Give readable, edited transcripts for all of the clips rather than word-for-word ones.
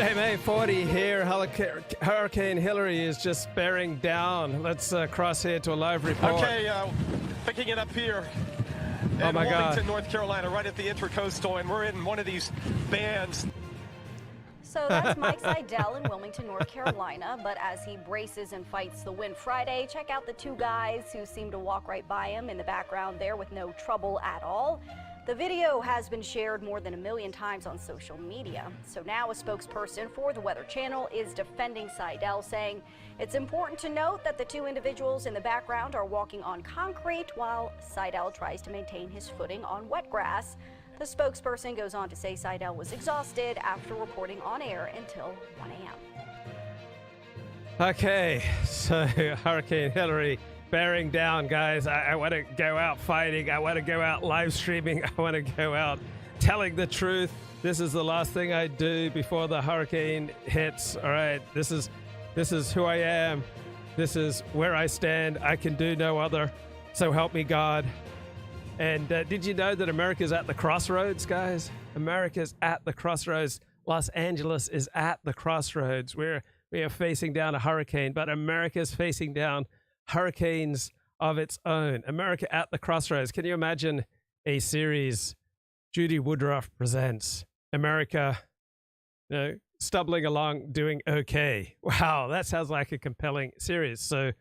G'day, May 40 here. Hurricane Hillary is just bearing down. Let's cross here to a live report. Okay, picking it up here in Wilmington, North Carolina, right at the Intracoastal, and we're in one of these bands. So that's Mike Seidel in Wilmington, North Carolina. But as he braces and fights the wind Friday, check out the two guys who seem to walk right by him in the background there with no trouble at all. The video has been shared more than 1 million times on social media. So now a spokesperson for the Weather Channel is defending Seidel, saying it's important to note that the two individuals in the background are walking on concrete while Seidel tries to maintain his footing on wet grass. The spokesperson goes on to say Seidel was exhausted after reporting on air until 1 a.m. Okay, so Hurricane Hillary bearing down, guys. I want to go out fighting. I want to go out live streaming. I want to go out telling the truth. This is the last thing I do before the hurricane hits. All right, this is who I am. This is where I stand. I can do no other. So help me God. And did you know that America's at the crossroads, guys? America's at the crossroads. Los Angeles is at the crossroads. We are facing down a hurricane, but America's facing down hurricanes of its own. America at the crossroads. Can you imagine a series, Judy Woodruff presents America, stumbling along, doing okay? Wow, that sounds like a compelling series. So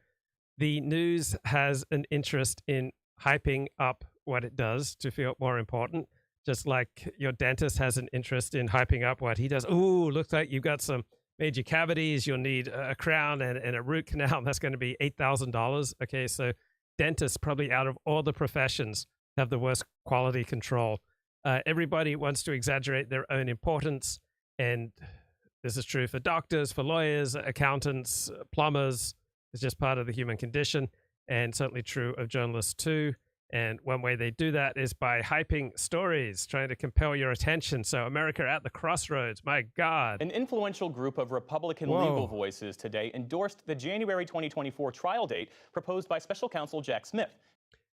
the news has an interest in hyping up what it does to feel more important, just like your dentist has an interest in hyping up what he does. Ooh, looks like you've got some major cavities. You'll need a crown and a root canal. That's going to be $8,000. Okay, so dentists probably out of all the professions have the worst quality control. Everybody wants to exaggerate their own importance, and this is true for doctors, for lawyers, accountants, plumbers. It's just part of the human condition, and certainly true of journalists too. And one way they do that is by hyping stories, trying to compel your attention. So America at the crossroads, my God. An influential group of Republican legal voices today endorsed the January 2024 trial date proposed by special counsel Jack Smith.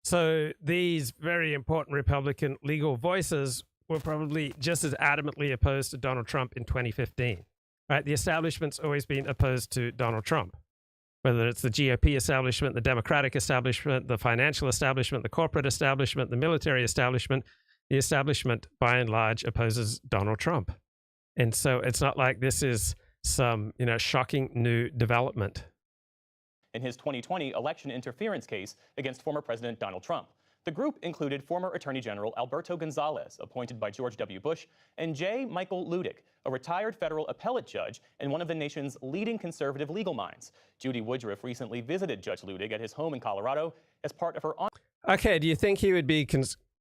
So these very important Republican legal voices were probably just as adamantly opposed to Donald Trump in 2015. Right? The establishment's always been opposed to Donald Trump. Whether it's the GOP establishment, the Democratic establishment, the financial establishment, the corporate establishment, the military establishment, the establishment, by and large, opposes Donald Trump. And so it's not like this is some, shocking new development. In his 2020 election interference case against former President Donald Trump, the group included former Attorney General Alberto Gonzales, appointed by George W. Bush, and J. Michael Ludick, a retired federal appellate judge and one of the nation's leading conservative legal minds. Judy Woodruff recently visited Judge Ludick at his home in Colorado as part of her Okay, do you think he would be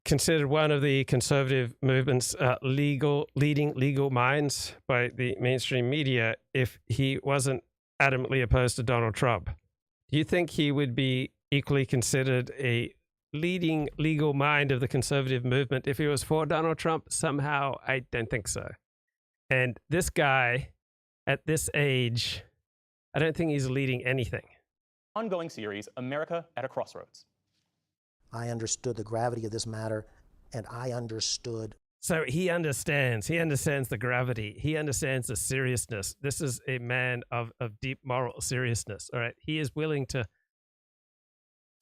considered one of the conservative movement's leading legal minds by the mainstream media if he wasn't adamantly opposed to Donald Trump? Do you think he would be equally considered a leading legal mind of the conservative movement if he was for Donald Trump? Somehow, I don't think so. And this guy, at this age, I don't think he's leading anything. Ongoing series, America at a Crossroads. I understood the gravity of this matter, and I understood. So he understands. He understands the gravity. He understands the seriousness. This is a man of deep moral seriousness. All right. He is willing to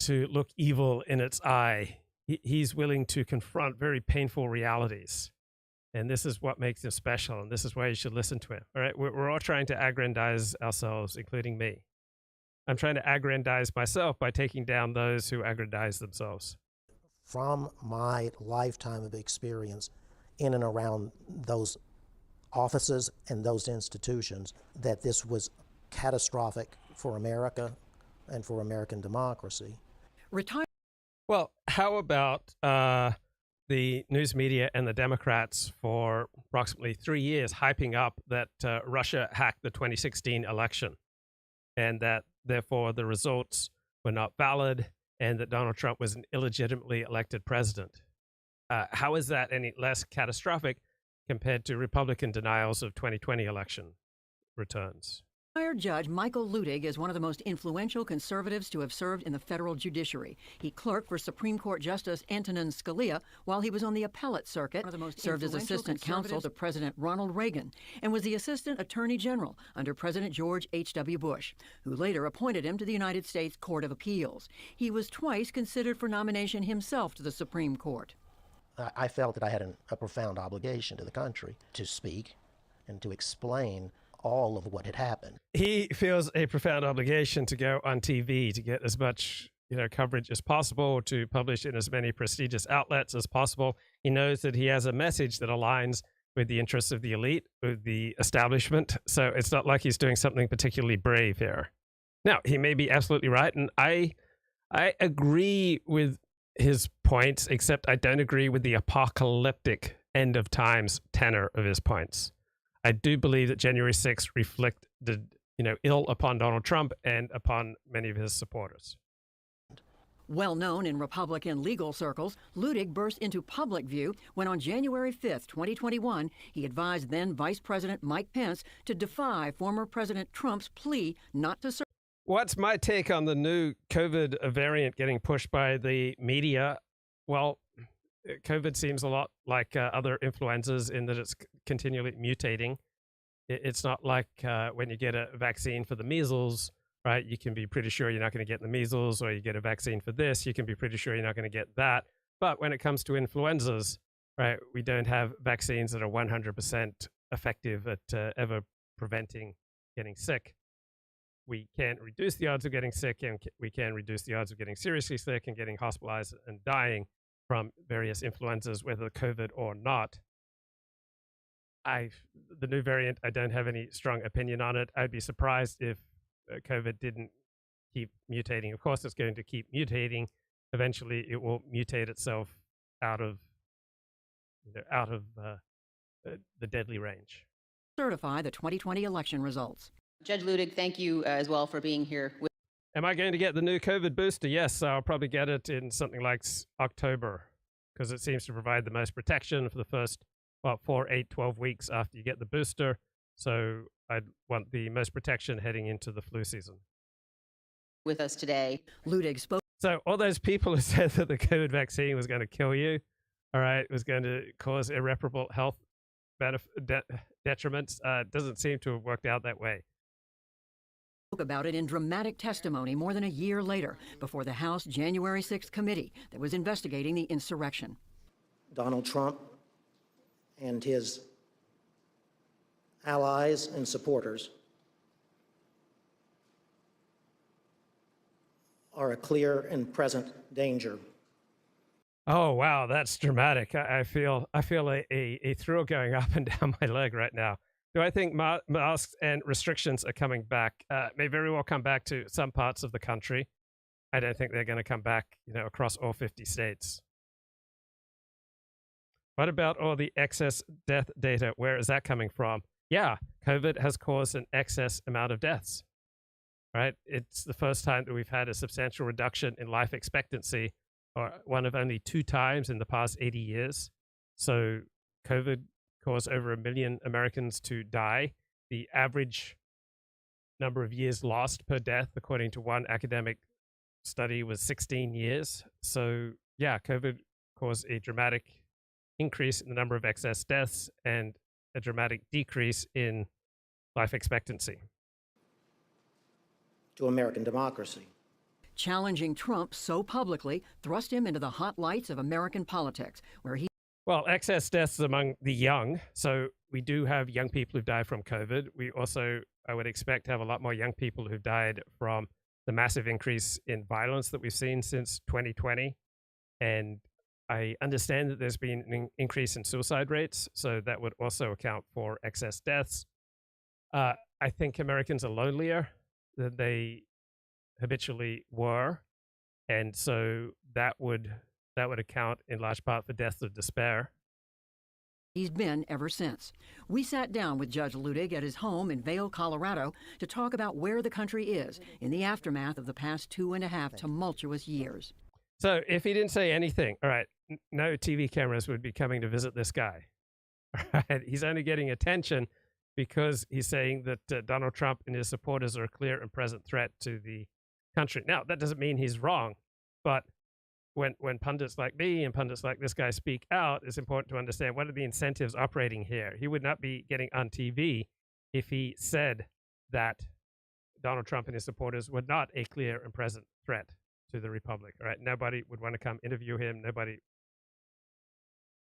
look evil in its eye. He's willing to confront very painful realities. And this is what makes him special. And this is why you should listen to him. All right. We're all trying to aggrandize ourselves, including me. I'm trying to aggrandize myself by taking down those who aggrandize themselves. From my lifetime of experience in and around those offices and those institutions, that this was catastrophic for America and for American democracy. Well, how about the news media and the Democrats for approximately 3 years hyping up that Russia hacked the 2016 election and that therefore the results were not valid and that Donald Trump was an illegitimately elected president? How is that any less catastrophic compared to Republican denials of 2020 election returns? Retired Judge Michael Ludig is one of the most influential conservatives to have served in the federal judiciary. He clerked for Supreme Court Justice Antonin Scalia while he was on the appellate circuit, served as assistant counsel to President Ronald Reagan, and was the assistant attorney general under President George H.W. Bush, who later appointed him to the United States Court of Appeals. He was twice considered for nomination himself to the Supreme Court. I felt that I had a profound obligation to the country to speak and to explain all of what had happened. He feels a profound obligation to go on TV, to get as much coverage as possible, to publish in as many prestigious outlets as possible. He knows that he has a message that aligns with the interests of the elite, with the establishment. So it's not like he's doing something particularly brave here. Now, he may be absolutely right, and I agree with his points, except I don't agree with the apocalyptic end of times tenor of his points. I do believe that January 6th reflected, ill upon Donald Trump and upon many of his supporters. Well known in Republican legal circles, Ludig burst into public view when on January 5th, 2021, he advised then Vice President Mike Pence to defy former President Trump's plea not to serve. What's my take on the new COVID variant getting pushed by the media? Well, COVID seems a lot like other influenzas in that it's continually mutating. It's not like when you get a vaccine for the measles, right? You can be pretty sure you're not going to get the measles, or you get a vaccine for this, you can be pretty sure you're not going to get that. But when it comes to influenzas, right, we don't have vaccines that are 100% effective at ever preventing getting sick. We can reduce the odds of getting sick, and we can reduce the odds of getting seriously sick and getting hospitalized and dying from various influenzas, whether COVID or not. The new variant, I don't have any strong opinion on it. I'd be surprised if COVID didn't keep mutating. Of course, it's going to keep mutating. Eventually, it will mutate itself out of the deadly range. Certify the 2020 election results. Judge Ludig, thank you as well for being here. Am I going to get the new COVID booster? Yes, I'll probably get it in something like October, because it seems to provide the most protection for the first 4, 8, 12 weeks after you get the booster. So I'd want the most protection heading into the flu season. With us today, Ludig spoke. So all those people who said that the COVID vaccine was going to kill you, all right, was going to cause irreparable health detriments, doesn't seem to have worked out that way. About it in dramatic testimony more than a year later before the House January 6th committee that was investigating the insurrection. Donald Trump and his allies and supporters are a clear and present danger. Oh, wow, that's dramatic. I feel a thrill going up and down my leg right now. Do I think masks and restrictions are coming back? May very well come back to some parts of the country. I don't think they're going to come back, across all 50 states. What about all the excess death data? Where is that coming from? Yeah, COVID has caused an excess amount of deaths, right? It's the first time that we've had a substantial reduction in life expectancy, or one of only 2 times in the past 80 years. So COVID caused over 1 million Americans to die. The average number of years lost per death, according to one academic study, was 16 years. So yeah, COVID caused a dramatic increase in the number of excess deaths and a dramatic decrease in life expectancy. To American democracy. Challenging Trump so publicly thrust him into the hot lights of American politics, where he... Well, excess deaths among the young. So we do have young people who've died from COVID. We also, I would expect, to have a lot more young people who've died from the massive increase in violence that we've seen since 2020. And I understand that there's been an increase in suicide rates, so that would also account for excess deaths. I think Americans are lonelier than they habitually were, and so that would account in large part for deaths of despair. He's been ever since. We sat down with Judge Ludig at his home in Vail, Colorado, to talk about where the country is in the aftermath of the past 2.5 tumultuous years. So if he didn't say anything, all right, no TV cameras would be coming to visit this guy. All right, he's only getting attention because he's saying that Donald Trump and his supporters are a clear and present threat to the country. Now, that doesn't mean he's wrong, but when pundits like me and pundits like this guy speak out, it's important to understand what are the incentives operating here. He would not be getting on TV if he said that Donald Trump and his supporters were not a clear and present threat to the republic. All right, nobody would want to come interview him. Nobody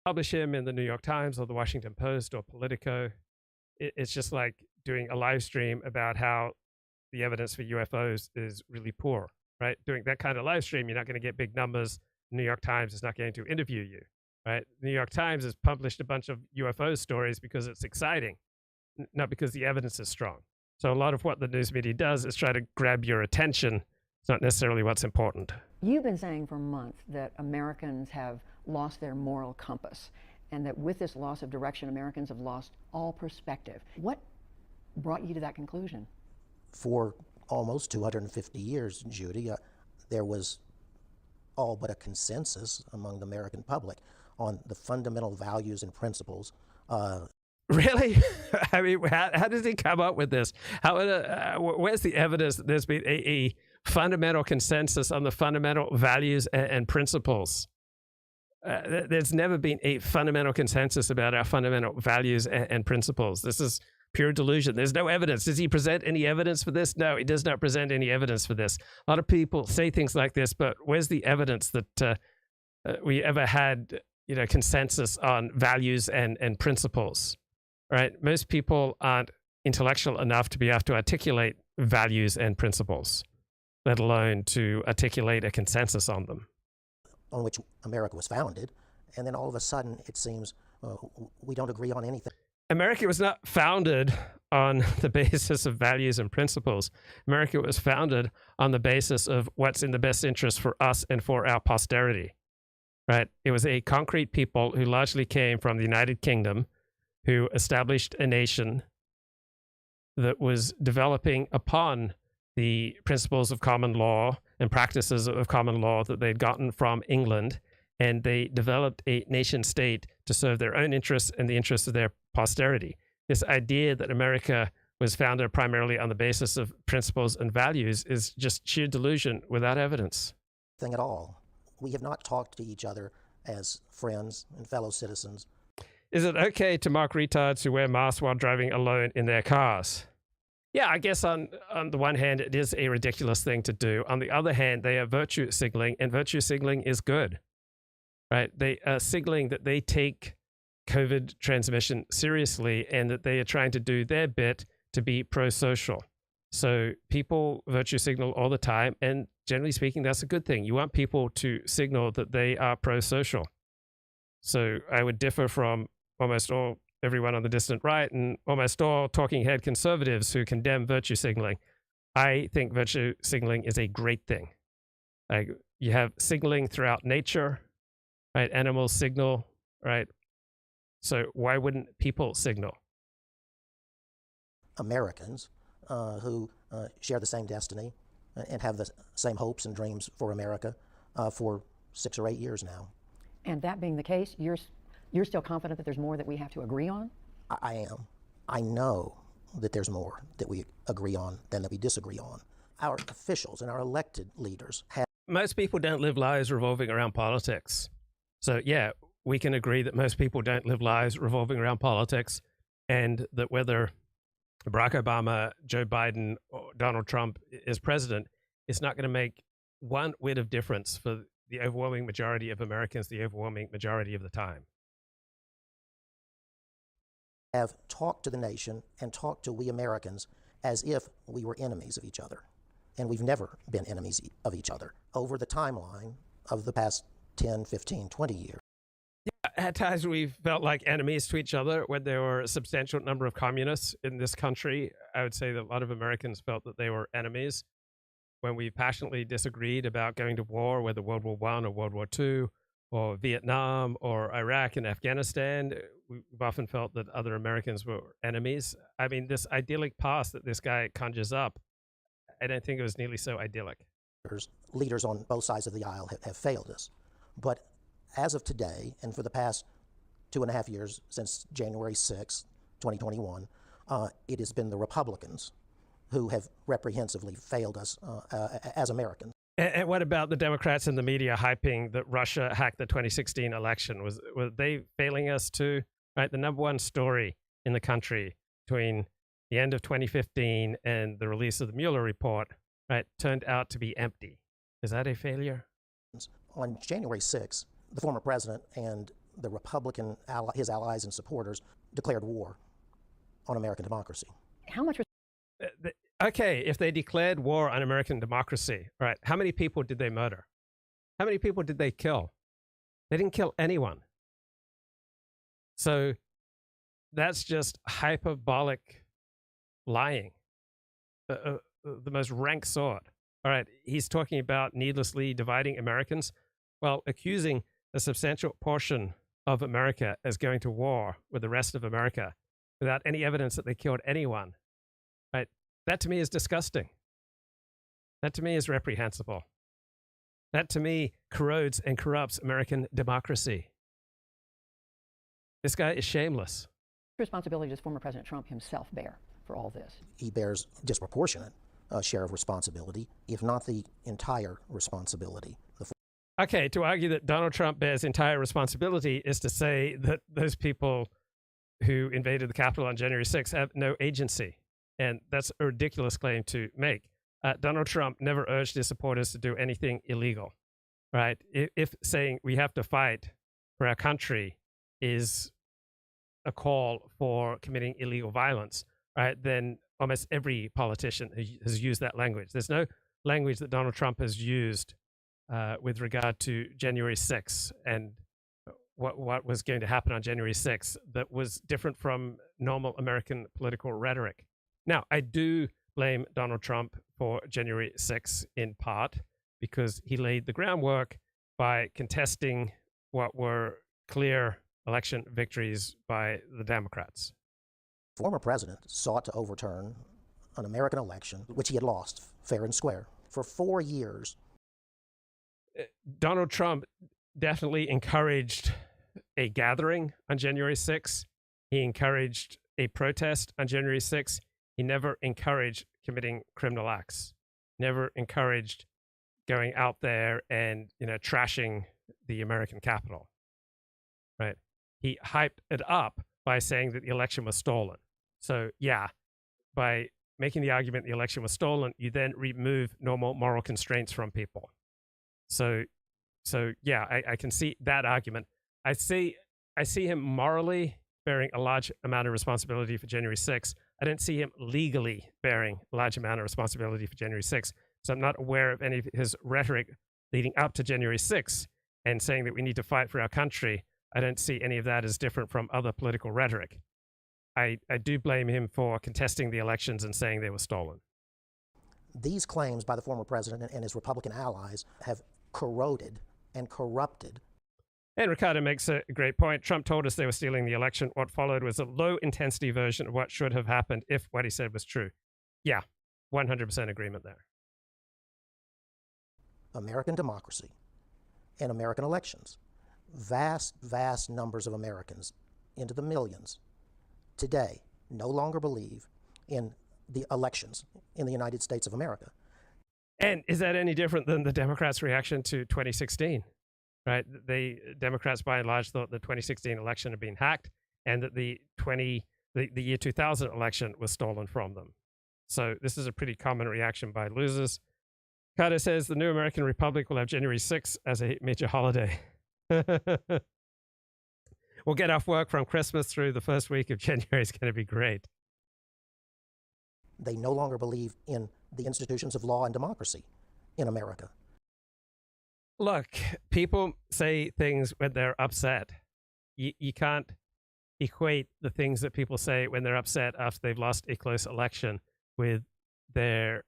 publish him in the New York Times or the Washington Post or Politico. It's just like doing a live stream about how the evidence for UFOs is really poor, right? Doing that kind of live stream, you're not going to get big numbers. The New York Times is not going to interview you, right? The New York Times has published a bunch of UFO stories because it's exciting, not because the evidence is strong. So a lot of what the news media does is try to grab your attention. It's not necessarily what's important. You've been saying for months that Americans have lost their moral compass, and that with this loss of direction, Americans have lost all perspective. What brought you to that conclusion? For almost 250 years, Judy, there was all but a consensus among the American public on the fundamental values and principles. Really? I mean, how does he come up with this? Where's the evidence that there's been a fundamental consensus on the fundamental values and principles? There's never been a fundamental consensus about our fundamental values and principles. This is pure delusion. There's no evidence. Does he present any evidence for this? No, he does not present any evidence for this. A lot of people say things like this, but where's the evidence that we ever had, consensus on values and principles? Right? Most people aren't intellectual enough to be able to articulate values and principles, let alone to articulate a consensus on them. On which America was founded, and then all of a sudden it seems we don't agree on anything. America was not founded on the basis of values and principles. America was founded on the basis of what's in the best interest for us and for our posterity. Right? It was a concrete people who largely came from the United Kingdom, who established a nation that was developing upon the principles of common law and practices of common law that they'd gotten from England, and they developed a nation state to serve their own interests and the interests of their posterity. This idea that America was founded primarily on the basis of principles and values is just sheer delusion without evidence. Thing at all. We have not talked to each other as friends and fellow citizens. Is it okay to mock retards who wear masks while driving alone in their cars? Yeah, I guess on the one hand, it is a ridiculous thing to do. On the other hand, they are virtue signaling, and virtue signaling is good, right? They are signaling that they take COVID transmission seriously and that they are trying to do their bit to be pro-social. So people virtue signal all the time, and generally speaking, that's a good thing. You want people to signal that they are pro-social. So I would differ from almost everyone on the distant right and almost all talking head conservatives who condemn virtue signaling. I think virtue signaling is a great thing. Like, you have signaling throughout nature, right? Animals signal, right? So why wouldn't people signal? Americans who share the same destiny and have the same hopes and dreams for America for 6 or 8 years now. And that being the case, you're still confident that there's more that we have to agree on? I am. I know that there's more that we agree on than that we disagree on. Our officials and our elected leaders have... Most people don't live lives revolving around politics. So yeah, we can agree that most people don't live lives revolving around politics, and that whether Barack Obama, Joe Biden, or Donald Trump is president, it's not going to make one whit of difference for the overwhelming majority of Americans the overwhelming majority of the time. Have talked to the nation and talked to we Americans as if we were enemies of each other. And we've never been enemies of each other over the timeline of the past 10, 15, 20 years. Yeah, at times we felt like enemies to each other when there were a substantial number of communists in this country. I would say that a lot of Americans felt that they were enemies. When we passionately disagreed about going to war, whether World War I or World War II, or Vietnam or Iraq and Afghanistan, we've often felt that other Americans were enemies. I mean, this idyllic past that this guy conjures up, I don't think it was nearly so idyllic. Leaders on both sides of the aisle have failed us. But as of today, and for the past 2.5 years, since January 6, 2021, It has been the Republicans who have reprehensively failed us as Americans. And what about the Democrats and the media hyping that Russia hacked the 2016 election? Were they failing us too? Right, the number one story in the country between the end of 2015 and the release of the Mueller report, right, turned out to be empty. Is that a failure? On January 6th, the former president and the Republican, his allies and supporters declared war on American democracy. How much? Okay, if they declared war on American democracy, right, how many people did they murder? How many people did they kill? They didn't kill anyone. So that's just hyperbolic lying, the most rank sort. All right, he's talking about needlessly dividing Americans while accusing a substantial portion of America as going to war with the rest of America without any evidence that they killed anyone. Right? That to me is disgusting. That to me is reprehensible. That to me corrodes and corrupts American democracy. This guy is shameless. Responsibility does former President Trump himself bear for all this? He bears disproportionate share of responsibility, if not the entire responsibility. Okay, to argue that Donald Trump bears entire responsibility is to say that those people who invaded the Capitol on January 6th have no agency. And that's a ridiculous claim to make. Donald Trump never urged his supporters to do anything illegal, right? If saying we have to fight for our country is a call for committing illegal violence, right, then almost every politician has used that language. There's no language that Donald Trump has used with regard to January 6th and what was going to happen on January 6th that was different from normal American political rhetoric. Now, I do blame Donald Trump for January 6th in part because he laid the groundwork by contesting what were clear election victories by the Democrats. Former president sought to overturn an American election, which he had lost fair and square, for 4 years. Donald Trump definitely encouraged a gathering on January 6th. He encouraged a protest on January 6th. He never encouraged committing criminal acts, never encouraged going out there and, trashing the American Capitol, right? He hyped it up by saying that the election was stolen. So, yeah, by making the argument the election was stolen, you then remove normal moral constraints from people. So yeah, I can see that argument. I see him morally bearing a large amount of responsibility for January 6th. I don't see him legally bearing a large amount of responsibility for January 6th. So I'm not aware of any of his rhetoric leading up to January 6th and saying that we need to fight for our country. I don't see any of that as different from other political rhetoric. I do blame him for contesting the elections and saying they were stolen. These claims by the former president and his Republican allies have corroded and corrupted. And Ricardo makes a great point. Trump told us they were stealing the election. What followed was a low-intensity version of what should have happened if what he said was true. Yeah, 100% agreement there. American democracy and American elections. Vast, vast numbers of Americans, into the millions, today no longer believe in the elections in the United States of America. And is that any different than the Democrats' reaction to 2016? Right? The Democrats, by and large, thought the 2016 election had been hacked and that the year 2000 election was stolen from them. So this is a pretty common reaction by losers. Carter says the new American Republic will have January 6th as a major holiday. We'll get off work from Christmas through the first week of January. It's going to be great. They no longer believe in the institutions of law and democracy in America. Look, people say things when they're upset. You can't equate the things that people say when they're upset after they've lost a close election with their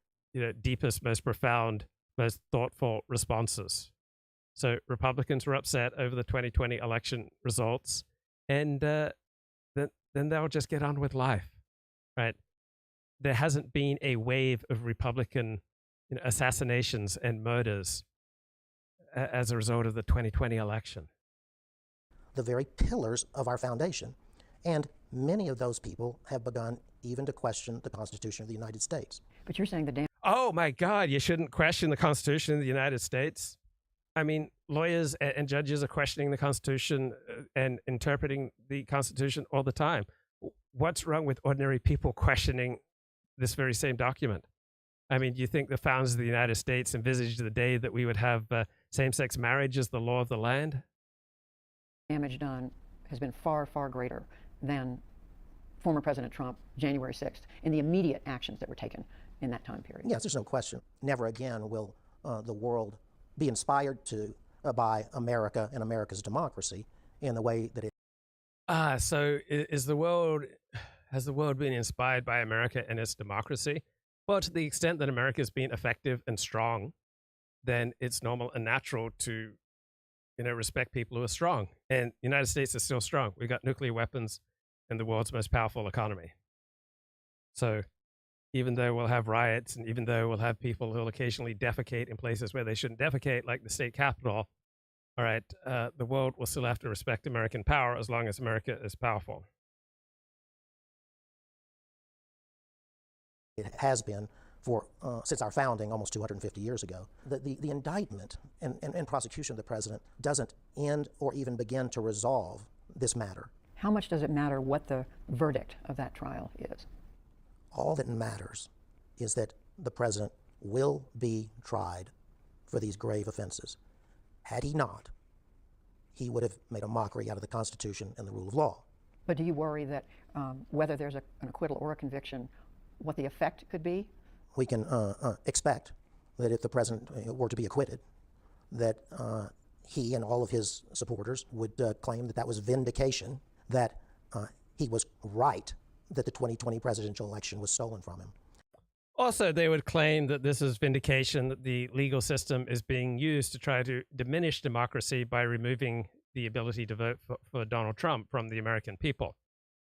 deepest, most profound, most thoughtful responses. So Republicans were upset over the 2020 election results, and then they'll just get on with life, right? There hasn't been a wave of Republican assassinations and murders as a result of the 2020 election. The very pillars of our foundation. And many of those people have begun even to question the Constitution of the United States. But you're saying the damn. Oh my God, you shouldn't question the Constitution of the United States. I mean, lawyers and judges are questioning the Constitution and interpreting the Constitution all the time. What's wrong with ordinary people questioning this very same document? I mean, do you think the founders of the United States envisaged the day that we would have same-sex marriage as the law of the land? Damage done has been far, far greater than former President Trump, January 6th, and the immediate actions that were taken in that time period. Yes, there's no question. Never again will the world be inspired by America and America's democracy in the way that it. So has the world been inspired by America and its democracy? Well, to the extent that America has been effective and strong, then it's normal and natural to, respect people who are strong. And the United States is still strong. We've got nuclear weapons and the world's most powerful economy. So even though we'll have riots and even though we'll have people who'll occasionally defecate in places where they shouldn't defecate, like the state capitol, all right, the world will still have to respect American power as long as America is powerful. It has been for since our founding almost 250 years ago. The indictment and prosecution of the president doesn't end or even begin to resolve this matter. How much does it matter what the verdict of that trial is? All that matters is that the president will be tried for these grave offenses. Had he not, he would have made a mockery out of the Constitution and the rule of law. But do you worry that whether there's an acquittal or a conviction, what the effect could be? We can expect that if the president were to be acquitted, that he and all of his supporters would claim that that was vindication, that he was right, that the 2020 presidential election was stolen from him. Also, they would claim that this is vindication, that the legal system is being used to try to diminish democracy by removing the ability to vote for Donald Trump from the American people.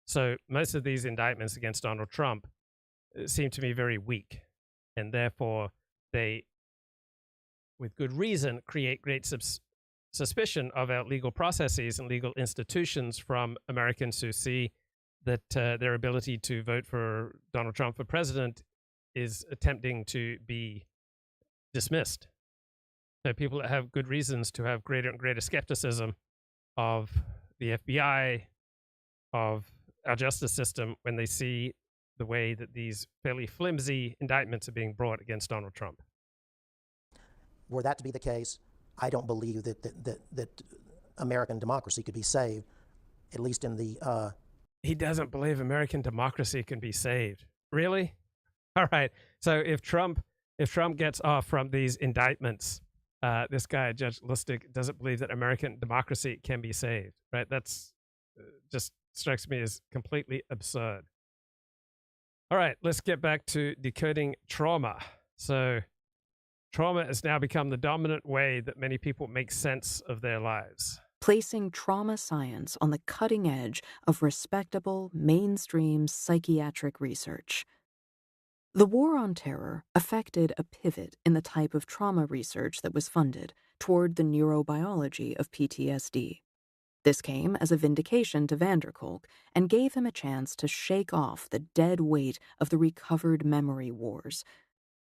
So most of these indictments against Donald Trump seem to me very weak, and therefore they, with good reason, create great suspicion of our legal processes and legal institutions from Americans who see that their ability to vote for Donald Trump for president is attempting to be dismissed. So people that have good reasons to have greater and greater skepticism of the FBI, of our justice system, when they see the way that these fairly flimsy indictments are being brought against Donald Trump. Were that to be the case, I don't believe that American democracy could be saved, at least in the... He doesn't believe American democracy can be saved. Really? All right. So if Trump gets off from these indictments, this guy, Judge Lustig, doesn't believe that American democracy can be saved, right? That's just strikes me as completely absurd. All right, let's get back to decoding trauma. So trauma has now become the dominant way that many people make sense of their lives. Placing trauma science on the cutting edge of respectable, mainstream psychiatric research. The War on Terror affected a pivot in the type of trauma research that was funded toward the neurobiology of PTSD. This came as a vindication to van der Kolk and gave him a chance to shake off the dead weight of the recovered memory wars.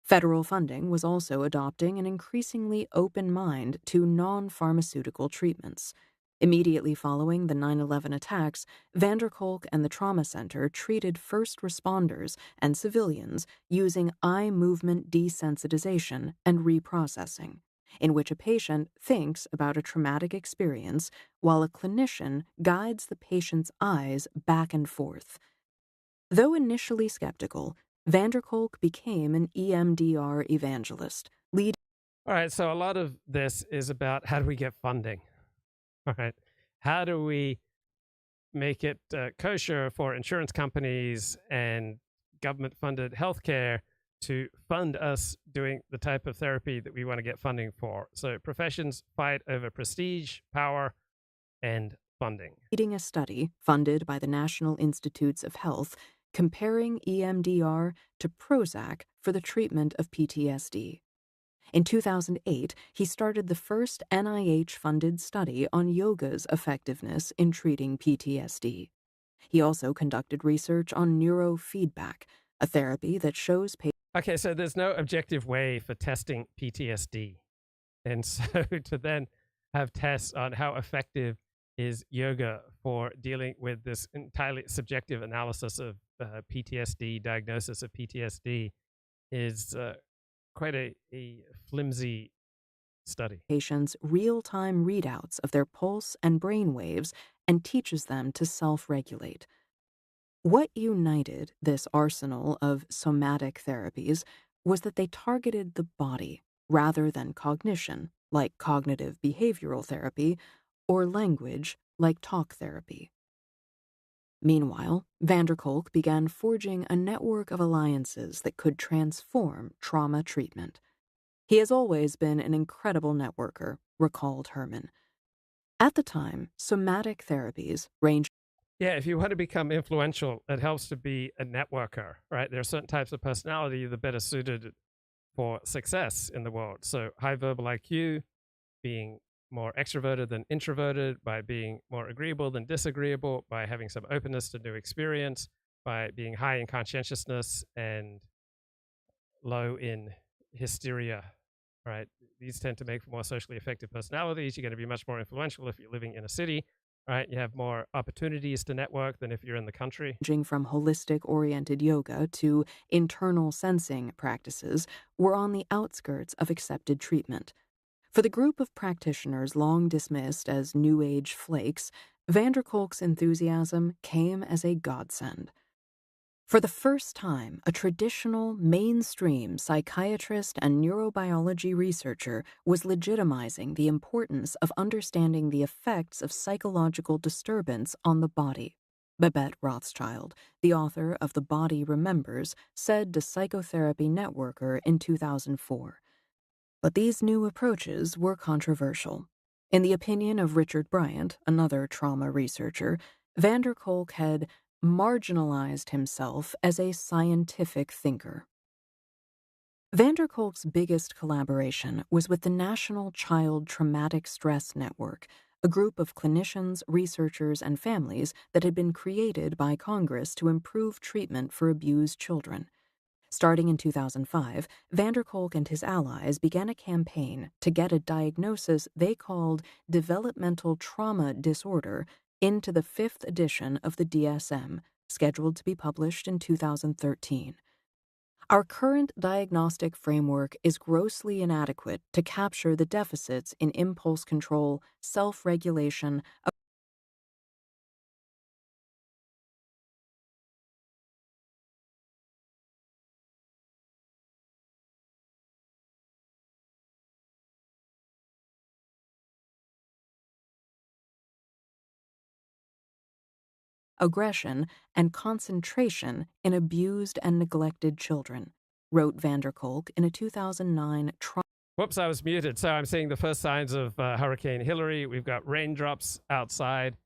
Federal funding was also adopting an increasingly open mind to non-pharmaceutical treatments. Immediately following the 9/11 attacks, van der Kolk and the Trauma Center treated first responders and civilians using eye movement desensitization and reprocessing, in which a patient thinks about a traumatic experience while a clinician guides the patient's eyes back and forth. Though initially skeptical, van der Kolk became an EMDR evangelist. All right, so a lot of this is about how do we get funding? All right, how do we make it kosher for insurance companies and government-funded healthcare to fund us doing the type of therapy that we want to get funding for? So professions fight over prestige, power, and funding. Leading a study funded by the National Institutes of Health comparing EMDR to Prozac for the treatment of PTSD. In 2008, he started the first NIH-funded study on yoga's effectiveness in treating PTSD. He also conducted research on neurofeedback, a therapy that shows patients. Okay, so there's no objective way for testing PTSD. And so to then have tests on how effective is yoga for dealing with this entirely subjective analysis of PTSD, diagnosis of PTSD, is quite a flimsy study. Patients real-time readouts of their pulse and brain waves and teaches them to self-regulate. What united this arsenal of somatic therapies was that they targeted the body rather than cognition, like cognitive behavioral therapy, or language, like talk therapy. Meanwhile, van der Kolk began forging a network of alliances that could transform trauma treatment. He has always been an incredible networker, recalled Herman. At the time, somatic therapies ranged. Yeah, if you want to become influential, it helps to be a networker, right? There are certain types of personality that are better suited for success in the world. So high verbal IQ, being more extroverted than introverted, by being more agreeable than disagreeable, by having some openness to new experience, by being high in conscientiousness and low in hysteria, right? These tend to make for more socially effective personalities. You're going to be much more influential if you're living in a city, right? You have more opportunities to network than if you're in the country. Ranging from holistic-oriented yoga to internal sensing practices were on the outskirts of accepted treatment. For the group of practitioners long dismissed as New Age flakes, van der Kolk's enthusiasm came as a godsend. For the first time, a traditional, mainstream psychiatrist and neurobiology researcher was legitimizing the importance of understanding the effects of psychological disturbance on the body. Babette Rothschild, the author of The Body Remembers, said to Psychotherapy Networker in 2004. But these new approaches were controversial. In the opinion of Richard Bryant, another trauma researcher, van der Kolk had marginalized himself as a scientific thinker. Van der Kolk's biggest collaboration was with the National Child Traumatic Stress Network, a group of clinicians, researchers, and families that had been created by Congress to improve treatment for abused children. Starting in 2005, van der Kolk and his allies began a campaign to get a diagnosis they called developmental trauma disorder into the 5th edition of the DSM, scheduled to be published in 2013. Our current diagnostic framework is grossly inadequate to capture the deficits in impulse control, self-regulation, aggression, and concentration in abused and neglected children, wrote van der Kolk in a 2009 Whoops, I was muted. So I'm seeing the first signs of Hurricane Hillary. We've got raindrops outside.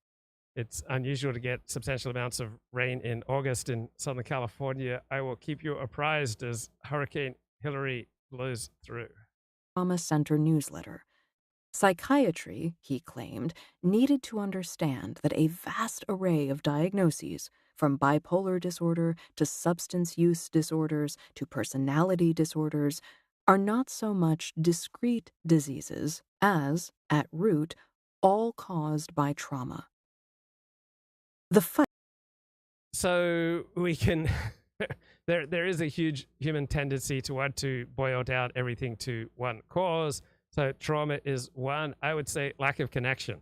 It's unusual to get substantial amounts of rain in August in Southern California. I will keep you apprised as Hurricane Hillary blows through. Trauma Center newsletter. Psychiatry, he claimed, needed to understand that a vast array of diagnoses, from bipolar disorder to substance use disorders to personality disorders, are not so much discrete diseases as, at root, all caused by trauma. The fight. So we can... there is a huge human tendency to want to boil down everything to one cause. So trauma is one, I would say, lack of connection.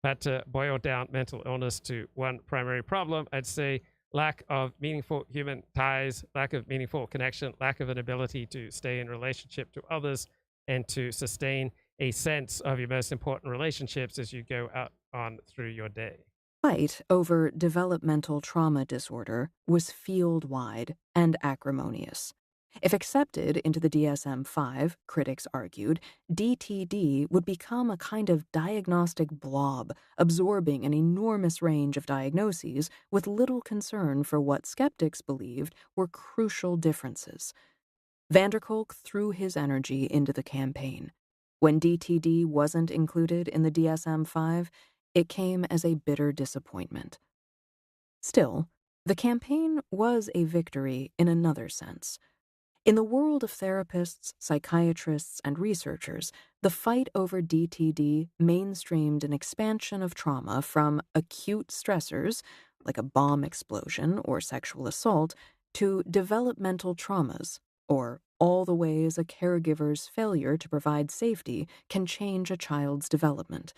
But to boil down mental illness to one primary problem, I'd say lack of meaningful human ties, lack of meaningful connection, lack of an ability to stay in relationship to others and to sustain a sense of your most important relationships as you go out on through your day. Fight over developmental trauma disorder was field-wide and acrimonious. If accepted into the DSM-5, critics argued, DTD would become a kind of diagnostic blob, absorbing an enormous range of diagnoses with little concern for what skeptics believed were crucial differences. Van der Kolk threw his energy into the campaign. When DTD wasn't included in the DSM-5, it came as a bitter disappointment. Still, the campaign was a victory in another sense. In the world of therapists, psychiatrists, and researchers, the fight over DTD mainstreamed an expansion of trauma from acute stressors, like a bomb explosion or sexual assault, to developmental traumas, or all the ways a caregiver's failure to provide safety can change a child's development.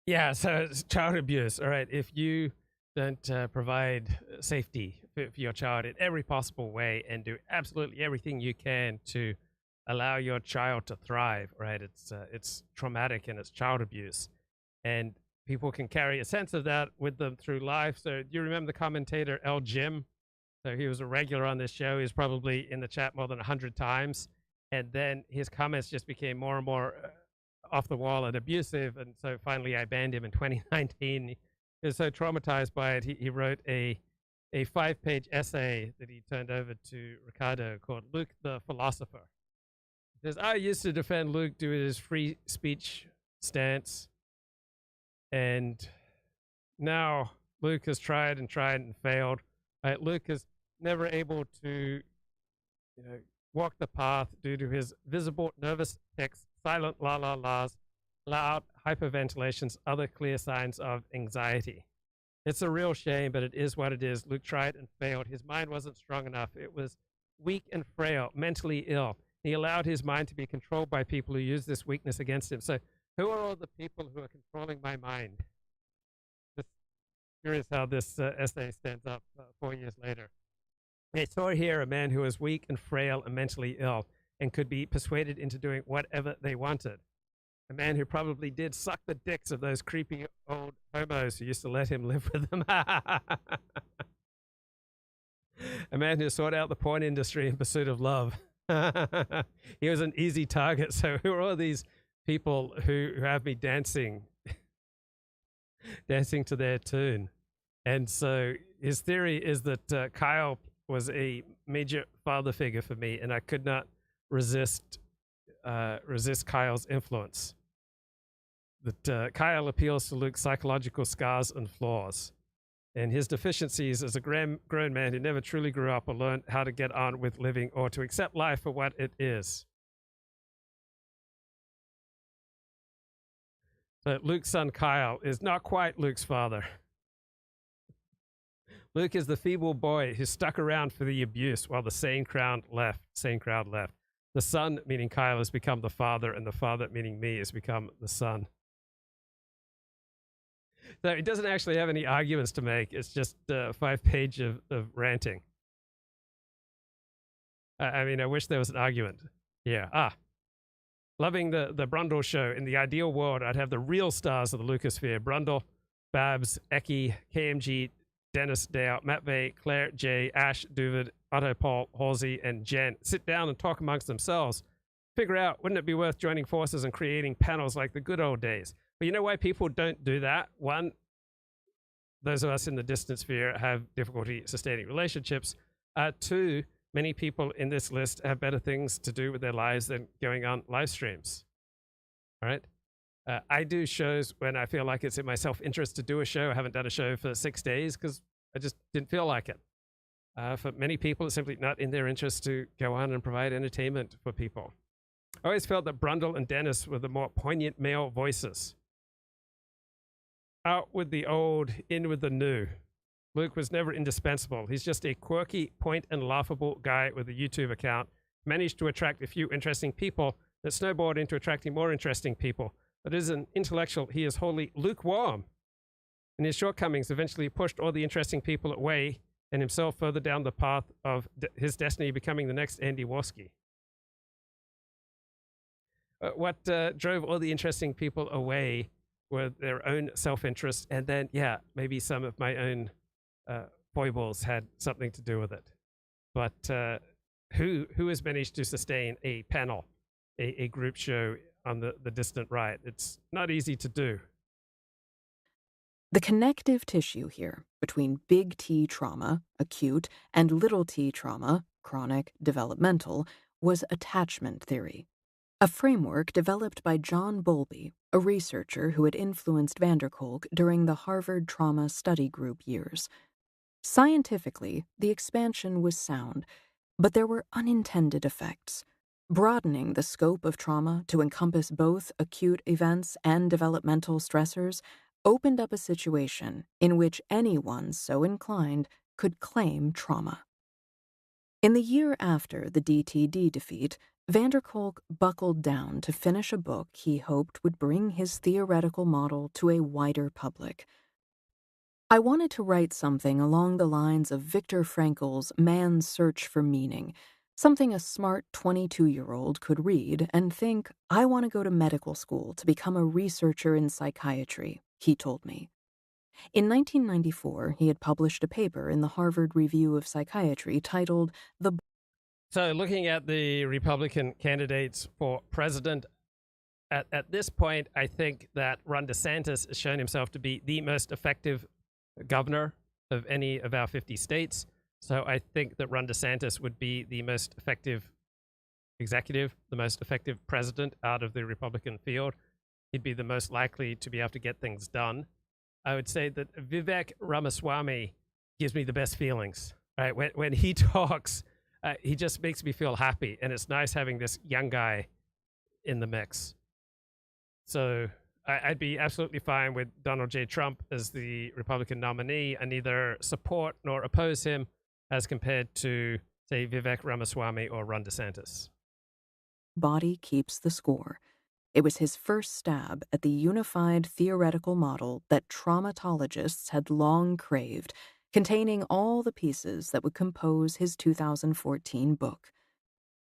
Yeah, so it's child abuse. All right, if you don't provide safety for your child in every possible way and do absolutely everything you can to allow your child to thrive, right? It's traumatic and it's child abuse. And people can carry a sense of that with them through life. So do you remember the commentator L. Jim? So he was a regular on this show. He was probably in the chat more than 100 times. And then his comments just became more and more off the wall and abusive. And so finally I banned him in 2019. He was so traumatized by it, he wrote a 5-page essay that he turned over to Ricardo called Luke the Philosopher. He says, I used to defend Luke due to his free speech stance. And now Luke has tried and failed. Right? Luke is never able to walk the path due to his visible nervous tics, silent la-la-las, loud hyperventilations, other clear signs of anxiety. It's a real shame, but it is what it is. Luke tried and failed. His mind wasn't strong enough. It was weak and frail, mentally ill. He allowed his mind to be controlled by people who use this weakness against him. So who are all the people who are controlling my mind? Just curious how this essay stands up 4 years later. They saw here a man who was weak and frail and mentally ill and could be persuaded into doing whatever they wanted. A man who probably did suck the dicks of those creepy old homos who used to let him live with them. A man who sought out the porn industry in pursuit of love. He was an easy target. So who are all these people who have me dancing to their tune? And so his theory is that Kyle was a major father figure for me, and I could not resist Kyle's influence. That Kyle appeals to Luke's psychological scars and flaws, and his deficiencies as a grown man who never truly grew up or learned how to get on with living or to accept life for what it is. But Luke's son Kyle is not quite Luke's father. Luke is the feeble boy who stuck around for the abuse while the sane crowd left. The son, meaning Kyle, has become the father, and the father, meaning me, has become the son. So he doesn't actually have any arguments to make. It's just a 5-page of ranting. I mean, I wish there was an argument. Yeah. Loving the Brundle show. In the ideal world, I'd have the real stars of the Lucosphere: Brundle, Babs, Eki, KMG, Dennis, Dale, Matt Vey, Claire, Jay, Ash, Duvid, Otto, Paul, Halsey, and Jen sit down and talk amongst themselves. Figure out, wouldn't it be worth joining forces and creating panels like the good old days? But you know why people don't do that? One, those of us in the distant sphere have difficulty sustaining relationships. Two, many people in this list have better things to do with their lives than going on live streams. All right? I do shows when I feel like it's in my self-interest to do a show. I haven't done a show for 6 days because I just didn't feel like it. For many people, it's simply not in their interest to go on and provide entertainment for people. I always felt that Brundle and Dennis were the more poignant male voices. Out with the old, in with the new. Luke was never indispensable. He's just a quirky, point and laughable guy with a YouTube account. Managed to attract a few interesting people that snowballed into attracting more interesting people. But as an intellectual, he is wholly lukewarm. And his shortcomings eventually pushed all the interesting people away and himself further down the path of his destiny, becoming the next Andy Warski. What drove all the interesting people away were their own self-interest, and then, yeah, maybe some of my own foibles had something to do with it. But who has managed to sustain a panel, a group show on the distant right? It's not easy to do. The connective tissue here between big T trauma, acute, and little t trauma, chronic, developmental, was attachment theory, a framework developed by John Bowlby, a researcher who had influenced Kolk during the Harvard Trauma Study Group years. Scientifically, the expansion was sound, but there were unintended effects. Broadening the scope of trauma to encompass both acute events and developmental stressors opened up a situation in which anyone so inclined could claim trauma. In the year after the DTD defeat, van der Kolk buckled down to finish a book he hoped would bring his theoretical model to a wider public. I wanted to write something along the lines of Viktor Frankl's Man's Search for Meaning, something a smart 22-year-old could read and think, I want to go to medical school to become a researcher in psychiatry, he told me. In 1994, he had published a paper in the Harvard Review of Psychiatry titled The... So looking at the Republican candidates for president, at this point, I think that Ron DeSantis has shown himself to be the most effective governor of any of our 50 states. So I think that Ron DeSantis would be the most effective executive, the most effective president out of the Republican field. He'd be the most likely to be able to get things done. I would say that Vivek Ramaswamy gives me the best feelings. Right? When he talks, he just makes me feel happy, and it's nice having this young guy in the mix. So I'd be absolutely fine with Donald J. Trump as the Republican nominee. I neither support nor oppose him as compared to, say, Vivek Ramaswamy or Ron DeSantis. Body keeps the score. It was his first stab at the unified theoretical model that traumatologists had long craved, containing all the pieces that would compose his 2014 book.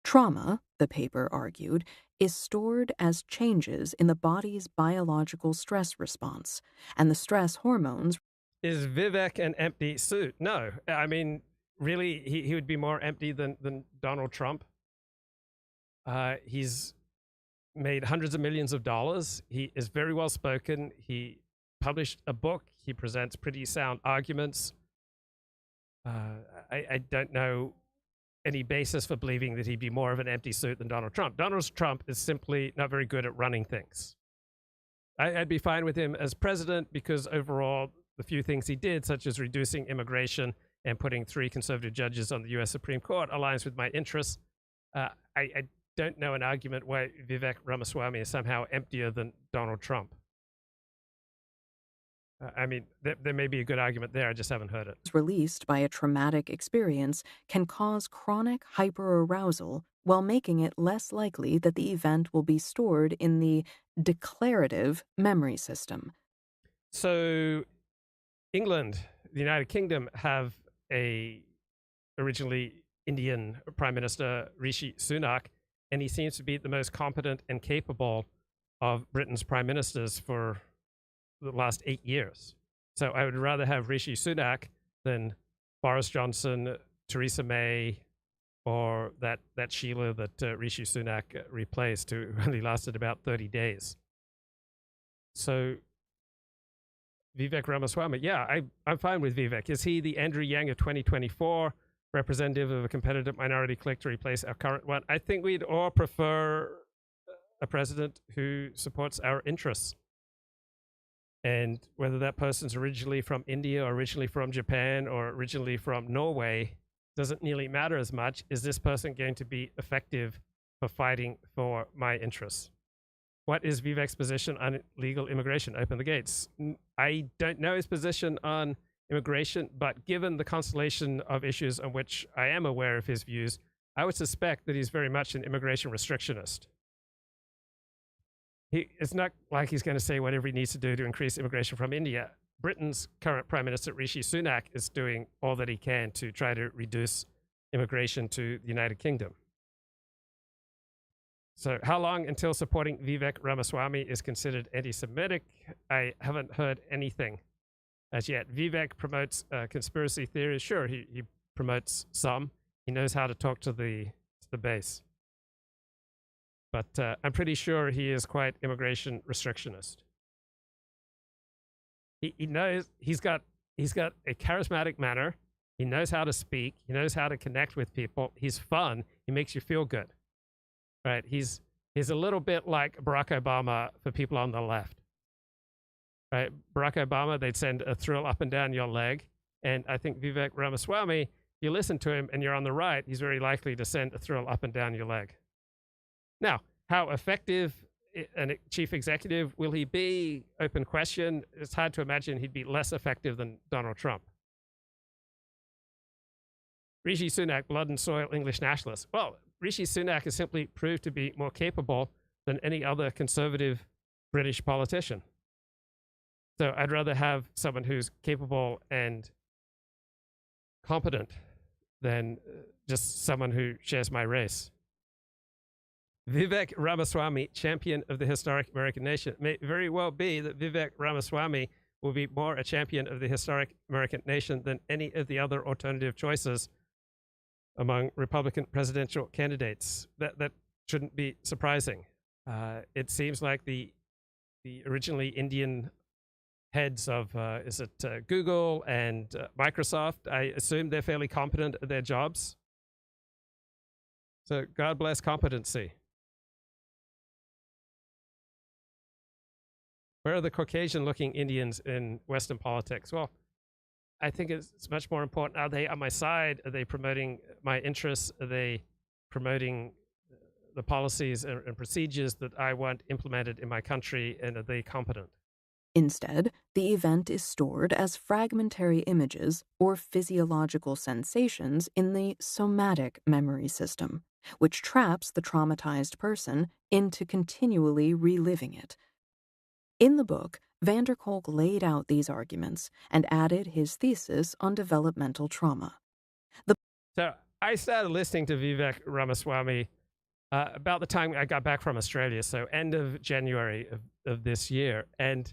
Trauma, the paper argued, is stored as changes in the body's biological stress response, and the stress hormones... Is Vivek an empty suit? No. I mean, really, he would be more empty than Donald Trump. He's made hundreds of millions of dollars. He is very well spoken. He published a book. He presents pretty sound arguments. I don't know any basis for believing that he'd be more of an empty suit than Donald Trump. Donald Trump is simply not very good at running things. I'd be fine with him as president because overall, the few things he did, such as reducing immigration and putting 3 conservative judges on the U.S. Supreme Court, aligns with my interests. I don't know an argument why Vivek Ramaswamy is somehow emptier than Donald Trump. I mean, there may be a good argument there, I just haven't heard it. Released by a traumatic experience can cause chronic hyperarousal while making it less likely that the event will be stored in the declarative memory system. So, England, the United Kingdom, have originally Indian Prime Minister Rishi Sunak, and he seems to be the most competent and capable of Britain's prime ministers for the last 8 years. So I would rather have Rishi Sunak than Boris Johnson, Theresa May, or that Sheila that Rishi Sunak replaced, who only lasted about 30 days. So Vivek Ramaswamy, yeah, I'm fine with Vivek. Is he the Andrew Yang of 2024, representative of a competitive minority clique to replace our current one? I think we'd all prefer a president who supports our interests. And whether that person's originally from India or originally from Japan or originally from Norway doesn't nearly matter as much. Is this person going to be effective for fighting for my interests? What is Vivek's position on legal immigration? Open the gates. I don't know his position on immigration, but given the constellation of issues on which I am aware of his views, I would suspect that he's very much an immigration restrictionist. It's not like he's going to say whatever he needs to do to increase immigration from India. Britain's current Prime Minister, Rishi Sunak, is doing all that he can to try to reduce immigration to the United Kingdom. So how long until supporting Vivek Ramaswamy is considered anti-Semitic? I haven't heard anything as yet. Vivek promotes conspiracy theories. Sure, he promotes some. He knows how to talk to the base. But I'm pretty sure he is quite immigration restrictionist. He knows he's got a charismatic manner. He knows how to speak. He knows how to connect with people. He's fun. He makes you feel good. Right? He's a little bit like Barack Obama for people on the left. Right? Barack Obama, they'd send a thrill up and down your leg. And I think Vivek Ramaswamy, you listen to him and you're on the right, he's very likely to send a thrill up and down your leg. Now, how effective a chief executive will he be? Open question. It's hard to imagine he'd be less effective than Donald Trump. Rishi Sunak, blood and soil English nationalist. Well, Rishi Sunak has simply proved to be more capable than any other conservative British politician. So I'd rather have someone who's capable and competent than just someone who shares my race. Vivek Ramaswamy, champion of the historic American nation. It may very well be that Vivek Ramaswamy will be more a champion of the historic American nation than any of the other alternative choices among Republican presidential candidates. That shouldn't be surprising. It seems like the originally Indian heads of Google and Microsoft, I assume they're fairly competent at their jobs. So God bless competency. Where are the Caucasian-looking Indians in Western politics? Well, I think it's much more important. Are they on my side? Are they promoting my interests? Are they promoting the policies and procedures that I want implemented in my country? And are they competent? Instead, the event is stored as fragmentary images or physiological sensations in the somatic memory system, which traps the traumatized person into continually reliving it. In the book, van der Kolk laid out these arguments and added his thesis on developmental trauma. So I started listening to Vivek Ramaswamy about the time I got back from Australia, so end of January of this year. And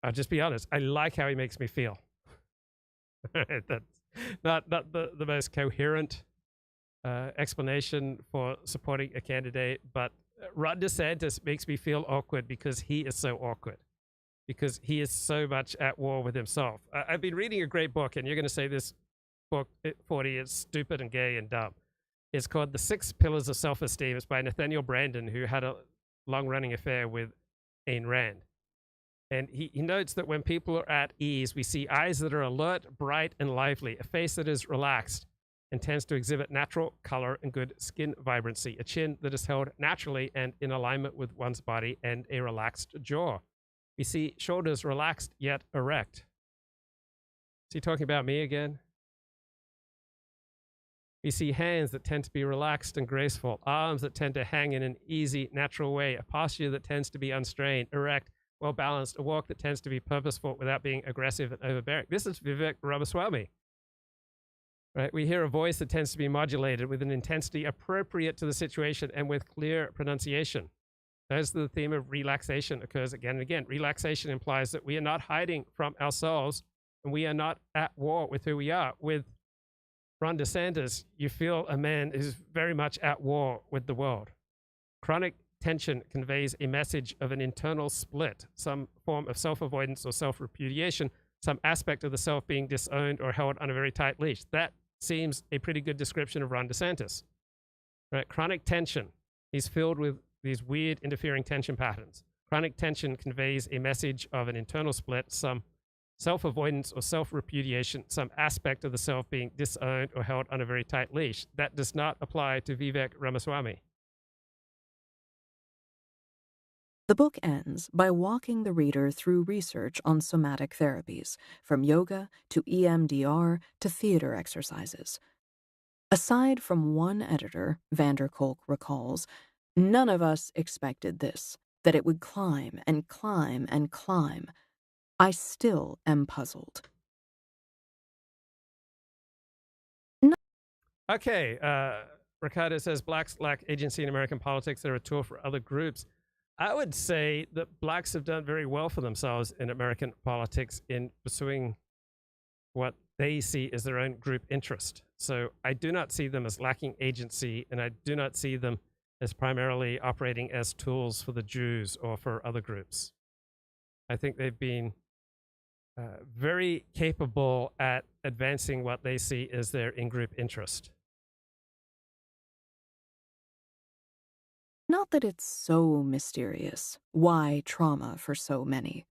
I'll just be honest, I like how he makes me feel. That's not the most coherent explanation for supporting a candidate, but Ron DeSantis makes me feel awkward because he is so awkward, because he is so much at war with himself. I've been reading a great book, and you're going to say this book, 40, is stupid and gay and dumb. It's called The 6 Pillars of Self-Esteem. It's by Nathaniel Branden, who had a long-running affair with Ayn Rand. And he notes that when people are at ease, we see eyes that are alert, bright, and lively, a face that is relaxed and tends to exhibit natural color and good skin vibrancy, a chin that is held naturally and in alignment with one's body, and a relaxed jaw. We see shoulders relaxed yet erect. Is he talking about me again? We see hands that tend to be relaxed and graceful, arms that tend to hang in an easy, natural way, a posture that tends to be unstrained, erect, well-balanced, a walk that tends to be purposeful without being aggressive and overbearing. This is Vivek Ramaswamy. Right? We hear a voice that tends to be modulated with an intensity appropriate to the situation and with clear pronunciation. As the theme of relaxation occurs again and again. Relaxation implies that we are not hiding from ourselves and we are not at war with who we are. With Ron DeSantis, you feel a man is very much at war with the world. Chronic tension conveys a message of an internal split, some form of self-avoidance or self-repudiation, some aspect of the self being disowned or held on a very tight leash. That seems a pretty good description of Ron DeSantis. Right? Chronic tension. He's filled with these weird interfering tension patterns. Chronic tension conveys a message of an internal split, some self-avoidance or self-repudiation, some aspect of the self being disowned or held on a very tight leash. That does not apply to Vivek Ramaswamy. The book ends by walking the reader through research on somatic therapies, from yoga to EMDR to theater exercises. Aside from one editor, van der Kolk recalls, none of us expected this, that it would climb and climb and climb. I still am puzzled. Okay, Ricardo says blacks lack agency in American politics. They're a tool for other groups. I would say that blacks have done very well for themselves in American politics in pursuing what they see as their own group interest. So I do not see them as lacking agency, and I do not see them as primarily operating as tools for the Jews or for other groups. I think they've been very capable at advancing what they see as their in-group interest. Not that it's so mysterious why trauma for so many.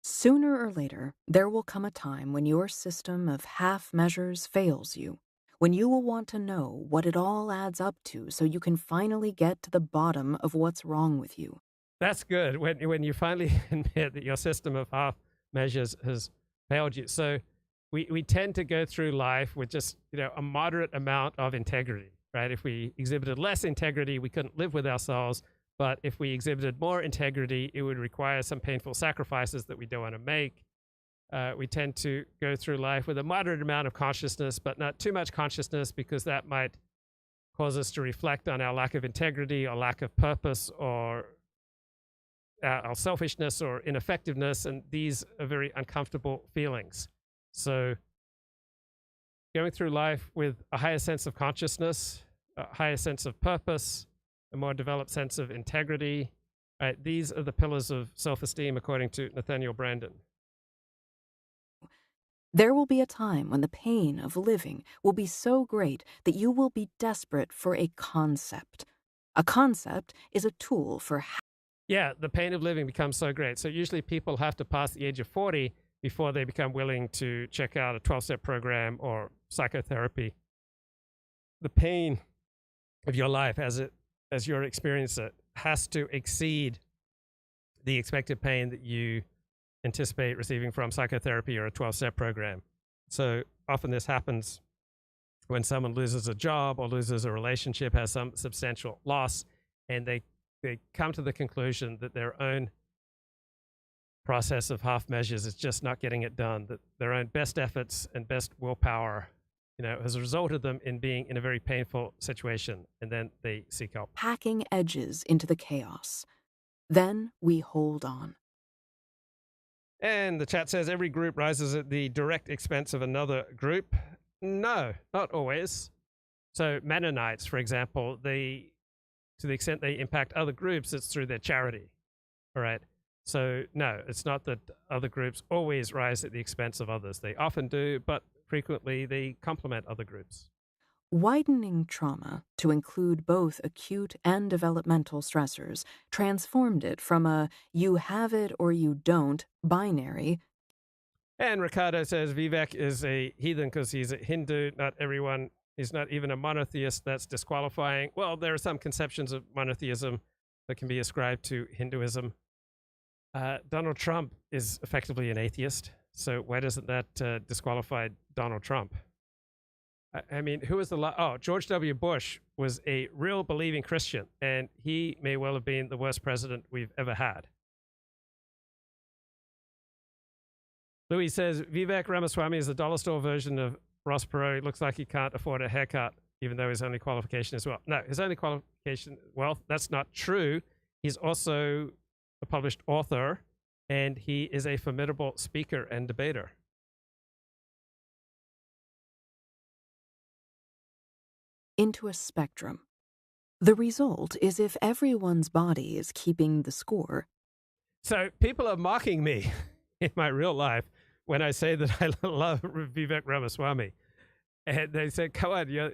Sooner or later, there will come a time when your system of half measures fails you, when you will want to know what it all adds up to so you can finally get to the bottom of what's wrong with you. That's good, when you finally admit that your system of half measures has failed you. So we tend to go through life with just, a moderate amount of integrity, right? If we exhibited less integrity, we couldn't live with ourselves. But if we exhibited more integrity, it would require some painful sacrifices that we don't want to make. We tend to go through life with a moderate amount of consciousness, but not too much consciousness, because that might cause us to reflect on our lack of integrity or lack of purpose or our selfishness or ineffectiveness. And these are very uncomfortable feelings. So going through life with a higher sense of consciousness, a higher sense of purpose, a more developed sense of integrity, right? These are the pillars of self-esteem, according to Nathaniel Branden. There will be a time when the pain of living will be so great that you will be desperate for a concept. A concept is a tool for... Yeah, the pain of living becomes so great. So usually people have to pass the age of 40 before they become willing to check out a 12-step program or psychotherapy. The pain of your life as you're experiencing it has to exceed the expected pain that you anticipate receiving from psychotherapy or a 12-step program. So often this happens when someone loses a job or loses a relationship, has some substantial loss, and they come to the conclusion that their own process of half measures is just not getting it done, that their own best efforts and best willpower has resulted them in being in a very painful situation, and then they seek help. Packing edges into the chaos. Then we hold on. And the chat says every group rises at the direct expense of another group. No, not always. So Mennonites, for example, to the extent they impact other groups, it's through their charity. All right. So no, it's not that other groups always rise at the expense of others. They often do, but frequently they complement other groups. Widening trauma to include both acute and developmental stressors transformed it from a you have it or you don't binary. And Ricardo says Vivek is a heathen because he's a Hindu. Not everyone is, not even a monotheist. That's disqualifying. Well, there are some conceptions of monotheism that can be ascribed to Hinduism. Donald Trump is effectively an atheist. So why doesn't that disqualify Donald Trump? I mean, who was George W. Bush was a real believing Christian, and he may well have been the worst president we've ever had. Louis says, Vivek Ramaswamy is the dollar store version of Ross Perot. It looks like he can't afford a haircut, even though his only qualification is wealth. No, his only qualification, wealth, that's not true. He's also a published author, and he is a formidable speaker and debater. Into a spectrum. The result is if everyone's body is keeping the score. So people are mocking me in my real life when I say that I love Vivek Ramaswamy. And they say, come on,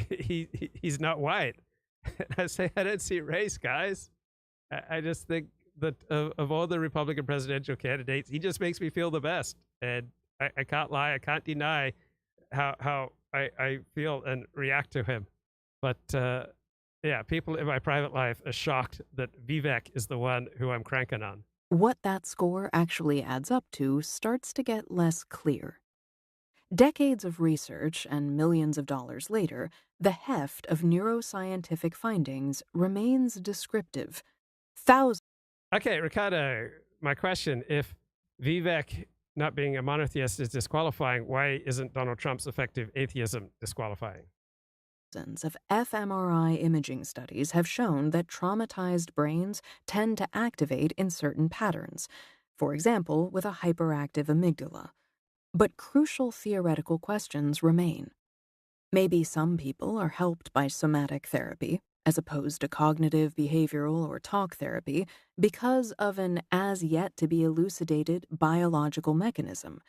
he's not white. And I say, I don't see race, guys. I just think that of all the Republican presidential candidates, he just makes me feel the best. And I can't lie, I can't deny how I feel and react to him. But yeah, people in my private life are shocked that Vivek is the one who I'm cranking on. What that score actually adds up to starts to get less clear. Decades of research and millions of dollars later, the heft of neuroscientific findings remains descriptive. Okay, Ricardo, my question, if Vivek not being a monotheist is disqualifying, why isn't Donald Trump's effective atheism disqualifying? Of fMRI imaging studies have shown that traumatized brains tend to activate in certain patterns, for example, with a hyperactive amygdala. But crucial theoretical questions remain. Maybe some people are helped by somatic therapy, as opposed to cognitive, behavioral, or talk therapy, because of an as-yet-to-be-elucidated biological mechanism.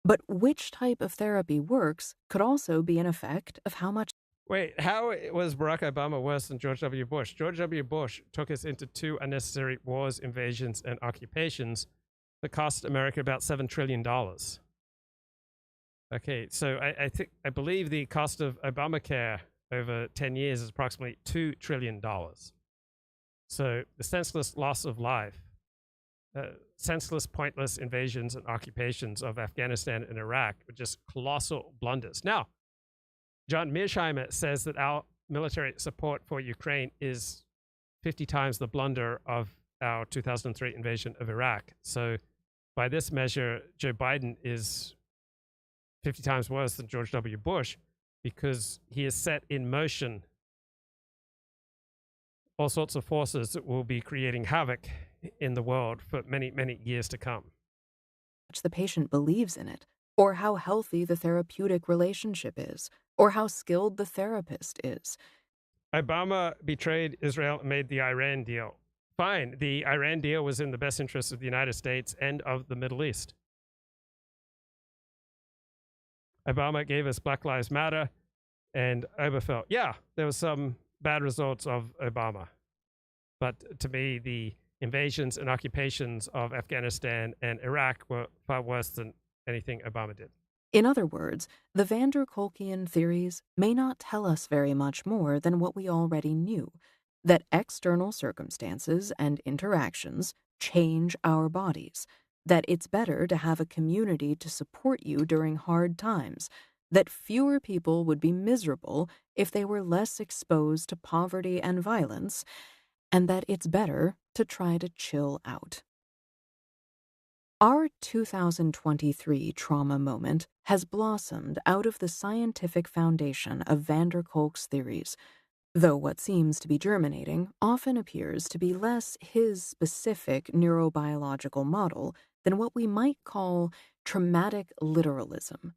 But which type of therapy works could also be an effect of how much... Wait, how was Barack Obama worse than George W. Bush? George W. Bush took us into 2 unnecessary wars, invasions, and occupations. that cost America about $7 trillion. Okay, so I believe the cost of Obamacare over 10 years is approximately $2 trillion. So the senseless loss of life, senseless, pointless invasions and occupations of Afghanistan and Iraq were just colossal blunders. Now, John Mearsheimer says that our military support for Ukraine is 50 times the blunder of our 2003 invasion of Iraq. So by this measure, Joe Biden is 50 times worse than George W. Bush because he has set in motion all sorts of forces that will be creating havoc in the world for many, many years to come. The patient believes in it, or how healthy the therapeutic relationship is, or how skilled the therapist is. Obama betrayed Israel and made the Iran deal. Fine, the Iran deal was in the best interest of the United States and of the Middle East. Obama gave us Black Lives Matter and Oberfeld. Yeah, there were some bad results of Obama. But to me, the invasions and occupations of Afghanistan and Iraq were far worse than anything Obama did. In other words, the van der Kolkian theories may not tell us very much more than what we already knew, that external circumstances and interactions change our bodies, that it's better to have a community to support you during hard times, that fewer people would be miserable if they were less exposed to poverty and violence, and that it's better to try to chill out. Our 2023 trauma moment has blossomed out of the scientific foundation of van der Kolk's theories, though what seems to be germinating often appears to be less his specific neurobiological model than what we might call traumatic literalism.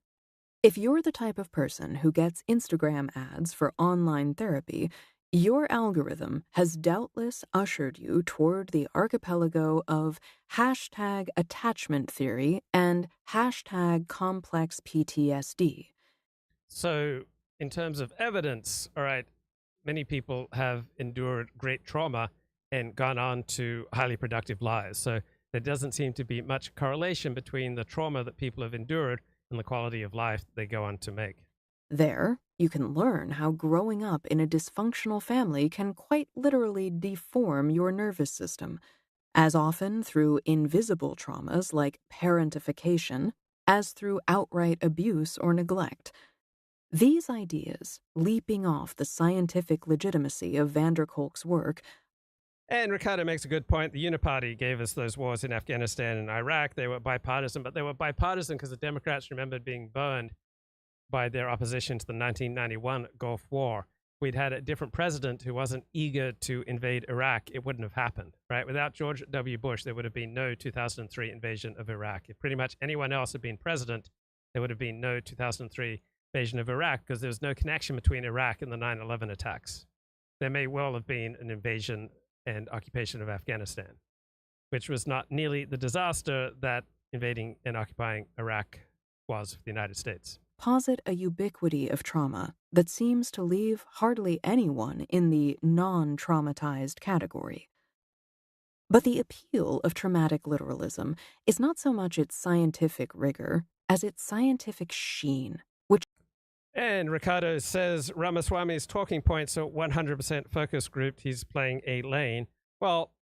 If you're the type of person who gets Instagram ads for online therapy, your algorithm has doubtless ushered you toward the archipelago of hashtag attachment theory and hashtag complex PTSD. So, in terms of evidence, all right, many people have endured great trauma and gone on to highly productive lives. So there doesn't seem to be much correlation between the trauma that people have endured and the quality of life they go on to make. There, you can learn how growing up in a dysfunctional family can quite literally deform your nervous system, as often through invisible traumas like parentification as through outright abuse or neglect. These ideas, leaping off the scientific legitimacy of van der Kolk's work. And Ricardo makes a good point. The Uniparty gave us those wars in Afghanistan and Iraq. They were bipartisan, but they were bipartisan because the Democrats remembered being burned by their opposition to the 1991 Gulf War. We'd had a different president who wasn't eager to invade Iraq, it wouldn't have happened, right? Without George W. Bush, there would have been no 2003 invasion of Iraq. If pretty much anyone else had been president, there would have been no 2003 invasion of Iraq because there was no connection between Iraq and the 9/11 attacks. There may well have been an invasion and occupation of Afghanistan, which was not nearly the disaster that invading and occupying Iraq was for the United States. Posit a ubiquity of trauma that seems to leave hardly anyone in the non-traumatized category. But the appeal of traumatic literalism is not so much its scientific rigor as its scientific sheen, which... And Ricardo says Ramaswamy's talking points are 100% focus grouped. He's playing a lane. Well,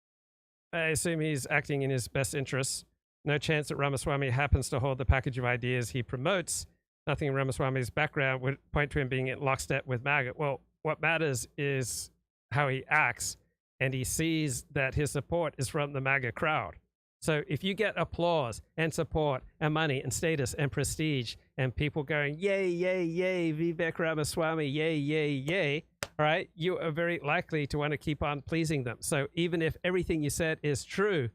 I assume he's acting in his best interests. No chance that Ramaswamy happens to hold the package of ideas he promotes. Nothing in Ramaswamy's background would point to him being in lockstep with MAGA. Well, what matters is how he acts, and he sees that his support is from the MAGA crowd. So if you get applause and support and money and status and prestige and people going, yay, yay, yay, Vivek Ramaswamy, yay, yay, yay, all right, you are very likely to want to keep on pleasing them. So even if everything you said is true,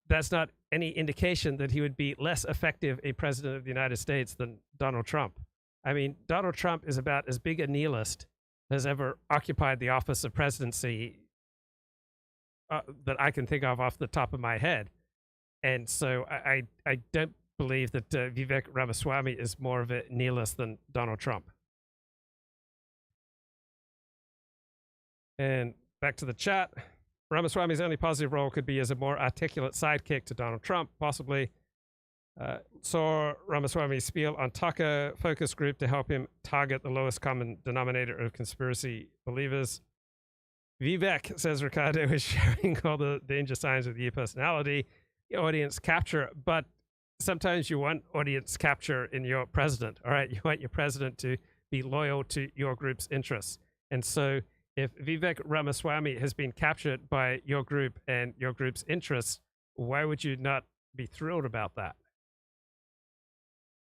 that's not any indication that he would be less effective a president of the United States than Donald Trump. I mean, Donald Trump is about as big a nihilist as ever occupied the office of presidency that I can think of off the top of my head. And so I don't believe that Vivek Ramaswamy is more of a nihilist than Donald Trump. And back to the chat. Ramaswamy's only positive role could be as a more articulate sidekick to Donald Trump, possibly. Saw Ramaswamy's spiel on Tucker focus group to help him target the lowest common denominator of conspiracy believers. Vivek, says Ricardo, is sharing all the danger signs of the personality, audience capture, but sometimes you want audience capture in your president, all right? You want your president to be loyal to your group's interests. And so if Vivek Ramaswamy has been captured by your group and your group's interests, why would you not be thrilled about that?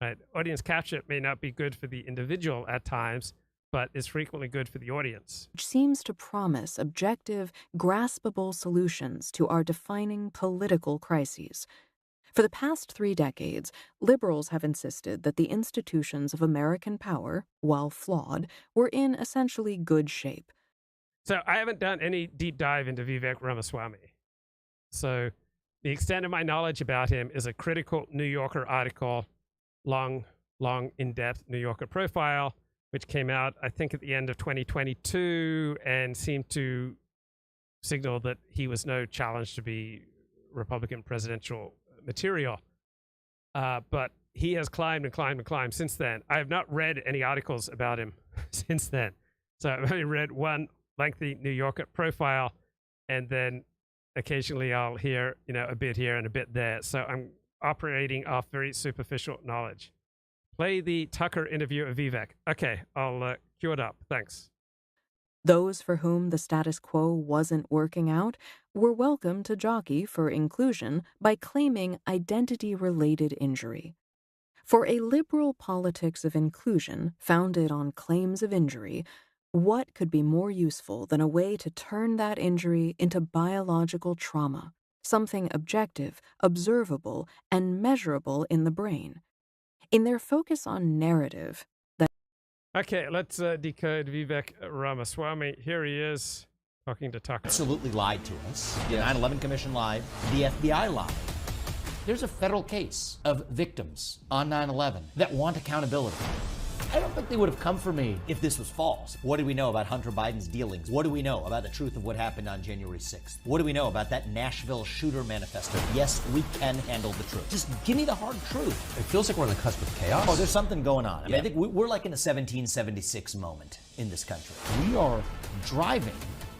Right? Audience capture may not be good for the individual at times, but is frequently good for the audience. Which seems to promise objective, graspable solutions to our defining political crises. For the past 3 decades, liberals have insisted that the institutions of American power, while flawed, were in essentially good shape. So I haven't done any deep dive into Vivek Ramaswamy. So the extent of my knowledge about him is a critical New Yorker article, long, in-depth New Yorker profile, which came out, I think, at the end of 2022 and seemed to signal that he was no challenge to be Republican presidential material. But he has climbed and climbed and climbed since then. I have not read any articles about him since then. So I've only read one lengthy New Yorker profile, and then occasionally I'll hear, a bit here and a bit there. So I'm operating off very superficial knowledge. Play the Tucker interview of Vivek. Okay, I'll cue it up. Thanks. Those for whom the status quo wasn't working out were welcome to jockey for inclusion by claiming identity-related injury. For a liberal politics of inclusion founded on claims of injury, what could be more useful than a way to turn that injury into biological trauma, something objective, observable, and measurable in the brain? In their focus on narrative, Okay, let's decode Vivek Ramaswamy. Here he is talking to Tucker. Absolutely lied to us. The 9/11 Commission lied. The FBI lied. There's a federal case of victims on 9/11 that want accountability. I don't think they would have come for me if this was false. What do we know about Hunter Biden's dealings? What do we know about the truth of what happened on January 6th? What do we know about that Nashville shooter manifesto? Yes, we can handle the truth. Just give me the hard truth. It feels like we're on the cusp of chaos. Oh, there's something going on. I mean, I think we're like in a 1776 moment in this country. We are driving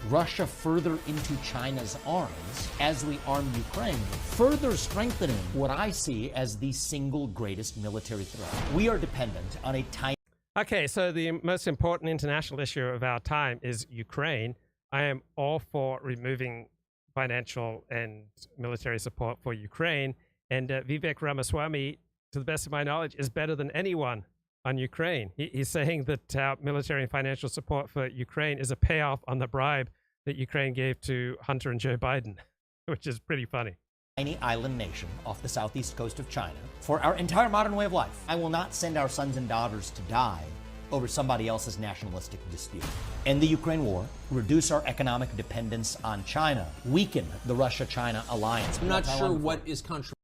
Russia further into China's arms as we arm Ukraine, further strengthening what I see as the single greatest military threat. We are dependent on a tiny... Okay, so the most important international issue of our time is Ukraine. I am all for removing financial and military support for Ukraine, and Vivek Ramaswamy, to the best of my knowledge, is better than anyone on Ukraine. He's saying that our military and financial support for Ukraine is a payoff on the bribe that Ukraine gave to Hunter and Joe Biden, which is pretty funny. Tiny island nation off the southeast coast of China for our entire modern way of life. I will not send our sons and daughters to die over somebody else's nationalistic dispute. End the Ukraine war, reduce our economic dependence on China, weaken the Russia-China alliance. I'm not sure what is controversial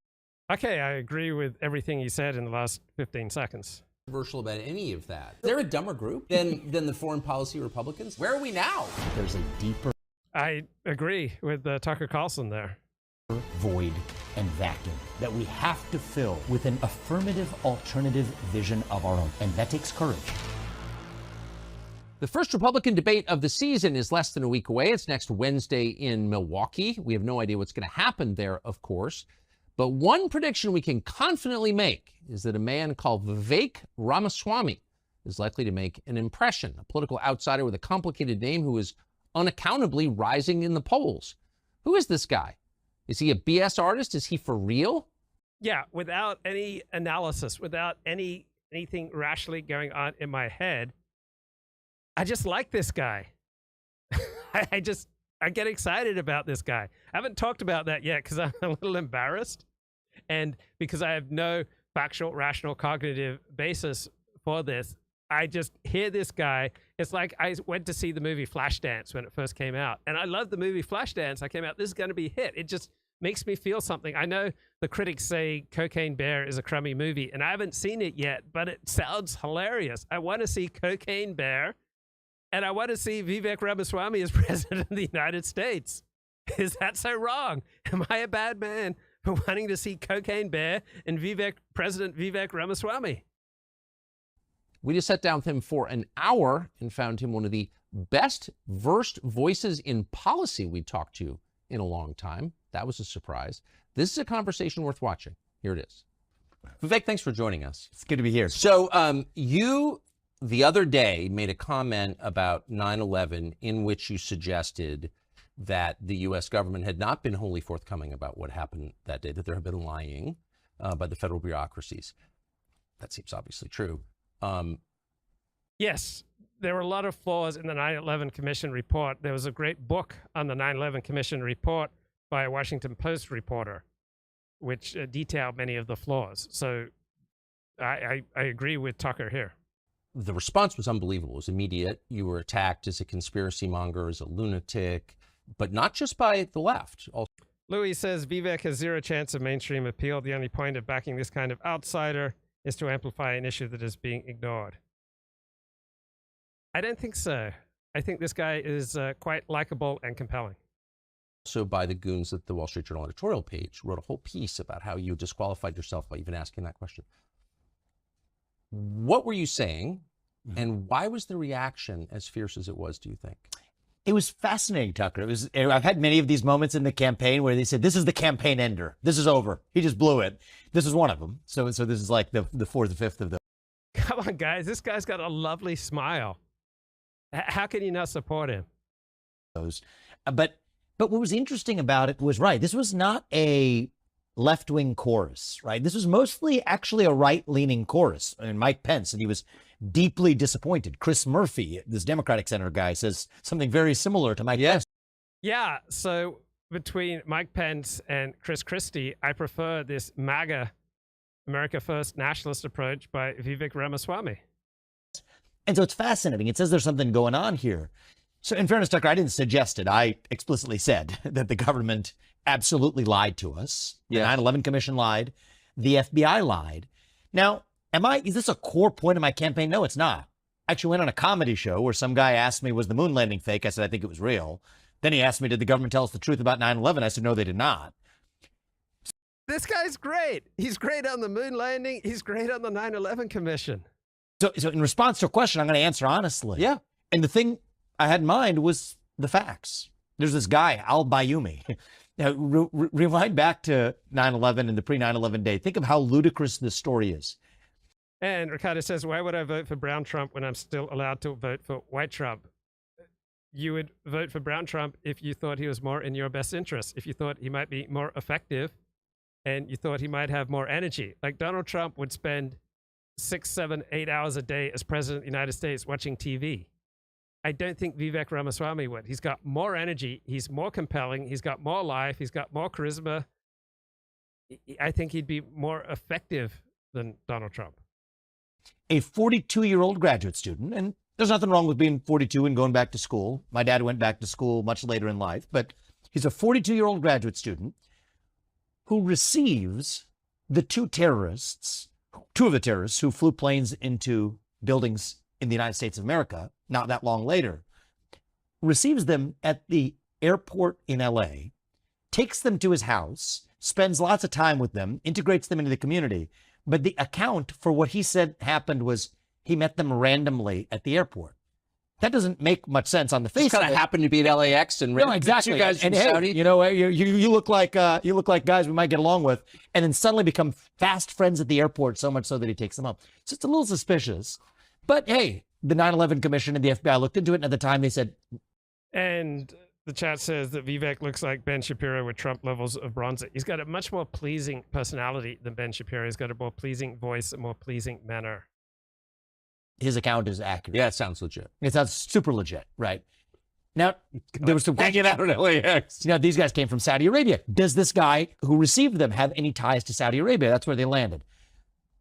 Okay, I agree with everything he said in the last 15 seconds. about any of that. Is there a dumber group than the foreign policy Republicans? Where are we now? There's a deeper I agree with Tucker Carlson there. void and vacuum that we have to fill with an affirmative alternative vision of our own. And that takes courage. The first Republican debate of the season is less than a week away. It's next Wednesday in Milwaukee. We have no idea what's going to happen there, of course. But one prediction we can confidently make is that a man called Vivek Ramaswamy is likely to make an impression, a political outsider with a complicated name who is unaccountably rising in the polls. Who is this guy? Is he a BS artist? Is he for real? Yeah, without any analysis, without anything rationally going on in my head, I just like this guy. I get excited about this guy. I haven't talked about that yet because I'm a little embarrassed and because I have no factual, rational, cognitive basis for this. I just hear this guy. It's like I went to see the movie Flashdance when it first came out. And I love the movie Flashdance. I came out, this is going to be a hit. It just makes me feel something. I know the critics say Cocaine Bear is a crummy movie, and I haven't seen it yet, but it sounds hilarious. I want to see Cocaine Bear, and I want to see Vivek Ramaswamy as president of the United States. Is that so wrong? Am I a bad man for wanting to see Cocaine Bear and President Vivek Ramaswamy? We just sat down with him for an hour and found him one of the best versed voices in policy we talked to in a long time. That was a surprise. This is a conversation worth watching. Here it is. Vivek, thanks for joining us. It's good to be here. So you, the other day, made a comment about 9/11 in which you suggested that the U.S. government had not been wholly forthcoming about what happened that day, that there had been lying by the federal bureaucracies. That seems obviously true. Yes, there were a lot of flaws in the 9/11 Commission report. There was a great book on the 9/11 Commission report by a Washington Post reporter, which detailed many of the flaws. So I agree with Tucker here. The response was unbelievable. It was immediate. You were attacked as a conspiracy monger, as a lunatic, but not just by the left. Also, Louis says Vivek has zero chance of mainstream appeal. The only point of backing this kind of outsider is to amplify an issue that is being ignored. I don't think so. I think this guy is quite likable and compelling. Also by the goons at the Wall Street Journal editorial page, wrote a whole piece about how you disqualified yourself by even asking that question. What were you saying, and why was the reaction as fierce as it was, do you think? It was fascinating, Tucker. I've had many of these moments in the campaign where they said, this is the campaign ender. This is over. He just blew it. This is one of them. So this is like the fourth or fifth of them. Come on, guys. This guy's got a lovely smile. How can you not support him? But what was interesting about it was, right, this was not a left-wing chorus, right? This was mostly actually a right-leaning chorus. And Mike Pence, and he was deeply disappointed. Chris Murphy, this Democratic senator guy, says something very similar to Mike Pence. Yeah, so between Mike Pence and Chris Christie, I prefer this MAGA, America First nationalist approach by Vivek Ramaswamy. And so it's fascinating. It says there's something going on here. So in fairness, Tucker, I didn't suggest it. I explicitly said that the government absolutely lied to us. The 9/11 Commission lied. The FBI lied. Now, is this a core point of my campaign? No, it's not. I actually went on a comedy show where some guy asked me, was the moon landing fake? I said, I think it was real. Then he asked me, did the government tell us the truth about 9/11? I said, no, they did not. This guy's great. He's great on the moon landing. He's great on the 9/11 Commission. So in response to a question, I'm going to answer honestly. Yeah. And the thing I had in mind was the facts. There's this guy, al-Bayoumi. Now, rewind back to 9/11 and the pre-9/11 day. Think of how ludicrous this story is. And Ricardo says, why would I vote for brown Trump when I'm still allowed to vote for white Trump? You would vote for brown Trump if you thought he was more in your best interest, if you thought he might be more effective and you thought he might have more energy. Like Donald Trump would spend 6, 7, 8 hours a day as president of the United States watching TV. I don't think Vivek Ramaswamy would. He's got more energy. He's more compelling. He's got more life. He's got more charisma. I think he'd be more effective than Donald Trump. A 42-year-old graduate student, and there's nothing wrong with being 42 and going back to school. My dad went back to school much later in life, but he's a 42-year-old graduate student who receives the two of the terrorists who flew planes into buildings in the United States of America, not that long later, receives them at the airport in LA, takes them to his house, spends lots of time with them, integrates them into the community. But the account for what he said happened was he met them randomly at the airport. That doesn't make much sense on the face. Just kind of happened to be at LAX and no, exactly. Two guys from and Saudi. Hey, you know, you look like guys we might get along with, and then suddenly become fast friends at the airport, so much so that he takes them up. So it's a little suspicious. But hey, the 9/11 Commission and the FBI looked into it, and at the time they said. And the chat says that Vivek looks like Ben Shapiro with Trump levels of bronzer. He's got a much more pleasing personality than Ben Shapiro. He's got a more pleasing voice, a more pleasing manner. His account is accurate. Yeah, it sounds legit. It sounds super legit, right? Now, there was some hanging out at LAX. You know, these guys came from Saudi Arabia. Does this guy who received them have any ties to Saudi Arabia? That's where they landed.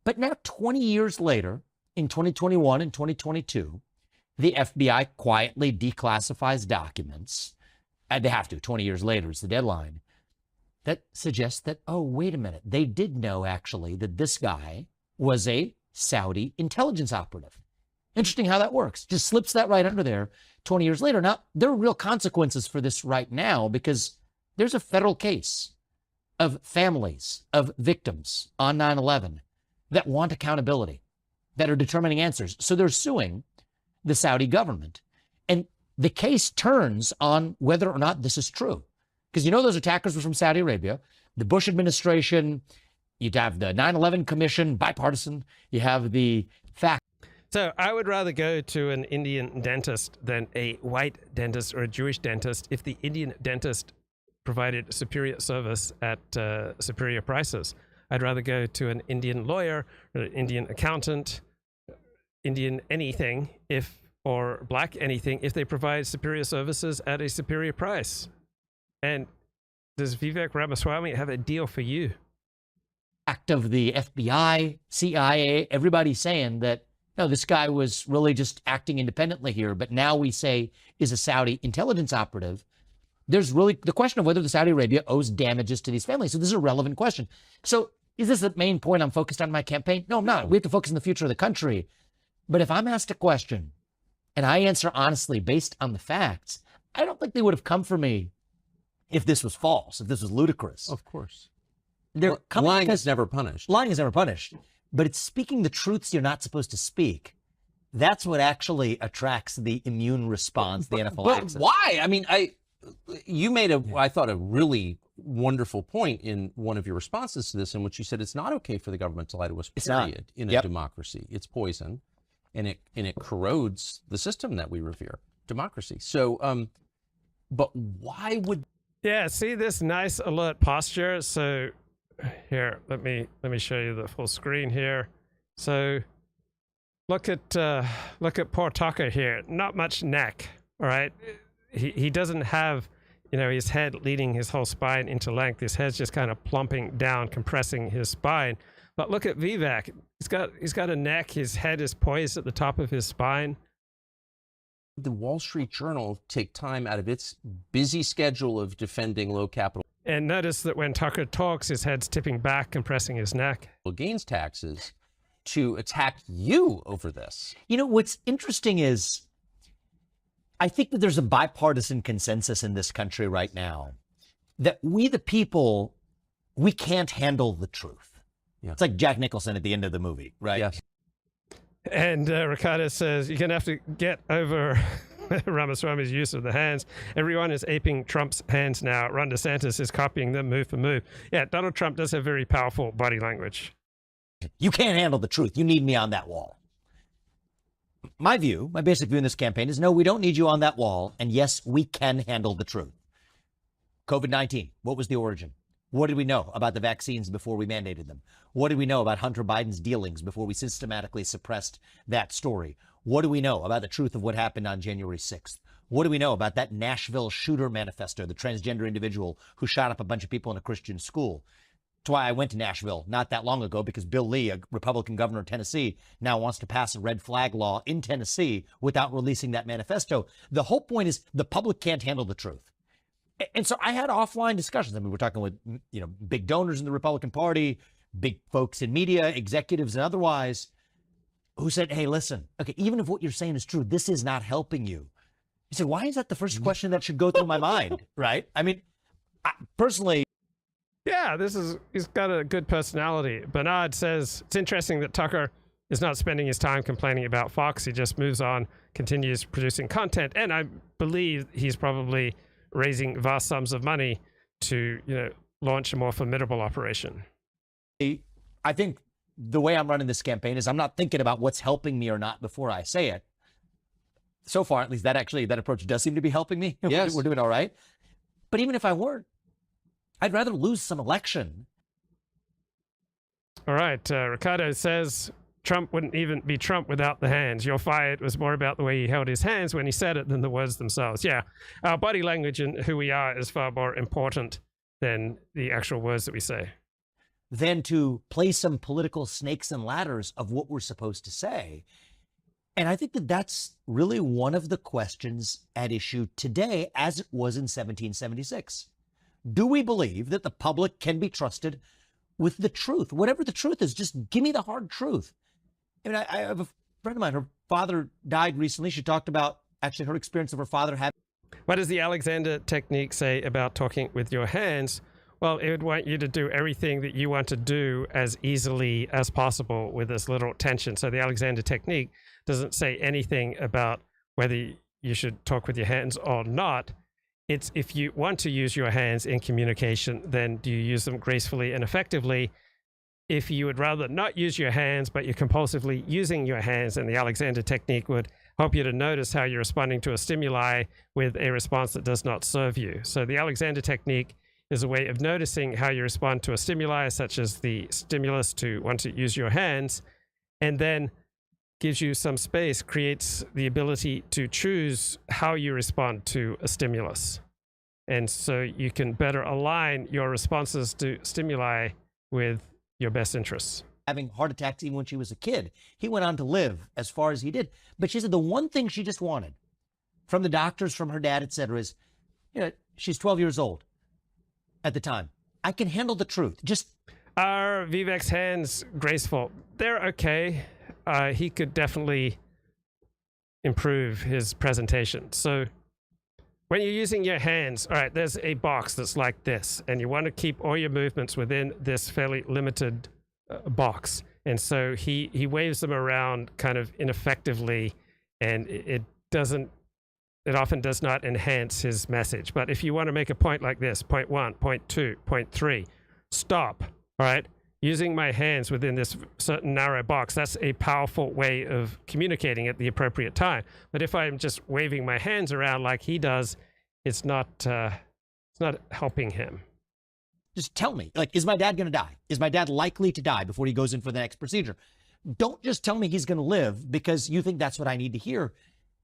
But now, 20 years later, in 2021 and 2022, the FBI quietly declassifies documents. And they have to. 20 years later is the deadline. That suggests that, oh, wait a minute. They did know, actually, that this guy was a Saudi intelligence operative. Interesting how that works. Just slips that right under there 20 years later. Now, there are real consequences for this right now because There's a federal case of families of victims on 9/11 that want accountability, that are determining answers. So they're suing the Saudi government. And the case turns on whether or not this is true. Because you know those attackers were from Saudi Arabia. The Bush administration, you'd have the 9/11 Commission, bipartisan. You have the fact. So I would rather go to an Indian dentist than a white dentist or a Jewish dentist if the Indian dentist provided superior service at superior prices. I'd rather go to an Indian lawyer or an Indian accountant, Indian anything, or black anything, if they provide superior services at a superior price. And does Vivek Ramaswamy have a deal for you? Act of the FBI, CIA, everybody saying that, no, this guy was really just acting independently here. But now we say is a Saudi intelligence operative. There's really the question of whether the Saudi Arabia owes damages to these families. So this is a relevant question. So is this the main point I'm focused on in my campaign? No, I'm not. We have to focus on the future of the country. But if I'm asked a question and I answer honestly based on the facts, I don't think they would have come for me if this was false, if this was ludicrous. Of course. Lying is never punished. Lying is never punished. But it's speaking the truths you're not supposed to speak. That's what actually attracts the immune response, the anaphylaxis. But why? I mean, you made I thought, a really wonderful point in one of your responses to this, in which you said it's not okay for the government to lie to us, period, in a democracy. It's poison, and it corrodes the system that we revere, democracy. So, but why would... Yeah, see this nice alert posture? So here, let me show you the full screen here. So look at poor Tucker here. Not much neck, all right? He doesn't have, his head leading his whole spine into length. His head's just kind of plumping down, compressing his spine. But look at Vivek. He's got a neck. His head is poised at the top of his spine. The Wall Street Journal take time out of its busy schedule of defending low capital and notice that when Tucker talks, his head's tipping back, compressing his neck. Gains taxes to attack you over this. What's interesting is I think that there's a bipartisan consensus in this country right now that we, the people, we can't handle the truth. Yeah. It's like Jack Nicholson at the end of the movie, right? Yes. And Ricardo says, you're going to have to get over Ramaswamy's use of the hands. Everyone is aping Trump's hands now. Ron DeSantis is copying them move for move. Yeah, Donald Trump does have very powerful body language. You can't handle the truth. You need me on that wall. My basic view in this campaign is no, we don't need you on that wall. And yes, we can handle the truth. COVID-19, what was the origin? What did we know about the vaccines before we mandated them? What did we know about Hunter Biden's dealings before we systematically suppressed that story? What do we know about the truth of what happened on January 6th? What do we know about that Nashville shooter manifesto, the transgender individual who shot up a bunch of people in a Christian school? That's why I went to Nashville not that long ago, because Bill Lee, a Republican governor of Tennessee, now wants to pass a red flag law in Tennessee without releasing that manifesto. The whole point is the public can't handle the truth. And so I had offline discussions. I mean, we're talking with, big donors in the Republican Party, big folks in media, executives and otherwise, who said, hey, listen, okay, even if what you're saying is true, this is not helping you. You said, why is that the first question that should go through my mind, right? I mean, personally. Yeah, he's got a good personality. Bernard says, it's interesting that Tucker is not spending his time complaining about Fox. He just moves on, continues producing content. And I believe he's probably raising vast sums of money to, launch a more formidable operation. I think the way I'm running this campaign is I'm not thinking about what's helping me or not before I say it. So far, at least that approach does seem to be helping me. Yes. We're doing all right. But even if I weren't, I'd rather lose some election. All right. Ricardo says Trump wouldn't even be Trump without the hands. You're fired was more about the way he held his hands when he said it than the words themselves. Yeah. Our body language and who we are is far more important than the actual words that we say. Than to play some political snakes and ladders of what we're supposed to say. And I think that that's really one of the questions at issue today, as it was in 1776. Do we believe that the public can be trusted with the truth? Whatever the truth is, just give me the hard truth. I mean, I have a friend of mine, her father died recently. She talked about actually her experience of her father having. What does the Alexander technique say about talking with your hands? Well, it would want you to do everything that you want to do as easily as possible with as little tension. So the Alexander technique doesn't say anything about whether you should talk with your hands or not. It's if you want to use your hands in communication, then do you use them gracefully and effectively? If you would rather not use your hands, but you're compulsively using your hands, then the Alexander technique would help you to notice how you're responding to a stimuli with a response that does not serve you. So the Alexander technique is a way of noticing how you respond to a stimuli, such as the stimulus to want to use your hands, and then gives you some space, creates the ability to choose how you respond to a stimulus. And so you can better align your responses to stimuli with your best interests. Having heart attacks even when she was a kid. He went on to live as far as he did. But she said the one thing she just wanted from the doctors, from her dad, etc., is, she's 12 years old at the time. I can handle the truth. Just are Vivek's hands graceful? They're okay. He could definitely improve his presentation. So when you're using your hands, all right, there's a box that's like this, and you want to keep all your movements within this fairly limited box. And so he waves them around kind of ineffectively, and it often does not enhance his message. But if you want to make a point like this, point 1, point 2, point 3, stop, all right? Using my hands within this certain narrow box, that's a powerful way of communicating at the appropriate time. But if I'm just waving my hands around like he does, it's not helping him. Just tell me, is my dad going to die? Is my dad likely to die before he goes in for the next procedure? Don't just tell me he's going to live because you think that's what I need to hear.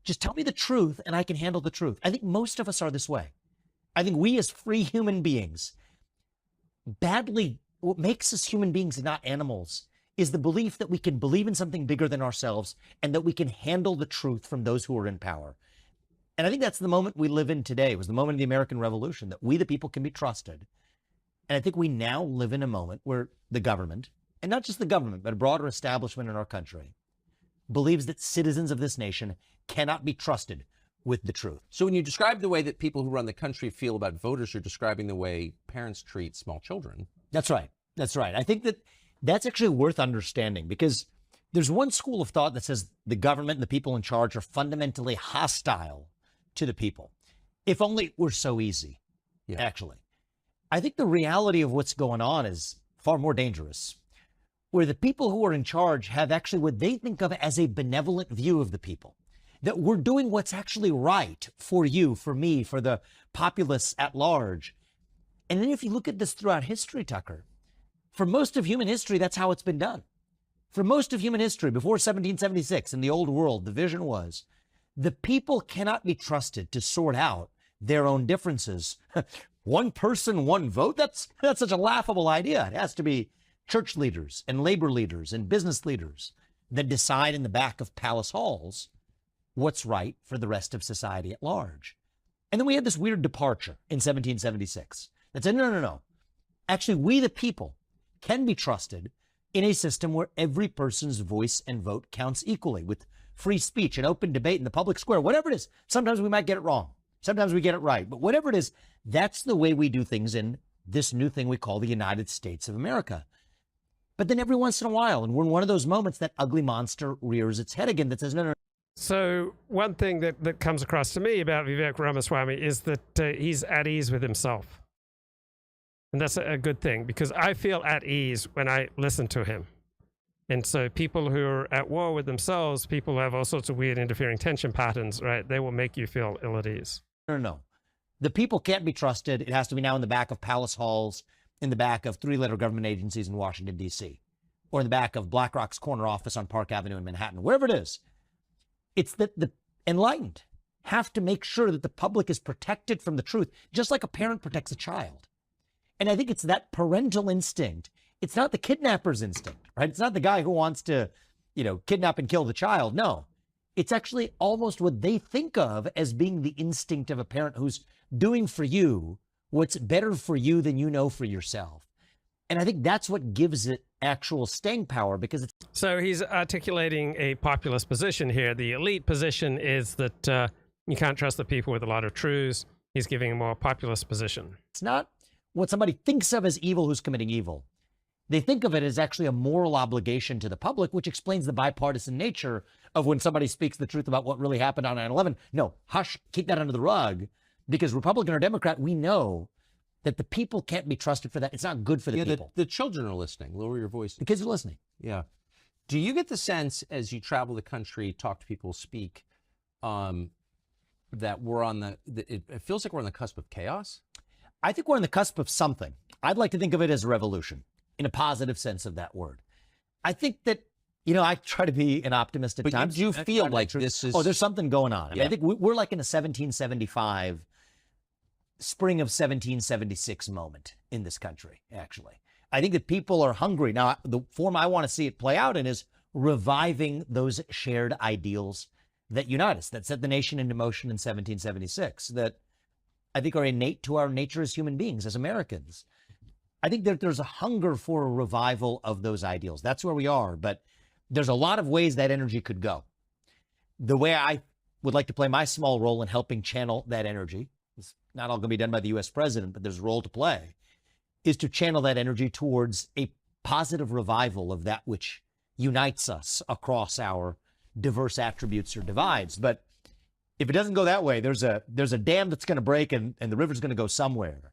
Just tell me the truth and I can handle the truth. I think most of us are this way. I think we as free human beings, what makes us human beings and not animals is the belief that we can believe in something bigger than ourselves and that we can handle the truth from those who are in power. And I think that's the moment we live in today. It was the moment of the American Revolution, that we the people can be trusted. And I think we now live in a moment where the government, and not just the government, but a broader establishment in our country, believes that citizens of this nation cannot be trusted with the truth. So when you describe the way that people who run the country feel about voters, you're describing the way parents treat small children. That's right. That's right. I think that's actually worth understanding, because there's one school of thought that says the government and the people in charge are fundamentally hostile to the people. If only it were so easy, actually. I think the reality of what's going on is far more dangerous, where the people who are in charge have actually what they think of as a benevolent view of the people, that we're doing what's actually right for you, for me, for the populace at large. And then if you look at this throughout history, Tucker, for most of human history, that's how it's been done. For most of human history, before 1776 in the old world, the vision was the people cannot be trusted to sort out their own differences. One person, one vote? That's such a laughable idea. It has to be church leaders and labor leaders and business leaders that decide in the back of palace halls what's right for the rest of society at large. And then we had this weird departure in 1776 that said, no. Actually, we the people can be trusted in a system where every person's voice and vote counts equally, with free speech and open debate in the public square, whatever it is. Sometimes we might get it wrong. Sometimes we get it right. But whatever it is, that's the way we do things in this new thing we call the United States of America. But then every once in a while, and we're in one of those moments, that ugly monster rears its head again that says, no. So one thing that comes across to me about Vivek Ramaswamy is that he's at ease with himself. And that's a good thing, because I feel at ease when I listen to him. And so people who are at war with themselves, people who have all sorts of weird interfering tension patterns, right, they will make you feel ill at ease. No. The people can't be trusted. It has to be now in the back of palace halls, in the back of three-letter government agencies in Washington, D.C., or in the back of BlackRock's corner office on Park Avenue in Manhattan, wherever it is. It's that the enlightened have to make sure that the public is protected from the truth, just like a parent protects a child. And I think it's that parental instinct. It's not the kidnapper's instinct, right? It's not the guy who wants to, kidnap and kill the child. No, it's actually almost what they think of as being the instinct of a parent who's doing for you what's better for you than you know for yourself. And I think that's what gives it actual staying power, because it's... So he's articulating a populist position here. The elite position is that You can't trust the people with a lot of truths. He's giving a more populist position. It's not what somebody thinks of as evil who's committing evil. They think of it as actually a moral obligation to the public, which explains the bipartisan nature of when somebody speaks the truth about what really happened on 9/11. No, hush, keep that under the rug, because Republican or Democrat, we know that the people can't be trusted for that. It's not good for the people. The children are listening. Lower your voice. The kids are listening. Yeah. Do you get the sense as you travel the country, talk to people, speak, that we're on it feels like we're on the cusp of chaos? I think we're on the cusp of something. I'd like to think of it as a revolution in a positive sense of that word. I think that, I try to be an optimist at times. But you do feel like this is... Oh, there's something going on. I mean, I think we're like in a 1775, spring of 1776 moment in this country, actually. I think that people are hungry. Now, the form I want to see it play out in is reviving those shared ideals that unite us, that set the nation into motion in 1776, that I think are innate to our nature as human beings, as Americans. I think that there's a hunger for a revival of those ideals. That's where we are, but there's a lot of ways that energy could go. The way I would like to play my small role in helping channel that energy, it's not all going to be done by the U.S. president, but there's a role to play, is to channel that energy towards a positive revival of that which unites us across our diverse attributes or divides. But if it doesn't go that way, there's a dam that's going to break and the river's going to go somewhere.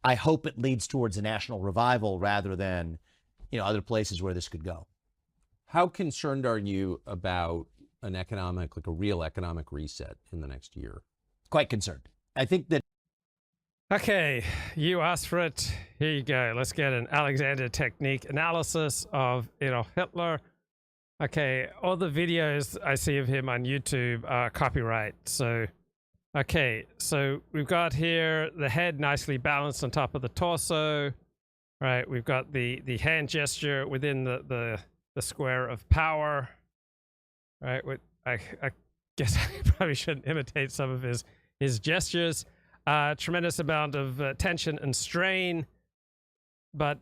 I hope it leads towards a national revival rather than, other places where this could go. How concerned are you about a real economic reset in the next year? Quite concerned. I think that... Okay, you asked for it. Here you go. Let's get an Alexander technique analysis of Adolf Hitler. Okay, all the videos I see of him on YouTube are copyright. So, okay, so we've got here the head nicely balanced on top of the torso. Right, we've got the hand gesture within the square of power. Right, I guess I probably shouldn't imitate some of his gestures. Tremendous amount of tension and strain, but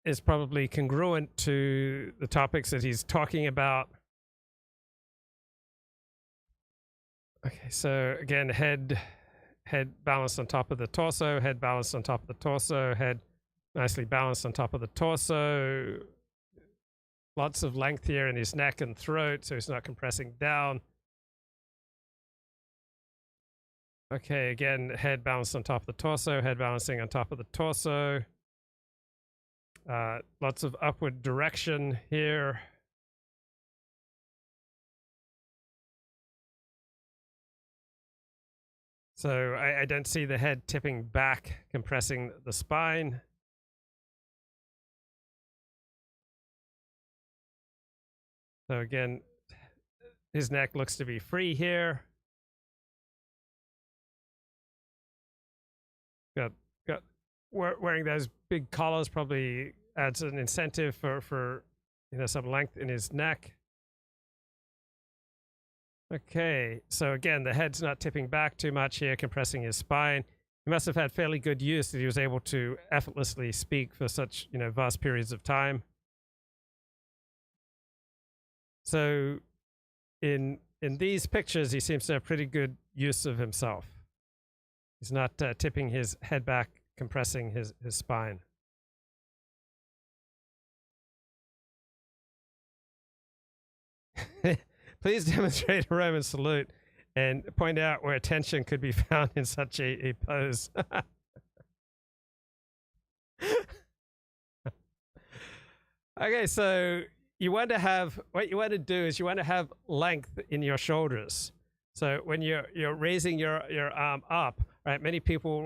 is probably congruent to the topics that he's talking about. Okay, so again, head balanced on top of the torso, head balanced on top of the torso, head nicely balanced on top of the torso. Lots of length here in his neck and throat, so he's not compressing down. Okay, again, head balanced on top of the torso, head balancing on top of the torso. Lots of upward direction here. So I don't see the head tipping back, compressing the spine. So again, his neck looks to be free here. Got wearing those big collars probably adds an incentive for some length in his neck. Okay, so again, the head's not tipping back too much here, compressing his spine. He must have had fairly good use that he was able to effortlessly speak for such vast periods of time. So in these pictures, he seems to have pretty good use of himself. He's not tipping his head back, compressing his spine. Please demonstrate a Roman salute and point out where tension could be found in such a pose. Okay, so what you want to do is you want to have length in your shoulders. So when you're raising your arm up, right? Many people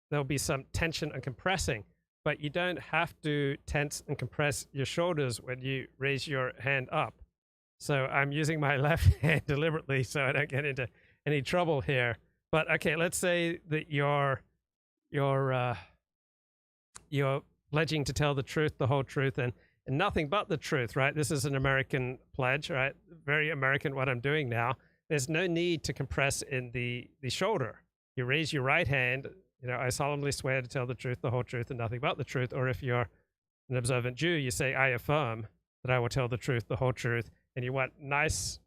there'll be some tension and compressing, but you don't have to tense and compress your shoulders when you raise your hand up. So I'm using my left hand deliberately so I don't get into any trouble here. But okay, let's say that you're pledging to tell the truth, the whole truth, and nothing but the truth, right? This is an American pledge, right? Very American what I'm doing now. There's no need to compress in the shoulder. You raise your right hand, I solemnly swear to tell the truth, the whole truth, and nothing but the truth. Or if you're an observant Jew, you say, I affirm that I will tell the truth, the whole truth. And you want nice,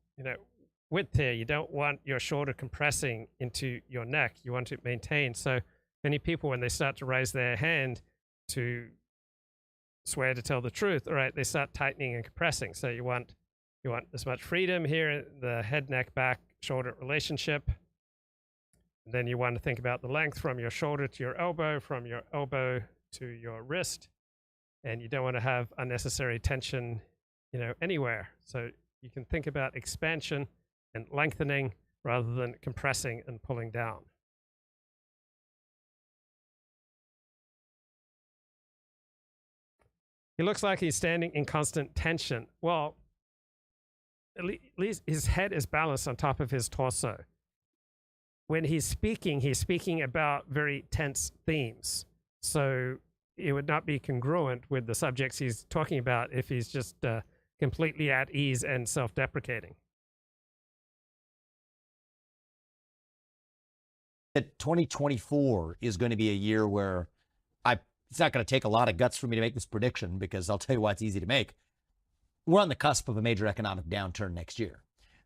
width here. You don't want your shoulder compressing into your neck. You want it maintained. So many people, when they start to raise their hand to swear to tell the truth, all right, they start tightening and compressing. So you want as much freedom here in the head, neck, back, shoulder relationship. And then you want to think about the length from your shoulder to your elbow, from your elbow to your wrist. And you don't want to have unnecessary tension, anywhere. So you can think about expansion and lengthening rather than compressing and pulling down. He looks like he's standing in constant tension. Well, at least his head is balanced on top of his torso. When he's speaking about very tense themes. So it would not be congruent with the subjects he's talking about if he's just completely at ease and self-deprecating. That 2024 is going to be a year where it's not going to take a lot of guts for me to make this prediction, because I'll tell you why it's easy to make. We're on the cusp of a major economic downturn next year.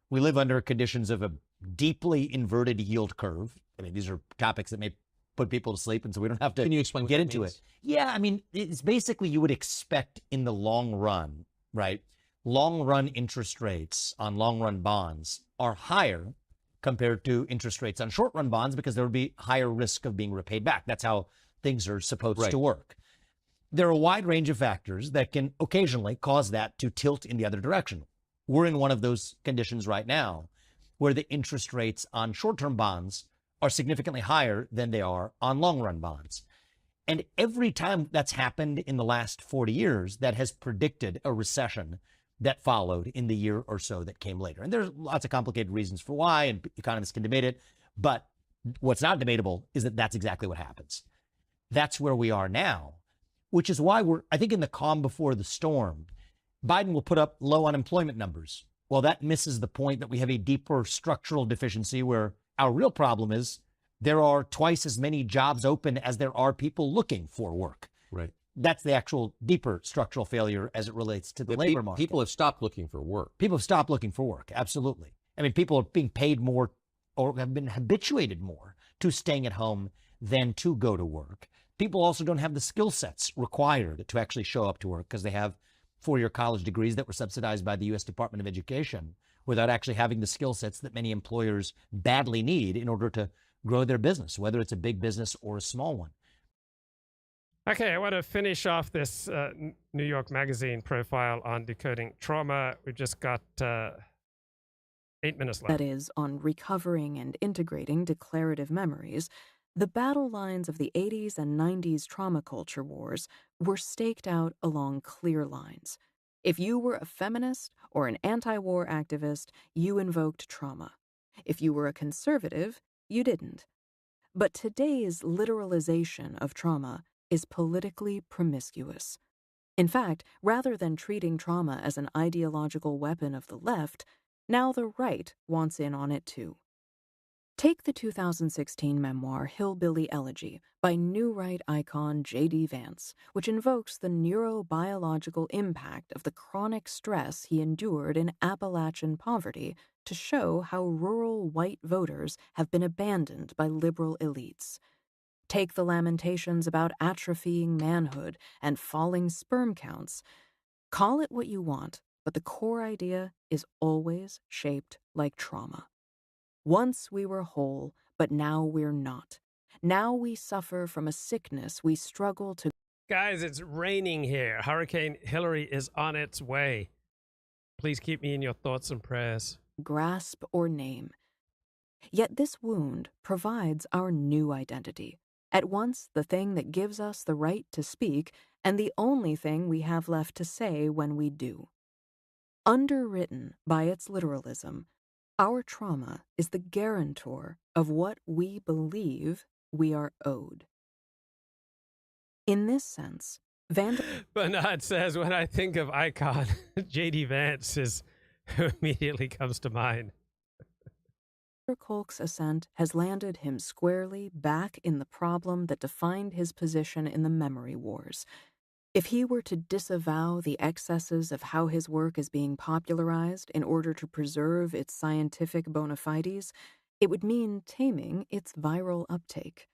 We live under conditions of a deeply inverted yield curve. I mean, these are topics that may put people to sleep, and so we don't have to Can you explain get what into means? it. Yeah, I mean, it's basically you would expect in the long run, right? Long run interest rates on long run bonds are higher compared to interest rates on short run bonds, because there would be higher risk of being repaid back. That's how things are supposed to work. There are a wide range of factors that can occasionally cause that to tilt in the other direction. We're in one of those conditions right now, where the interest rates on short-term bonds are significantly higher than they are on long-run bonds. And every time that's happened in the last 40 years, that has predicted a recession that followed in the year or so that came later. And there's lots of complicated reasons for why, and economists can debate it. But what's not debatable is that that's exactly what happens. That's where we are now, which is why we're, I think, in the calm before the storm. Biden will put up low unemployment numbers. Well, that misses the point that we have a deeper structural deficiency, where our real problem is there are twice as many jobs open as there are people looking for work. Right. That's the actual deeper structural failure as it relates to the labor market. People have stopped looking for work. People have stopped looking for work. Absolutely. I mean, people are being paid more, or have been habituated more to staying at home than to go to work. People also don't have the skill sets required to actually show up to work, because they have four-year college degrees that were subsidized by the U.S. Department of Education, without actually having the skill sets that many employers badly need in order to grow their business, whether it's a big business or a small one. Okay, I want to finish off this New York Magazine profile on decoding trauma. We've just got 8 minutes left. That is, on recovering and integrating declarative memories. The battle lines of the 80s and 90s trauma culture wars were staked out along clear lines. If you were a feminist or an anti-war activist, you invoked trauma. If you were a conservative, you didn't. But today's literalization of trauma is politically promiscuous. In fact, rather than treating trauma as an ideological weapon of the left, now the right wants in on it too. Take the 2016 memoir Hillbilly Elegy by New Right icon J.D. Vance, which invokes the neurobiological impact of the chronic stress he endured in Appalachian poverty to show how rural white voters have been abandoned by liberal elites. Take the lamentations about atrophying manhood and falling sperm counts. Call it what you want, but the core idea is always shaped like trauma. Once we were whole, but now we're not. Now we suffer from a sickness we struggle to... Guys, it's raining here. Hurricane Hillary is on its way. Please keep me in your thoughts and prayers. ...grasp or name. Yet this wound provides our new identity. At once the thing that gives us the right to speak, and the only thing we have left to say when we do. Underwritten by its literalism, our trauma is the guarantor of what we believe we are owed. In this sense, Bernard says, when I think of icon, J.D. Vance is who immediately comes to mind. Kolk's ascent has landed him squarely back in the problem that defined his position in the memory wars. If he were to disavow the excesses of how his work is being popularized in order to preserve its scientific bona fides, it would mean taming its viral uptake.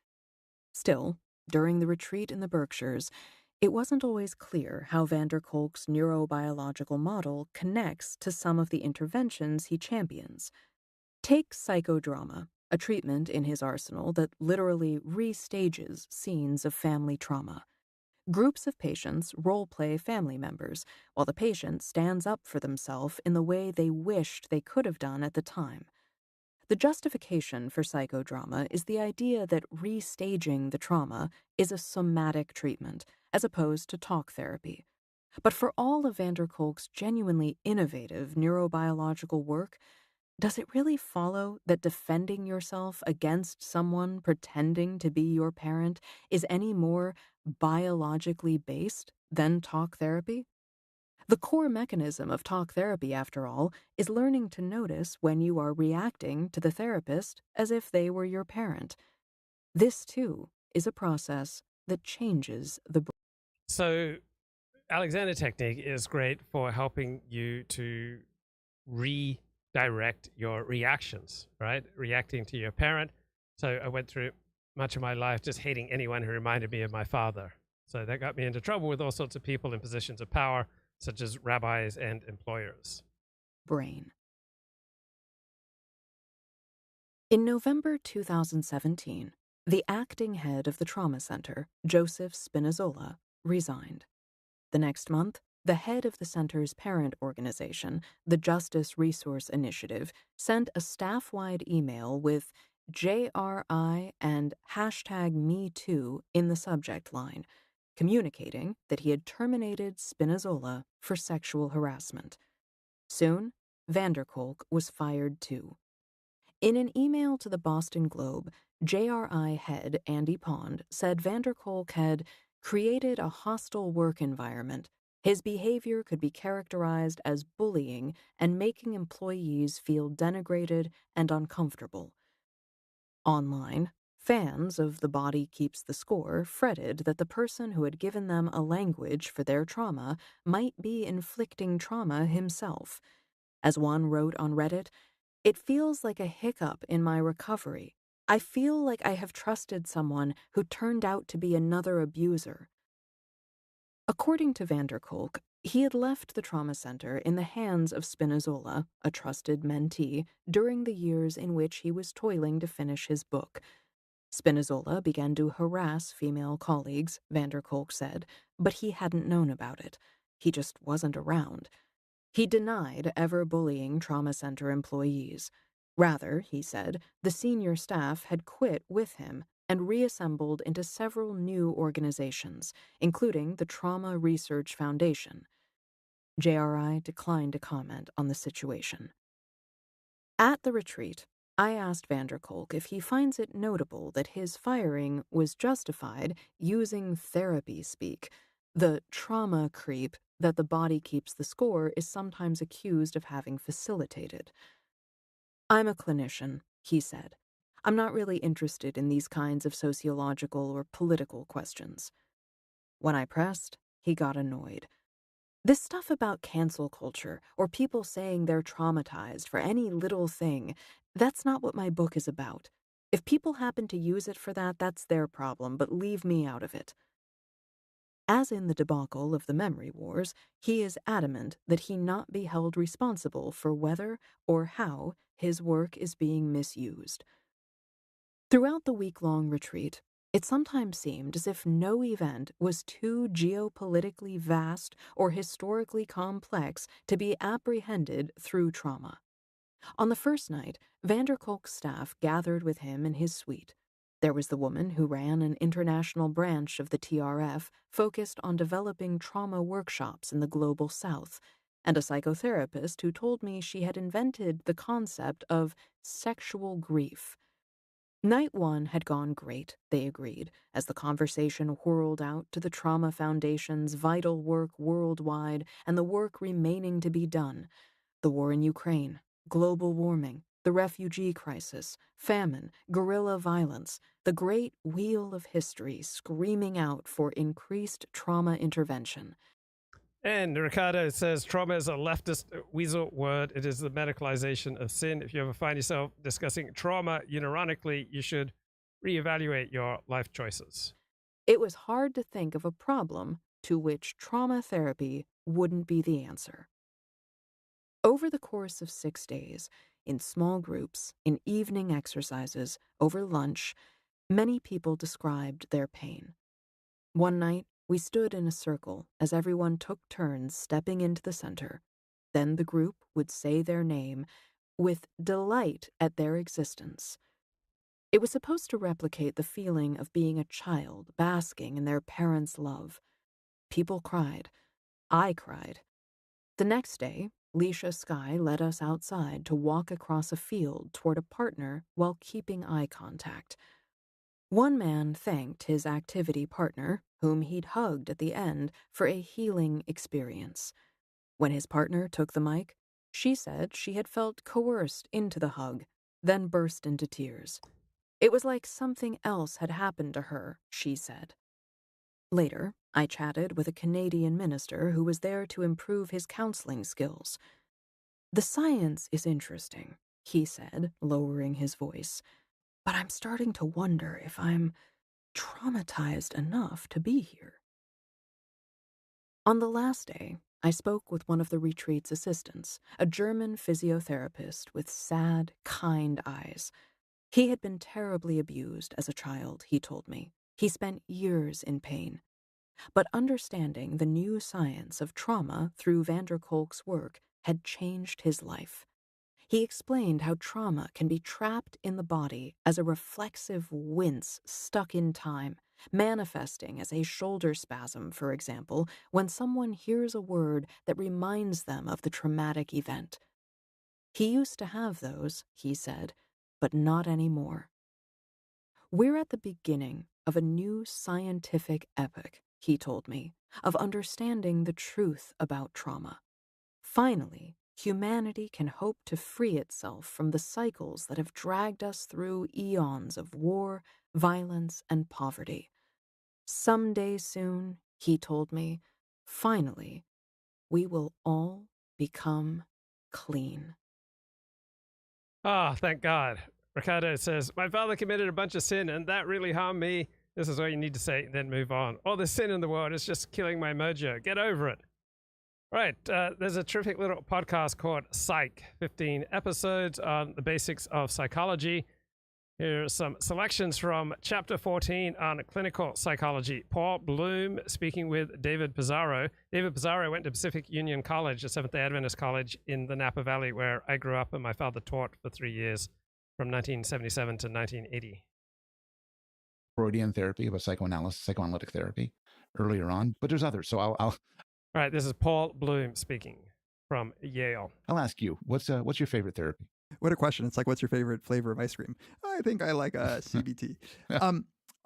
Still, during the retreat in the Berkshires, it wasn't always clear how van der Kolk's neurobiological model connects to some of the interventions he champions. Take psychodrama, a treatment in his arsenal that literally restages scenes of family trauma. Groups of patients role-play family members, while the patient stands up for themselves in the way they wished they could have done at the time. The justification for psychodrama is the idea that restaging the trauma is a somatic treatment, as opposed to talk therapy. But for all of van der Kolk's genuinely innovative neurobiological work, does it really follow that defending yourself against someone pretending to be your parent is any more biologically based than talk therapy? The core mechanism of talk therapy, after all, is learning to notice when you are reacting to the therapist as if they were your parent. This, too, is a process that changes the brain. So, Alexander technique is great for helping you to redirect your reactions, right? Reacting to your parent. So I went through much of my life just hating anyone who reminded me of my father. So that got me into trouble with all sorts of people in positions of power, such as rabbis and employers. Brain. In November 2017, the acting head of the trauma center, Joseph Spinazzola, resigned. The next month, the head of the center's parent organization, the Justice Resource Initiative, sent a staff-wide email with JRI and #MeToo in the subject line, communicating that he had terminated Spinazzola for sexual harassment. Soon, van der Kolk was fired too. In an email to the Boston Globe, JRI head Andy Pond said van der Kolk had created a hostile work environment. His behavior could be characterized as bullying and making employees feel denigrated and uncomfortable. Online, fans of The Body Keeps the Score fretted that the person who had given them a language for their trauma might be inflicting trauma himself. As one wrote on Reddit, "It feels like a hiccup in my recovery. I feel like I have trusted someone who turned out to be another abuser." According to van der Kolk, he had left the trauma center in the hands of Spinazzola, a trusted mentee, during the years in which he was toiling to finish his book. Spinazzola began to harass female colleagues, van der Kolk said, but he hadn't known about it. He just wasn't around. He denied ever bullying trauma center employees. Rather, he said, the senior staff had quit with him and reassembled into several new organizations, including the Trauma Research Foundation. JRI declined to comment on the situation. At the retreat, I asked van der Kolk if he finds it notable that his firing was justified using therapy speak, the trauma creep that The Body Keeps the Score is sometimes accused of having facilitated. "I'm a clinician," he said. "I'm not really interested in these kinds of sociological or political questions." When I pressed, he got annoyed. "This stuff about cancel culture or people saying they're traumatized for any little thing, that's not what my book is about. If people happen to use it for that, that's their problem, but leave me out of it." As in the debacle of the memory wars, he is adamant that he not be held responsible for whether or how his work is being misused. Throughout the week-long retreat, it sometimes seemed as if no event was too geopolitically vast or historically complex to be apprehended through trauma. On the first night, van der Kolk's staff gathered with him in his suite. There was the woman who ran an international branch of the TRF focused on developing trauma workshops in the global south, and a psychotherapist who told me she had invented the concept of sexual grief. Night one had gone great, they agreed, as the conversation whirled out to the Trauma Foundation's vital work worldwide and the work remaining to be done. The war in Ukraine, global warming, the refugee crisis, famine, guerrilla violence, the great wheel of history screaming out for increased trauma intervention. And Ricardo says trauma is a leftist weasel word. It is the medicalization of sin. If you ever find yourself discussing trauma unironically, you should reevaluate your life choices. It was hard to think of a problem to which trauma therapy wouldn't be the answer. Over the course of 6 days, in small groups, in evening exercises, over lunch, many people described their pain. One night, we stood in a circle as everyone took turns stepping into the center. Then the group would say their name with delight at their existence. It was supposed to replicate the feeling of being a child basking in their parents' love. People cried. I cried. The next day, Leisha Skye led us outside to walk across a field toward a partner while keeping eye contact. One man thanked his activity partner, whom he'd hugged at the end, for a healing experience. When his partner took the mic, she said she had felt coerced into the hug, then burst into tears. It was like something else had happened to her, she said. Later, I chatted with a Canadian minister who was there to improve his counseling skills. The science is interesting, he said, lowering his voice, but I'm starting to wonder if I'm traumatized enough to be here. On the last day, I spoke with one of the retreat's assistants, a German physiotherapist with sad, kind eyes. He had been terribly abused as a child, he told me. He spent years in pain. But understanding the new science of trauma through van der Kolk's work had changed his life. He explained how trauma can be trapped in the body as a reflexive wince stuck in time, manifesting as a shoulder spasm, for example, when someone hears a word that reminds them of the traumatic event. He used to have those, he said, but not anymore. We're at the beginning of a new scientific epoch, he told me, of understanding the truth about trauma. Finally, humanity can hope to free itself from the cycles that have dragged us through eons of war, violence, and poverty. Someday soon, he told me, finally, we will all become clean. Ah, thank God. Ricardo says, my father committed a bunch of sin and that really harmed me. This is all you need to say, then move on. All the sin in the world is just killing my mojo. Get over it. Right, there's a terrific little podcast called Psych, 15 episodes on the basics of psychology. Here are some selections from Chapter 14 on clinical psychology. Paul Bloom speaking with David Pizarro. David Pizarro went to Pacific Union College, a Seventh-day Adventist college in the Napa Valley, where I grew up and my father taught for 3 years, from 1977 to 1980. Freudian therapy, about psychoanalysis, psychoanalytic therapy earlier on, but there's others. So I'll All right, this is Paul Bloom speaking from Yale. I'll ask you, what's your favorite therapy? What a question. It's like, what's your favorite flavor of ice cream? I think I like CBT.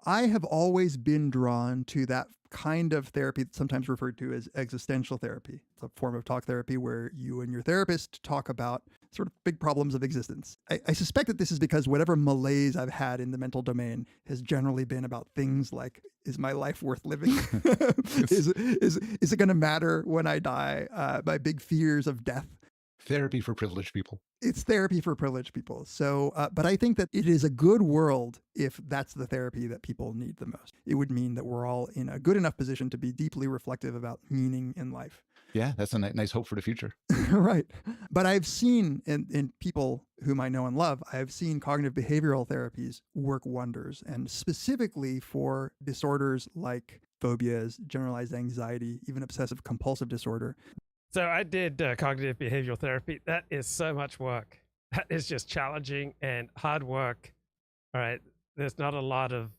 I have always been drawn to that kind of therapy that's sometimes referred to as existential therapy. It's a form of talk therapy where you and your therapist talk about sort of big problems of existence. I suspect that this is because whatever malaise I've had in the mental domain has generally been about things like, is my life worth living? Is it going to matter when I die? My big fears of death. Therapy for privileged people. It's therapy for privileged people. So, but I think that it is a good world if that's the therapy that people need the most. It would mean that we're all in a good enough position to be deeply reflective about meaning in life. Yeah, that's a nice hope for the future. Right. But I've seen in people whom I know and love, I've seen cognitive behavioral therapies work wonders, and specifically for disorders like phobias, generalized anxiety, even obsessive compulsive disorder. So I did cognitive behavioral therapy. That is so much work. That is just challenging and hard work. All right. There's not a lot of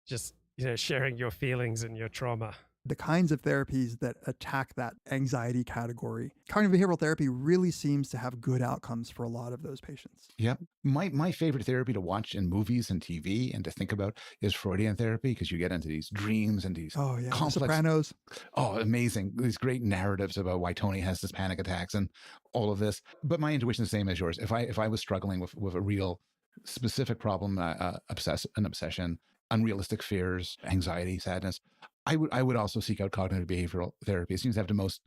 just, sharing your feelings and your trauma. the kinds of therapies that attack that anxiety category, cognitive behavioral therapy really seems to have good outcomes for a lot of those patients. Yep. My favorite therapy to watch in movies and TV and to think about is Freudian therapy, because you get into these dreams and these complex... Sopranos. Oh, amazing. These great narratives about why Tony has this panic attacks and all of this. But my intuition is the same as yours. If I was struggling with a real specific problem, an obsession, unrealistic fears, anxiety, sadness, I would also seek out cognitive behavioral therapy. It seems to have the most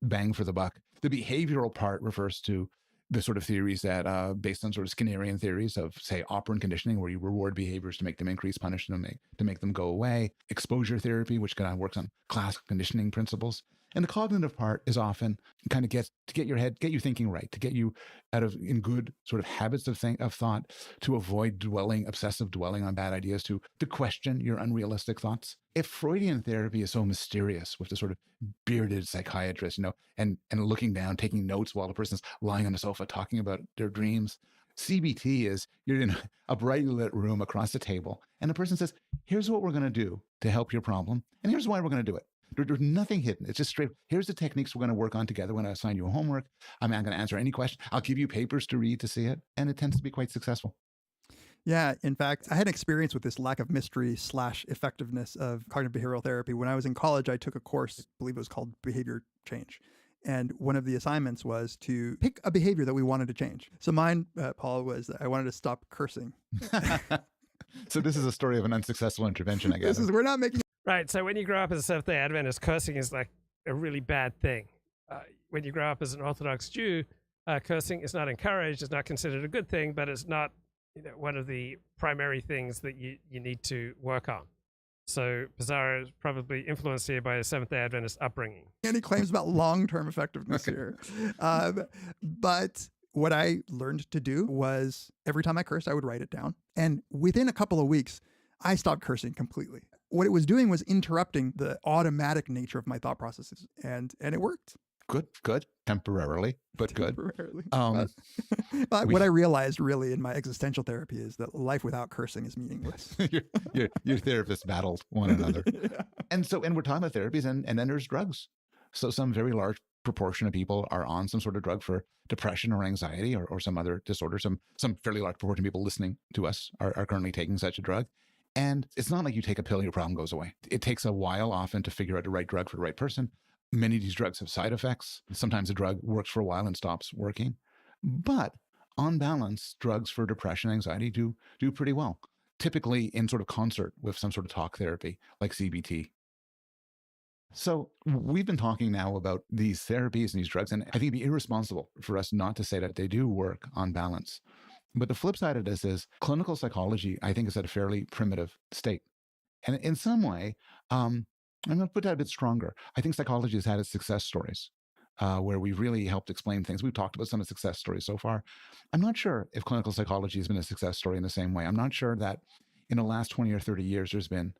bang for the buck. The behavioral part refers to the sort of theories that, based on sort of Skinnerian theories of, say, operant conditioning, where you reward behaviors to make them increase, punish them to make them go away. Exposure therapy, which kind of works on classical conditioning principles. And the cognitive part is often kind of get you thinking right, to get you in good sort of habits of thought, to avoid obsessive dwelling on bad ideas, to question your unrealistic thoughts. If Freudian therapy is so mysterious with the sort of bearded psychiatrist, and looking down, taking notes while the person's lying on the sofa talking about their dreams, CBT is you're in a brightly lit room across the table, and the person says, here's what we're going to do to help your problem, and here's why we're going to do it. There's nothing hidden. It's just straight. Here's the techniques we're going to work on together. We're going to assign you a homework. I'm not going to answer any question. I'll give you papers to read to see it. And it tends to be quite successful. Yeah. In fact, I had experience with this lack of mystery / effectiveness of cognitive behavioral therapy. When I was in college, I took a course, I believe it was called Behavior Change. And one of the assignments was to pick a behavior that we wanted to change. So mine, Paul, was that I wanted to stop cursing. So this is a story of an unsuccessful intervention, I guess. We're not making... Right. So when you grow up as a Seventh-day Adventist, cursing is like a really bad thing. When you grow up as an Orthodox Jew, cursing is not encouraged. It's not considered a good thing, but it's not one of the primary things that you need to work on. So Pizarro is probably influenced here by a Seventh-day Adventist upbringing. Any claims about long-term effectiveness here. But what I learned to do was every time I cursed, I would write it down. And within a couple of weeks, I stopped cursing completely. What it was doing was interrupting the automatic nature of my thought processes. And it worked. Good. Temporarily, but good. Temporarily. What I realized really in my existential therapy is that life without cursing is meaningless. your therapists battled one another. Yeah. And we're talking about therapies, and then there's drugs. So some very large proportion of people are on some sort of drug for depression or anxiety or some other disorder. Some fairly large proportion of people listening to us are currently taking such a drug. And it's not like you take a pill, your problem goes away. It takes a while often to figure out the right drug for the right person. Many of these drugs have side effects. Sometimes a drug works for a while and stops working. But on balance, drugs for depression and anxiety do pretty well, typically in sort of concert with some sort of talk therapy like CBT. So we've been talking now about these therapies and these drugs, and I think it'd be irresponsible for us not to say that they do work on balance. But the flip side of this is clinical psychology, I think, is at a fairly primitive state. And in some way, I'm going to put that a bit stronger. I think psychology has had its success stories where we've really helped explain things. We've talked about some of the success stories so far. I'm not sure if clinical psychology has been a success story in the same way. I'm not sure that in the last 20 or 30 years, there's been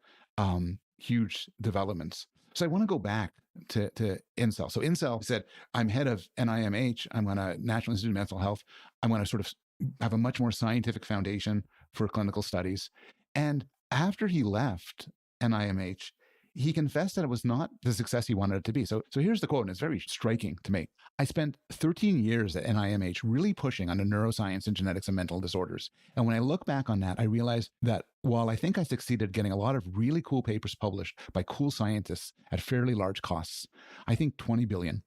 huge developments. So I want to go back to INCEL. So INCEL said, I'm head of NIMH. I'm going to National Institute of Mental Health. I'm going to sort of have a much more scientific foundation for clinical studies. And after he left NIMH, he confessed that it was not the success he wanted it to be. So here's the quote, and it's very striking to me. I spent 13 years at NIMH really pushing on the neuroscience and genetics of mental disorders. And when I look back on that, I realized that while I think I succeeded getting a lot of really cool papers published by cool scientists at fairly large costs, I think 20 billion,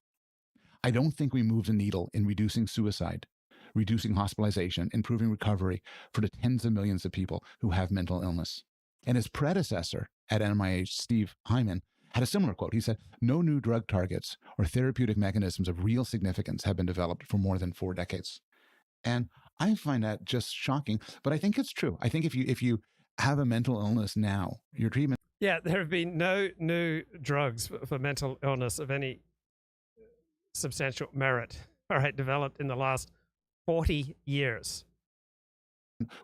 I don't think we moved the needle in reducing suicide, reducing hospitalization, improving recovery for the tens of millions of people who have mental illness. And his predecessor at NIMH, Steve Hyman, had a similar quote. He said, no new drug targets or therapeutic mechanisms of real significance have been developed for more than 4 decades. And I find that just shocking, but I think it's true. I think if you have a mental illness now, your treatment... Yeah, there have been no new drugs for mental illness of any substantial merit, developed in the last 40 years.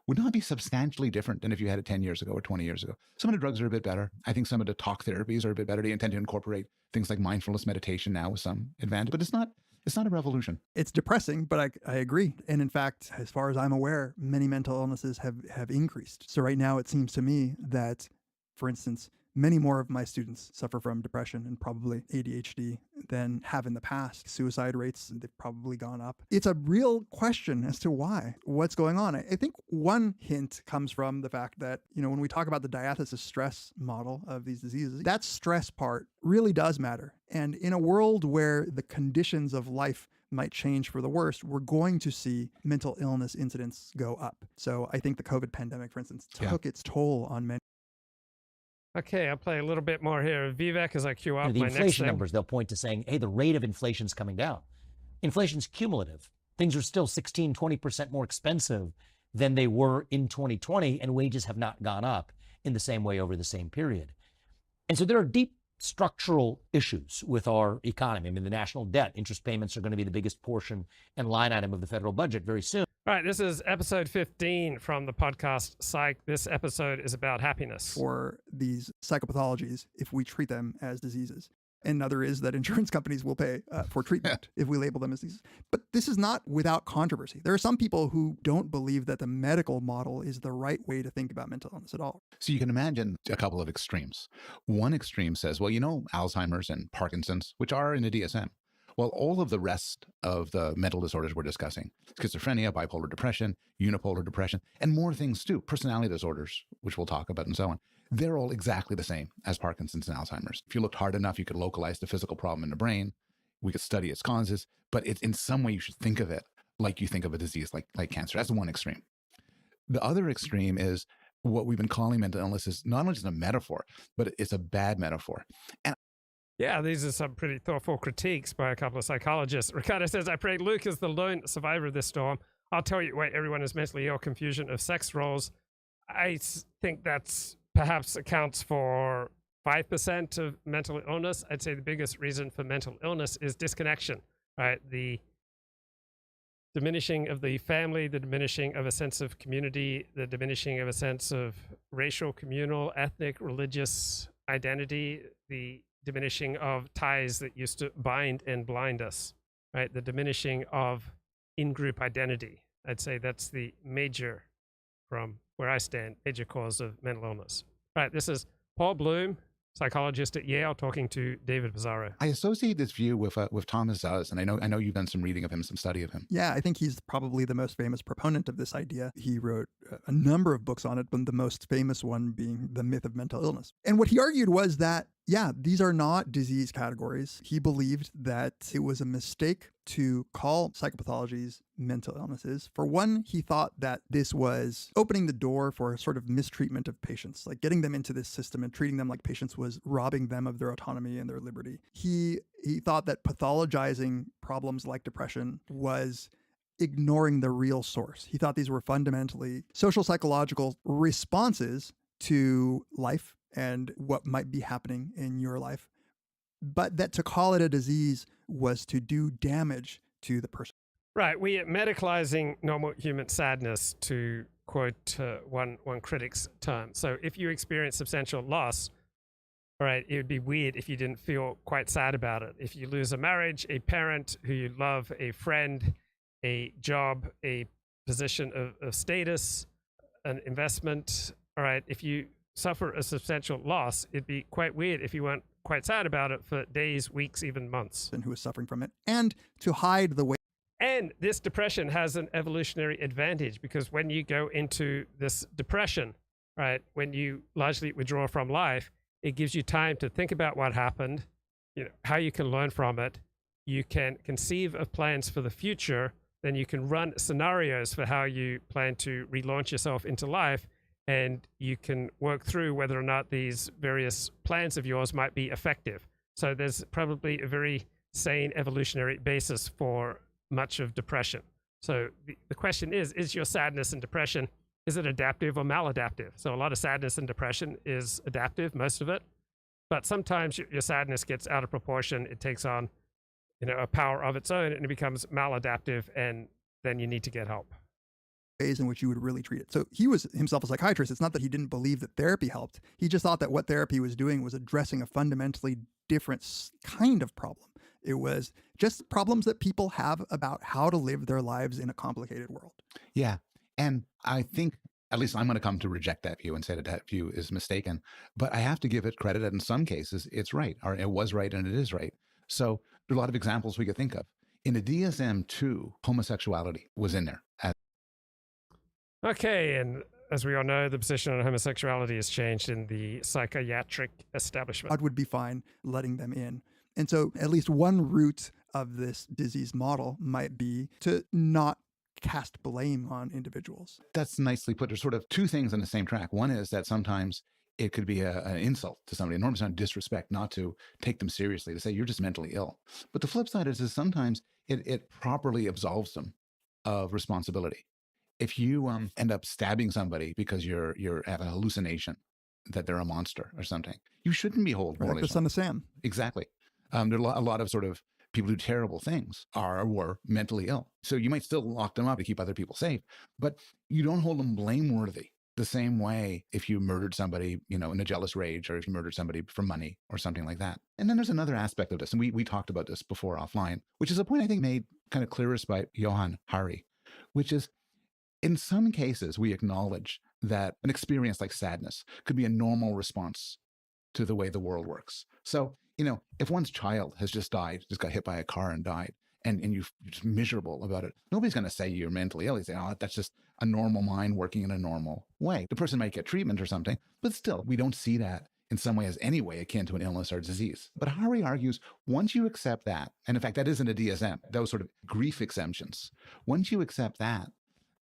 Would not be substantially different than if you had it 10 years ago or 20 years ago. Some of the drugs are a bit better. I think some of the talk therapies are a bit better. They intend to incorporate things like mindfulness meditation now with some advantage, but it's not a revolution. It's depressing, but I agree. And in fact, as far as I'm aware, many mental illnesses have increased. So right now it seems to me that, for instance, Many more of my students suffer from depression and probably ADHD than have in the past. Suicide rates, they've probably gone up. It's a real question as to why. What's going on? I think one hint comes from the fact that, when we talk about the diathesis stress model of these diseases, that stress part really does matter. And in a world where the conditions of life might change for the worst, we're going to see mental illness incidents go up. So I think the COVID pandemic, for instance, took its toll on many. Okay, I'll play a little bit more here. Vivek, as I queue up The my next inflation thing. numbers, they'll point to saying, hey, the rate of inflation's coming down. Inflation's cumulative. Things are still 16, 20% more expensive than they were in 2020, and wages have not gone up in the same way over the same period. And so there are deep structural issues with our economy. I mean, the national debt, interest payments are going to be the biggest portion and line item of the federal budget very soon. All right, this is episode 15 from the podcast Psych. This episode is about happiness. For these psychopathologies, if we treat them as diseases. Another is that insurance companies will pay for treatment if we label them as diseases. But this is not without controversy. There are some people who don't believe that the medical model is the right way to think about mental illness at all. So you can imagine a couple of extremes. One extreme says, well, Alzheimer's and Parkinson's, which are in the DSM. Well, all of the rest of the mental disorders we're discussing, schizophrenia, bipolar depression, unipolar depression, and more things too, personality disorders, which we'll talk about and so on, they're all exactly the same as Parkinson's and Alzheimer's. If you looked hard enough, you could localize the physical problem in the brain. We could study its causes, but in some way you should think of it like you think of a disease like cancer. That's one extreme. The other extreme is what we've been calling mental illness is not only just a metaphor, but it's a bad metaphor. And yeah, these are some pretty thoughtful critiques by a couple of psychologists. Ricardo says, I pray Luke is the lone survivor of this storm. I'll tell you why everyone is mentally ill, confusion of sex roles. I think that's perhaps accounts for 5% of mental illness. I'd say the biggest reason for mental illness is disconnection, right? The diminishing of the family, the diminishing of a sense of community, the diminishing of a sense of racial, communal, ethnic, religious identity, the diminishing of ties that used to bind and blind us, right? The diminishing of in-group identity. I'd say that's the major, from where I stand, major cause of mental illness. Right, this is Paul Bloom, psychologist at Yale, talking to David Pizarro. I associate this view with Thomas Szasz, and I know you've done some reading of him, some study of him. Yeah, I think he's probably the most famous proponent of this idea. He wrote a number of books on it, but the most famous one being The Myth of Mental Illness. And what he argued was that, yeah, these are not disease categories. He believed that it was a mistake to call psychopathologies mental illnesses. For one, he thought that this was opening the door for a sort of mistreatment of patients, like getting them into this system and treating them like patients was robbing them of their autonomy and their liberty. He thought that pathologizing problems like depression was ignoring the real source. He thought these were fundamentally social psychological responses to life and what might be happening in your life, but that to call it a disease was to do damage to the person. Right, we are medicalizing normal human sadness, to quote one critic's term. So if you experience substantial loss, all right, it would be weird if you didn't feel quite sad about it. If you lose a marriage, a parent who you love, a friend, a job, a position of status, an investment, all right, if you suffer a substantial loss, it'd be quite weird if you weren't quite sad about it for days, weeks, even months. And who is suffering from it, and to hide the way. And this depression has an evolutionary advantage, because when you go into this depression, right, when you largely withdraw from life, it gives you time to think about what happened, how you can learn from it. You can conceive of plans for the future. Then you can run scenarios for how you plan to relaunch yourself into life. And you can work through whether or not these various plans of yours might be effective. So there's probably a very sane evolutionary basis for much of depression. So the question is your sadness and depression, is it adaptive or maladaptive? So a lot of sadness and depression is adaptive, most of it. But sometimes your sadness gets out of proportion. It takes on a power of its own, and it becomes maladaptive, and then you need to get help. Ways in which you would really treat it. So he was himself a psychiatrist. It's not that he didn't believe that therapy helped. He just thought that what therapy was doing was addressing a fundamentally different kind of problem. It was just problems that people have about how to live their lives in a complicated world. Yeah. And I think At least I'm going to come to reject that view and say that that view is mistaken. But I have to give it credit that in some cases it's right, or it was right and it is right. So there are a lot of examples we could think of. In the DSM-2, homosexuality was in there. Okay, and as we all know, the position on homosexuality has changed in the psychiatric establishment. God would be fine letting them in. And so at least one root of this disease model might be to not cast blame on individuals. That's nicely put. There's sort of two things on the same track. One is that sometimes it could be an insult to somebody, an enormous amount of disrespect, not to take them seriously, to say you're just mentally ill. But the flip side is sometimes it properly absolves them of responsibility. If you end up stabbing somebody because you're at a hallucination that they're a monster or something, you shouldn't be held morally. Like the son of Sam. Exactly. There are a lot of sort of people who do terrible things are or were mentally ill. So you might still lock them up to keep other people safe, but you don't hold them blameworthy the same way if you murdered somebody, in a jealous rage, or if you murdered somebody for money or something like that. And then there's another aspect of this, and we talked about this before offline, which is a point I think made kind of clearest by Johann Hari, which is in some cases we acknowledge that an experience like sadness could be a normal response to the way the world works. So, if one's child has just died, just got hit by a car and died, and you're just miserable about it, nobody's going to say you're mentally ill. They say, oh, that's just a normal mind working in a normal way. The person might get treatment or something, but still, we don't see that in some way as any way akin to an illness or disease. But Hari argues, once you accept that, and in fact, that isn't a DSM, those sort of grief exemptions, once you accept that,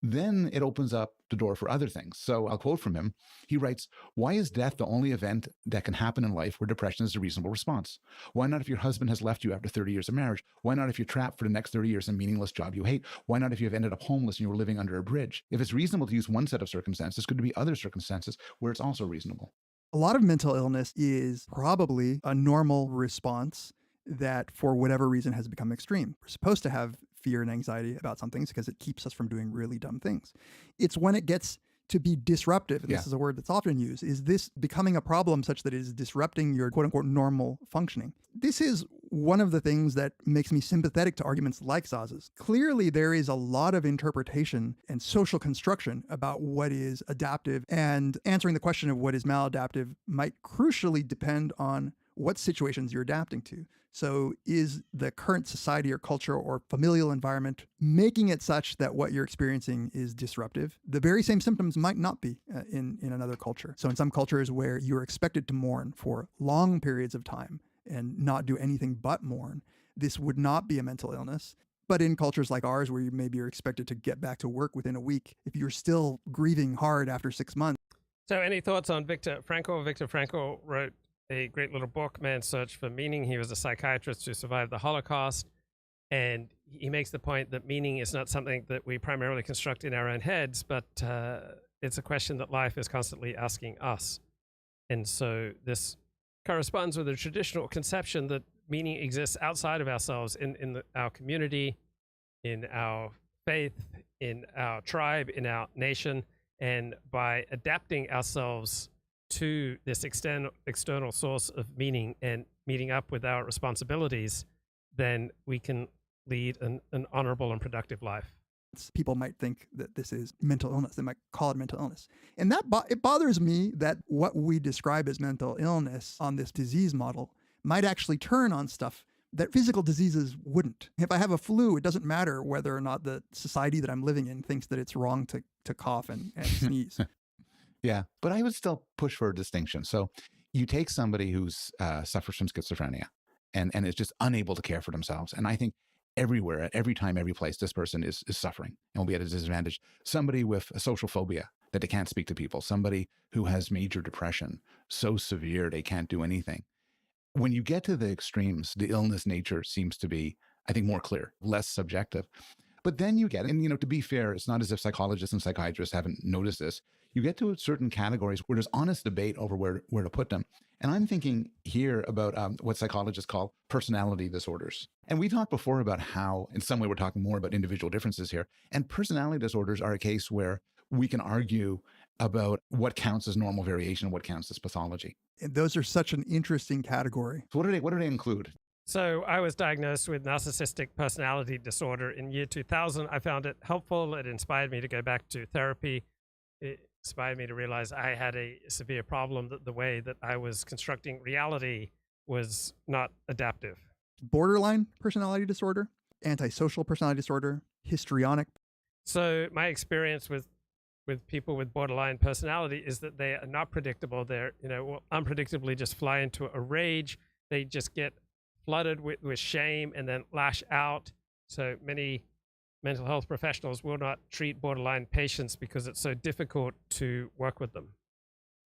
then it opens up the door for other things. So I'll quote from him. He writes, "Why is death the only event that can happen in life where depression is a reasonable response? Why not if your husband has left you after 30 years of marriage? Why not if you're trapped for the next 30 years in a meaningless job you hate? Why not if you've ended up homeless and you were living under a bridge? If it's reasonable to use one set of circumstances, could there be other circumstances where it's also reasonable?" A lot of mental illness is probably a normal response that for whatever reason has become extreme. We're supposed to have fear and anxiety about some things because it keeps us from doing really dumb things. It's when it gets to be disruptive, and this is a word that's often used, is this becoming a problem such that it is disrupting your quote unquote normal functioning. This is one of the things that makes me sympathetic to arguments like Zaz's. Clearly, there is a lot of interpretation and social construction about what is adaptive, and answering the question of what is maladaptive might crucially depend on what situations you're adapting to. So is the current society or culture or familial environment making it such that what you're experiencing is disruptive? The very same symptoms might not be in another culture. So in some cultures where you're expected to mourn for long periods of time and not do anything but mourn, this would not be a mental illness. But in cultures like ours, where maybe you're expected to get back to work within a week, if you're still grieving hard after 6 months. So any thoughts on Viktor Frankl? Viktor Frankl wrote a great little book, Man's Search for Meaning. He was a psychiatrist who survived the Holocaust, and he makes the point that meaning is not something that we primarily construct in our own heads, but it's a question that life is constantly asking us. And so this corresponds with a traditional conception that meaning exists outside of ourselves, in our community, in our faith, in our tribe, in our nation, and by adapting ourselves to this external source of meaning and meeting up with our responsibilities, then we can lead an honorable and productive life. People might think that this is mental illness. They might call it mental illness. And that it bothers me that what we describe as mental illness on this disease model might actually turn on stuff that physical diseases wouldn't. If I have a flu, it doesn't matter whether or not the society that I'm living in thinks that it's wrong to cough and sneeze. Yeah, but I would still push for a distinction. So you take somebody who's suffers from schizophrenia and is just unable to care for themselves. And I think everywhere, at every time, every place, this person is suffering and will be at a disadvantage. Somebody with a social phobia that they can't speak to people. Somebody who has major depression, so severe they can't do anything. When you get to the extremes, the illness nature seems to be, I think, more clear, less subjective. But then you get, and to be fair, it's not as if psychologists and psychiatrists haven't noticed this. You get to certain categories where there's honest debate over where to put them. And I'm thinking here about what psychologists call personality disorders. And we talked before about how, in some way, we're talking more about individual differences here. And personality disorders are a case where we can argue about what counts as normal variation and what counts as pathology. And those are such an interesting category. So what do they include? So I was diagnosed with narcissistic personality disorder in year 2000. I found it helpful. It inspired me to go back to therapy. inspired me to realize I had a severe problem, that the way that I was constructing reality was not adaptive. Borderline personality disorder, antisocial personality disorder, histrionic. So my experience with people with borderline personality is that they are not predictable. They're, will unpredictably just fly into a rage. They just get flooded with shame and then lash out. So many mental health professionals will not treat borderline patients because it's so difficult to work with them.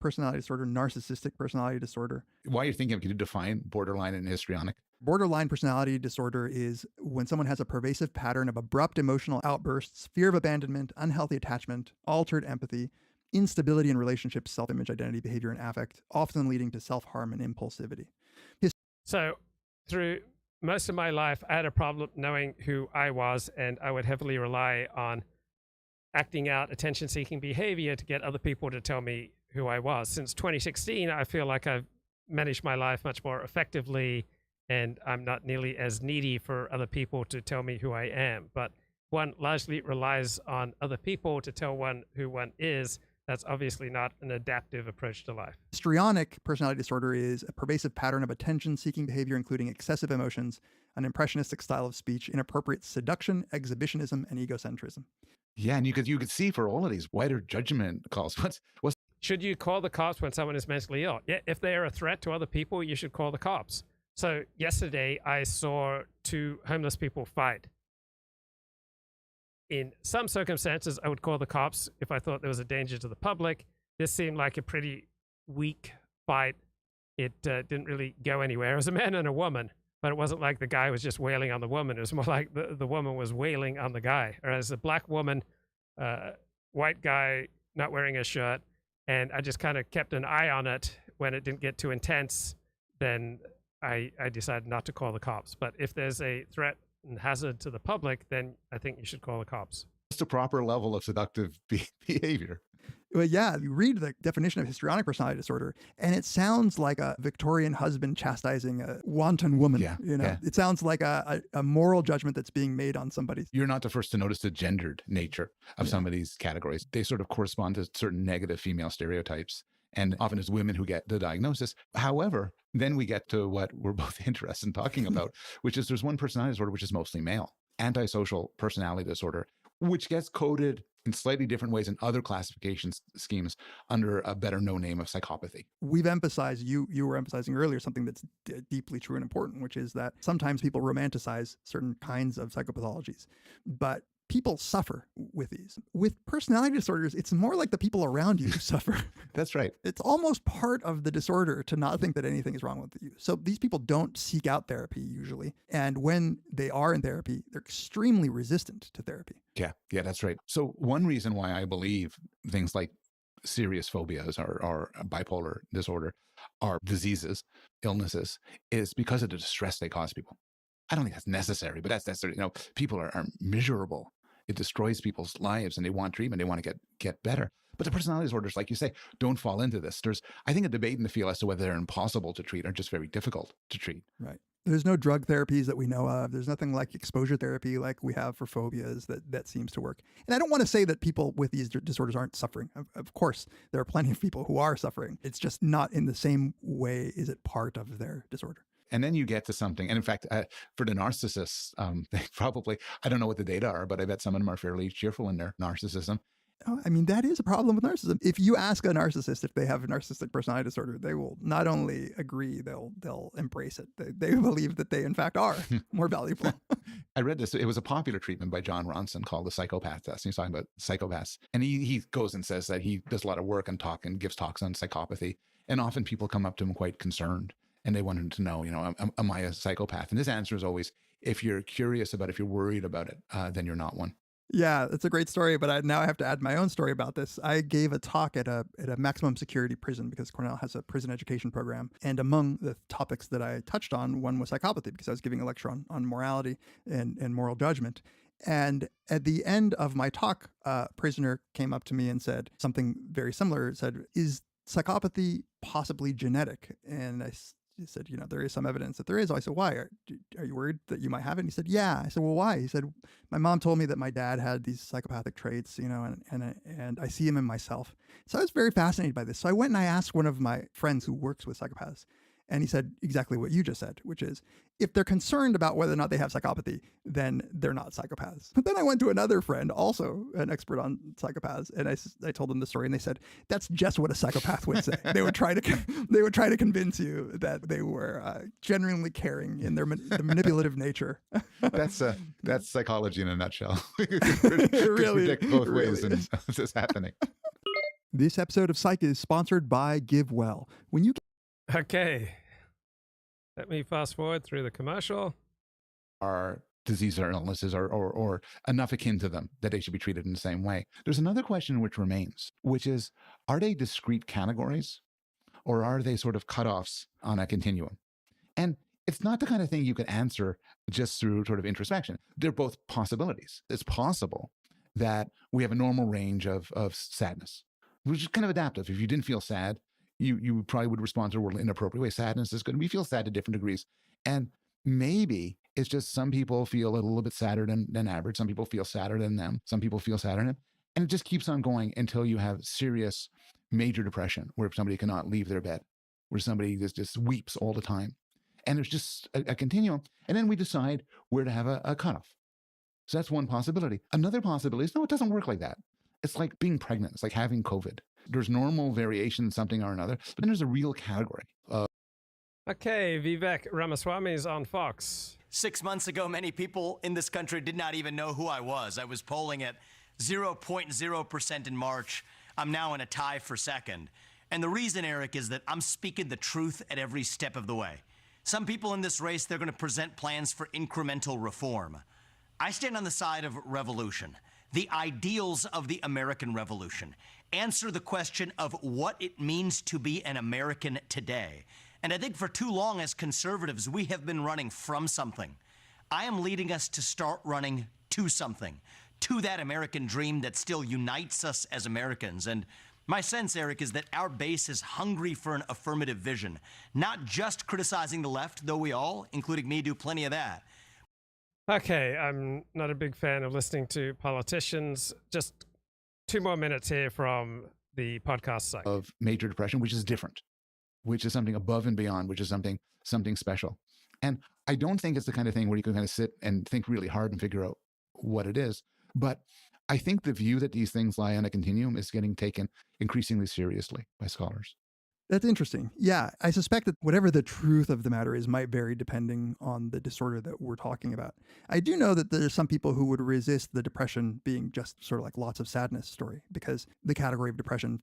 Personality disorder, narcissistic personality disorder. While you're thinking, can you define borderline and histrionic? Borderline personality disorder is when someone has a pervasive pattern of abrupt emotional outbursts, fear of abandonment, unhealthy attachment, altered empathy, instability in relationships, self-image, identity, behavior, and affect, often leading to self-harm and impulsivity. So through most of my life, I had a problem knowing who I was, and I would heavily rely on acting out attention-seeking behavior to get other people to tell me who I was. Since 2016, I feel like I've managed my life much more effectively, and I'm not nearly as needy for other people to tell me who I am. But one largely relies on other people to tell one who one is. That's obviously not an adaptive approach to life. Histrionic personality disorder is a pervasive pattern of attention-seeking behavior, including excessive emotions, an impressionistic style of speech, inappropriate seduction, exhibitionism, and egocentrism. Yeah, and you could see for all of these wider judgment calls. What's Should you call the cops when someone is mentally ill? Yeah, if they are a threat to other people, you should call the cops. So yesterday, I saw two homeless people fight. In some circumstances, I would call the cops if I thought there was a danger to the public. This seemed like a pretty weak fight. It didn't really go anywhere. It was a man and a woman, but it wasn't like the guy was just wailing on the woman. It was more like the woman was wailing on the guy. Or as a black woman, white guy not wearing a shirt, and I just kind of kept an eye on it. When it didn't get too intense, then I decided not to call the cops. But if there's a threat and hazard to the public, then I think you should call the cops. What's the proper level of seductive behavior? Well, yeah, you read the definition of histrionic personality disorder, and it sounds like a Victorian husband chastising a wanton woman. Yeah, It sounds like a moral judgment that's being made on somebody. You're not the first to notice the gendered nature of some of these categories. They sort of correspond to certain negative female stereotypes. And often it's women who get the diagnosis. However, then we get to what we're both interested in talking about, which is there's one personality disorder which is mostly male, antisocial personality disorder, which gets coded in slightly different ways in other classification schemes under a better known name of psychopathy. We've emphasized, you were emphasizing earlier, something that's deeply true and important, which is that sometimes people romanticize certain kinds of psychopathologies, but people suffer with these. With personality disorders, it's more like the people around you who suffer. That's right. It's almost part of the disorder to not think that anything is wrong with you. So these people don't seek out therapy usually. And when they are in therapy, they're extremely resistant to therapy. Yeah, that's right. So one reason why I believe things like serious phobias or bipolar disorder are diseases, illnesses, is because of the distress they cause people. I don't think that's necessary, but that's necessary. People are miserable. It destroys people's lives, and they want treatment. They want to get better. But the personality disorders, like you say, don't fall into this. There's, I think, a debate in the field as to whether they're impossible to treat or just very difficult to treat. Right. There's no drug therapies that we know of. There's nothing like exposure therapy like we have for phobias that seems to work. And I don't want to say that people with these disorders aren't suffering. Of course, there are plenty of people who are suffering. It's just not in the same way is it part of their disorder. And then you get to something, and in fact, for the narcissists, they probably, I don't know what the data are, but I bet some of them are fairly cheerful in their narcissism. Oh, I mean, that is a problem with narcissism. If you ask a narcissist if they have a narcissistic personality disorder, they will not only agree, they'll embrace it. They believe that they, in fact, are more valuable. I read this. It was a popular treatment by John Ronson called the psychopath test. He's talking about psychopaths. And he goes and says that he does a lot of work and gives talks on psychopathy. And often people come up to him quite concerned. And they want him to know, am I a psychopath? And his answer is always, if you're curious about it, if you're worried about it, then you're not one. Yeah, it's a great story, but now I have to add my own story about this. I gave a talk at a maximum security prison because Cornell has a prison education program. And among the topics that I touched on, one was psychopathy, because I was giving a lecture on morality and moral judgment. And at the end of my talk, a prisoner came up to me and said something very similar. It said, is psychopathy possibly genetic? And I he said, there is some evidence that there is. I said, why? Are you worried that you might have it? And he said, yeah. I said, well, why? He said, my mom told me that my dad had these psychopathic traits, and I see him in myself. So I was very fascinated by this. So I went and I asked one of my friends who works with psychopaths, and he said exactly what you just said, which is, if they're concerned about whether or not they have psychopathy, then they're not psychopaths. But then I went to another friend, also an expert on psychopaths, and I told them the story, and they said, that's just what a psychopath would say. They would try to convince you that they were genuinely caring in their manipulative nature. That's psychology in a nutshell. It really predict both ways, is. and this is happening. This episode of Psych is sponsored by GiveWell. When you Okay. Let me fast forward through the commercial. Our diseases or illnesses or enough akin to them that they should be treated in the same way. There's another question which remains, which is, are they discrete categories or are they sort of cutoffs on a continuum? And it's not the kind of thing you can answer just through sort of introspection. They're both possibilities. It's possible that we have a normal range of sadness, which is kind of adaptive. If you didn't feel sad, you probably would respond to the world in an inappropriate way. Sadness is going to be feel sad to different degrees. And maybe it's just some people feel a little bit sadder than average. Some people feel sadder than them. Some people feel sadder than them. And it just keeps on going until you have serious major depression where somebody cannot leave their bed, where somebody just weeps all the time. And there's just a continuum. And then we decide where to have a cutoff. So that's one possibility. Another possibility is, no, it doesn't work like that. It's like being pregnant. It's like having COVID. There's normal variation in something or another, but then there's a real category. Okay, Vivek Ramaswamy is on Fox. 6 months ago, many people in this country did not even know who I was. I was polling at 0.0% in March. I'm now in a tie for second. And the reason, Eric, is that I'm speaking the truth at every step of the way. Some people in this race, they're going to present plans for incremental reform. I stand on the side of revolution, the ideals of the American Revolution. Answer the question of what it means to be an American today. And I think for too long as conservatives, we have been running from something. I am leading us to start running to something, to that American dream that still unites us as Americans. And my sense, Eric, is that our base is hungry for an affirmative vision, not just criticizing the left, though we all, including me, do plenty of that. Okay, I'm not a big fan of listening to politicians. Just 2 more minutes here from the podcast site. Of major depression, which is different, which is something above and beyond, which is something special. And I don't think it's the kind of thing where you can kind of sit and think really hard and figure out what it is. But I think the view that these things lie on a continuum is getting taken increasingly seriously by scholars. That's interesting. Yeah, I suspect that whatever the truth of the matter is might vary depending on the disorder that we're talking about. I do know that there's some people who would resist the depression being just sort of like lots of sadness story, because the category of depression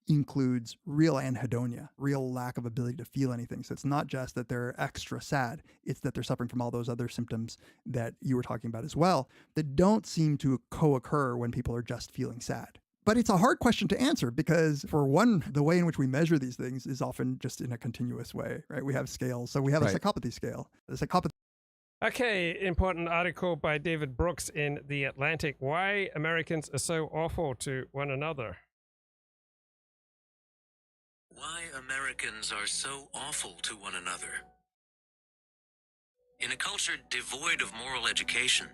includes real anhedonia, real lack of ability to feel anything. So it's not just that they're extra sad, it's that they're suffering from all those other symptoms that you were talking about as well, that don't seem to co-occur when people are just feeling sad. But it's a hard question to answer because, for one, the way in which we measure these things is often just in a continuous way, right? We have scales. So we have a psychopathy scale. The psychopathy. Okay, important article by David Brooks in The Atlantic. Why Americans are so awful to one another. Why Americans are so awful to one another. In a culture devoid of moral education,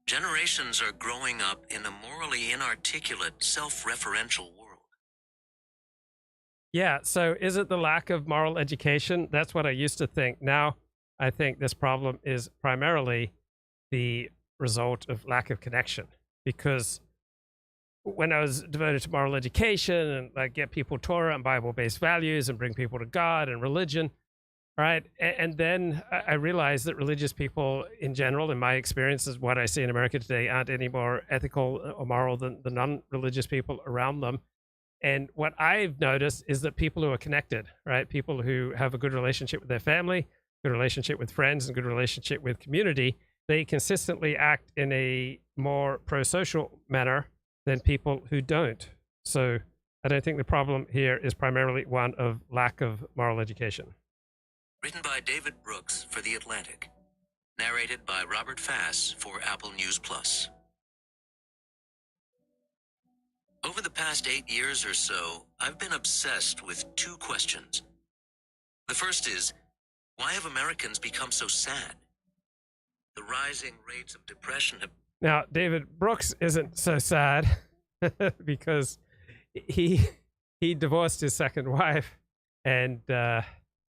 generations are growing up in a morally inarticulate, self-referential world. Yeah, so is it the lack of moral education? That's what I used to think. Now, I think this problem is primarily the result of lack of connection. Because when I was devoted to moral education and like get people Torah and Bible-based values and bring people to God and religion, right? And then I realized that religious people in general, in my experiences, what I see in America today, aren't any more ethical or moral than the non-religious people around them. And what I've noticed is that people who are connected, right? People who have a good relationship with their family, good relationship with friends, and good relationship with community, they consistently act in a more pro-social manner than people who don't. So I don't think the problem here is primarily one of lack of moral education. Written by David Brooks for The Atlantic. Narrated by Robert Fass for Apple News Plus. Over the past 8 years or so, I've been obsessed with 2 questions. The first is, Why have Americans become so sad? The rising rates of depression have... Now, David Brooks isn't so sad because he divorced his second wife and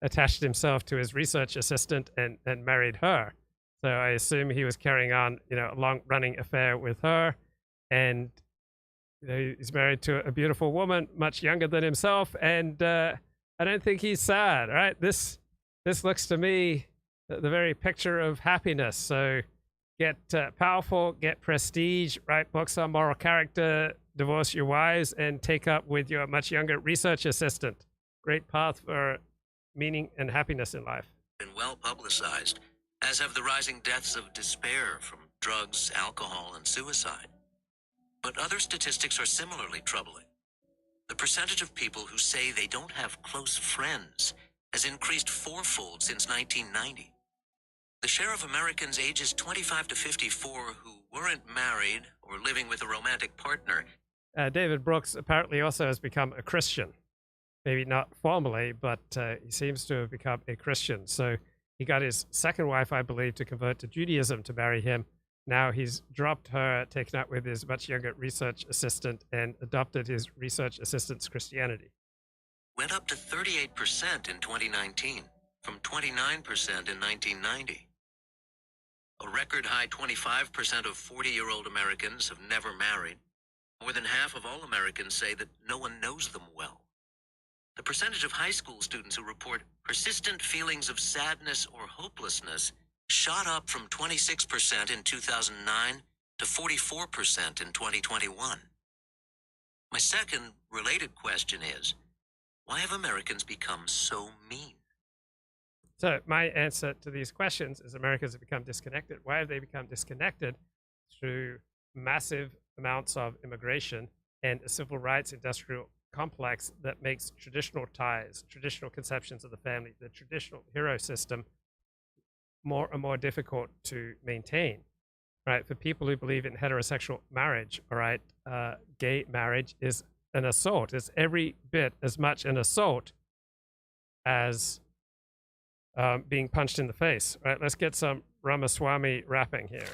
attached himself to his research assistant and married her. So I assume he was carrying on, a long-running affair with her, and he's married to a beautiful woman, much younger than himself, and I don't think he's sad. Right? This looks to me the very picture of happiness. So get powerful, get prestige, write books on moral character, divorce your wives, and take up with your much younger research assistant. Great path for meaning and happiness in life. Been well publicized, as have the rising deaths of despair from drugs, alcohol, and suicide. But other statistics are similarly troubling. The percentage of people who say they don't have close friends has increased fourfold since 1990. The share of Americans ages 25 to 54 who weren't married or living with a romantic partner. David Brooks apparently also has become a Christian. Maybe not formally, but he seems to have become a Christian. So he got his second wife, I believe, to convert to Judaism to marry him. Now he's dropped her, taken up with his much younger research assistant, and adopted his research assistant's Christianity. Went up to 38% in 2019, from 29% in 1990. A record high 25% of 40-year-old Americans have never married. More than half of all Americans say that no one knows them well. The percentage of high school students who report persistent feelings of sadness or hopelessness shot up from 26% in 2009 to 44% in 2021. My second related question is, why have Americans become so mean? So my answer to these questions is Americans have become disconnected. Why have they become disconnected? Through massive amounts of immigration and a civil rights industrial complex that makes traditional ties, traditional conceptions of the family, the traditional hero system more and more difficult to maintain, right? For people who believe in heterosexual marriage, all right, gay marriage is an assault. It's every bit as much an assault as being punched in the face, right? Let's get some Ramaswamy rapping here.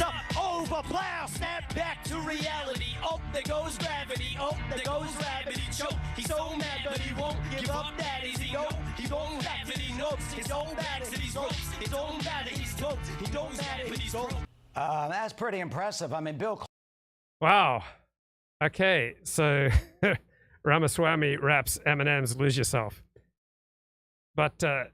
Up, over, plow, snap back to reality. Oh, there goes gravity. Oh, there goes gravity. Choke. He's so mad, but he won't give up that easy. No, he won't have it. He knows his own bad that he's ropes. His own bad that he's ropes. He don't bad that he's ropes. That's pretty impressive. I mean, Bill. Wow. Okay, so Ramaswamy raps Eminem's "Lose Yourself," but the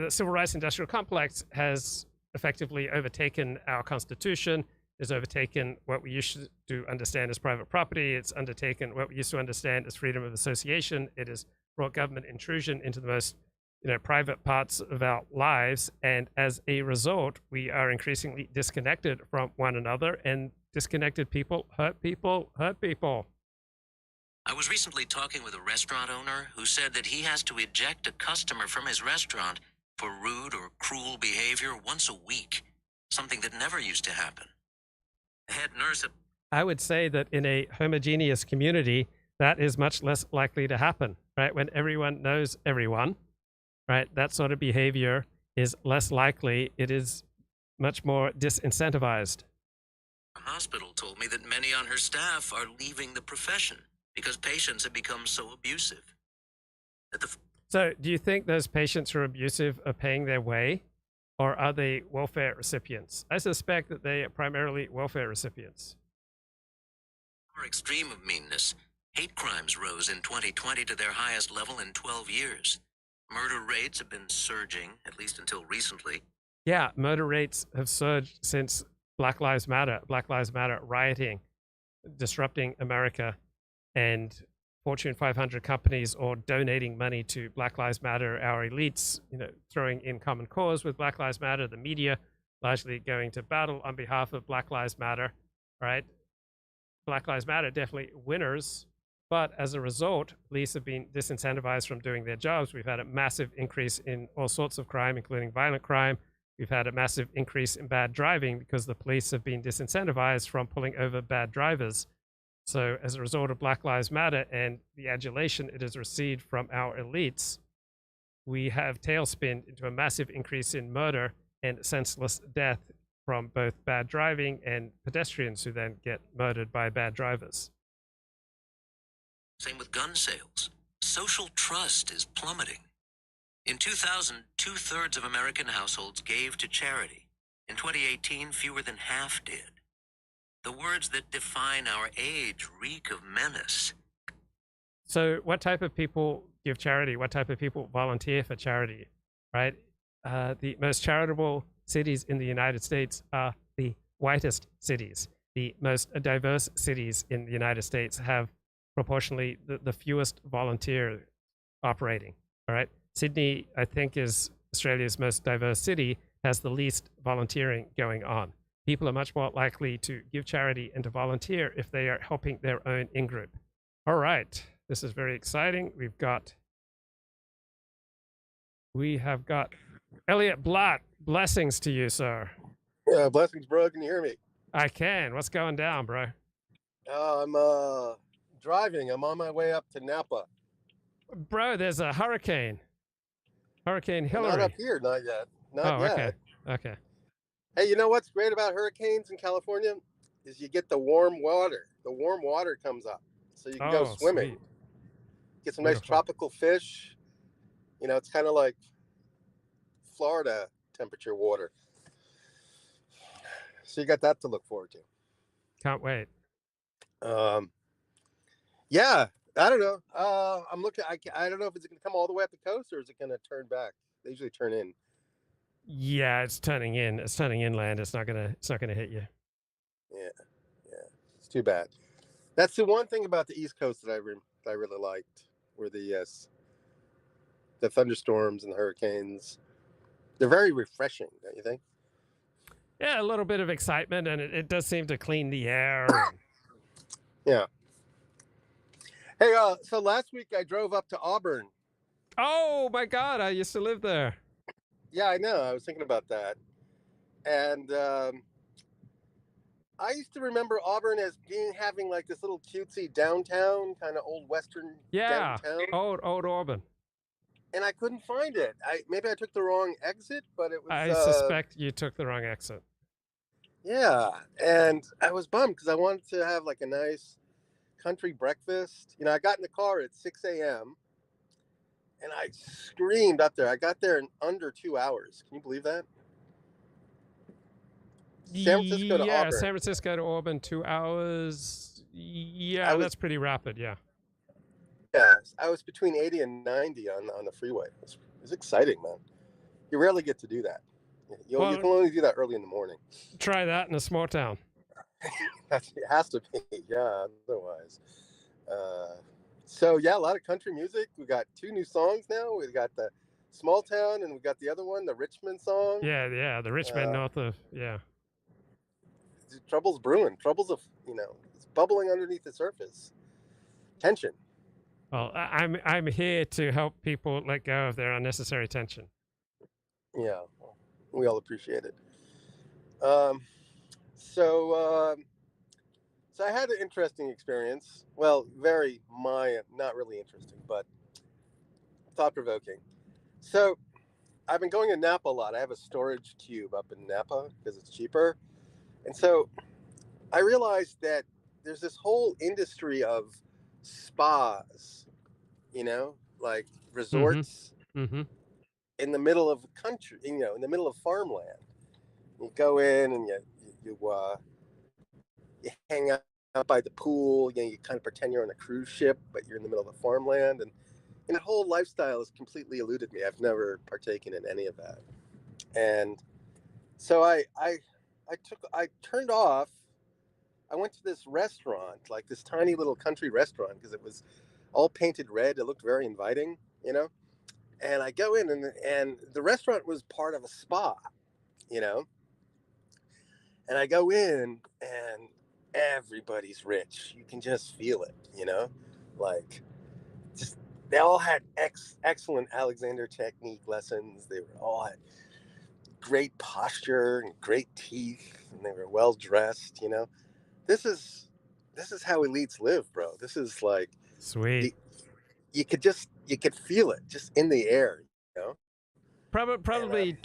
civil rights industrial complex has effectively overtaken our Constitution, has overtaken what we used to understand as private property. It's undertaken what we used to understand as freedom of association. It has brought government intrusion into the most, private parts of our lives. And as a result, we are increasingly disconnected from one another, and disconnected people hurt people, hurt people. I was recently talking with a restaurant owner who said that he has to eject a customer from his restaurant for rude or cruel behavior once a week, something that never used to happen. The head nurse at... I would say that in a homogeneous community, that is much less likely to happen, right? When everyone knows everyone, right? That sort of behavior is less likely. It is much more disincentivized. The hospital told me that many on her staff are leaving the profession because patients have become so abusive. So do you think those patients who are abusive are paying their way, or are they welfare recipients? I suspect that they are primarily welfare recipients. More extreme of meanness, hate crimes rose in 2020 to their highest level in 12 years. Murder rates have been surging, at least until recently. Yeah, murder rates have surged since Black Lives Matter rioting, disrupting America, and Fortune 500 companies or donating money to Black Lives Matter, our elites, throwing in common cause with Black Lives Matter, the media largely going to battle on behalf of Black Lives Matter, right? Black Lives Matter definitely winners, but as a result, police have been disincentivized from doing their jobs. We've had a massive increase in all sorts of crime, including violent crime. We've had a massive increase in bad driving because the police have been disincentivized from pulling over bad drivers. So as a result of Black Lives Matter and the adulation it has received from our elites, we have tailspin into a massive increase in murder and senseless death from both bad driving and pedestrians who then get murdered by bad drivers. Same with gun sales. Social trust is plummeting. In 2000, 2/3 of American households gave to charity. In 2018, fewer than half did. The words that define our age reek of menace. So what type of people give charity? What type of people volunteer for charity, right? The most charitable cities in the United States are the whitest cities. The most diverse cities in the United States have proportionally the fewest volunteers operating, all right? Sydney, I think, is Australia's most diverse city, has the least volunteering going on. People are much more likely to give charity and to volunteer if they are helping their own in-group. All right, this is very exciting. We have got Elliott Blatt. Blessings to you, sir. Yeah, blessings, bro. Can you hear me? I can. What's going down, bro? I'm driving. I'm on my way up to Napa. Bro, there's a hurricane. Hurricane Hillary. Not up here, not yet. Not yet. Okay. Okay. Hey, you know what's great about hurricanes in California is you get the warm water. The warm water comes up, so you can go swimming. Sweet. Get some nice tropical fish. You know, it's kind of like Florida temperature water. So you got that to look forward to. Can't wait. Yeah, I don't know. I'm looking. I don't know if it's going to come all the way up the coast or is it going to turn back. They usually turn in. Yeah, it's turning in. It's turning inland. It's not gonna hit you. Yeah. It's too bad. That's the one thing about the East Coast that I really liked, were the thunderstorms and the hurricanes. They're very refreshing, don't you think? Yeah, a little bit of excitement, and it does seem to clean the air. Yeah. Hey, so last week I drove up to Auburn. Oh my God, I used to live there. Yeah, I know. I was thinking about that. And I used to remember Auburn as having like this little cutesy downtown, kind of old Western downtown. Old Auburn. And I couldn't find it. Maybe I took the wrong exit, but it was... I suspect you took the wrong exit. Yeah, and I was bummed because I wanted to have like a nice country breakfast. You know, I got in the car at 6 a.m. and I screamed up there. I got there in under 2 hours. Can you believe that? San Francisco to Auburn. San Francisco to Auburn, 2 hours. Yeah, that's pretty rapid, yeah. Yeah, I was between 80 and 90 on the freeway. It was exciting, man. You rarely get to do that. You can only do that early in the morning. Try that in a small town. It has to be, yeah, otherwise. So, yeah, a lot of country music. We got 2 new songs now. We got the Small Town, and we got the other one, the Richmond song. Yeah, the Richmond north of, Trouble's brewing. Trouble's, it's bubbling underneath the surface. Tension. Well, I'm here to help people let go of their unnecessary tension. Yeah, we all appreciate it. So I had an interesting experience. Well, not really interesting, but thought-provoking. So I've been going to Napa a lot. I have a storage cube up in Napa because it's cheaper. And so I realized that there's this whole industry of spas, like resorts in the middle of the country, in the middle of farmland. You go in and you hang out by the pool. You kind of pretend you're on a cruise ship, but you're in the middle of the farmland. And that whole lifestyle has completely eluded me. I've never partaken in any of that. And so I turned off. I went to this restaurant, like this tiny little country restaurant, because it was all painted red. It looked very inviting, And I go in, and the restaurant was part of a spa, And I go in, and everybody's rich. You can just feel it, Like, just they all had excellent Alexander technique lessons. They all had great posture and great teeth, and they were well dressed. This is how elites live, bro. This is like sweet. You could feel it just in the air. know. Probably And,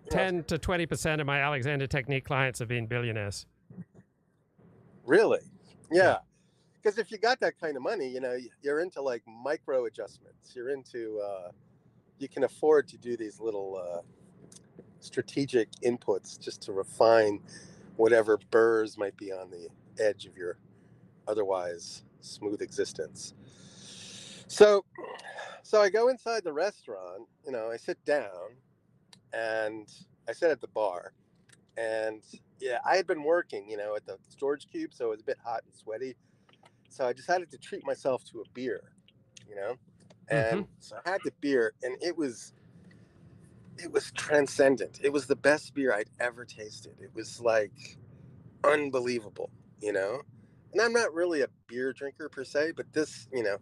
10 to 20% of my Alexander Technique clients have been billionaires. Really? Yeah. Because if you got that kind of money, you know, you're into like micro adjustments. You're into, you can afford to do these little strategic inputs just to refine whatever burrs might be on the edge of your otherwise smooth existence. So I go inside the restaurant, you know, I sit down and I sit at the bar, and yeah, I had been working, you know, at the storage cube, so it was a bit hot and sweaty. So I decided to treat myself to a beer, you know, and so I had the beer, and it was transcendent. It was the best beer I'd ever tasted. It was like unbelievable, you know. And I'm not really a beer drinker per se, but this, you know,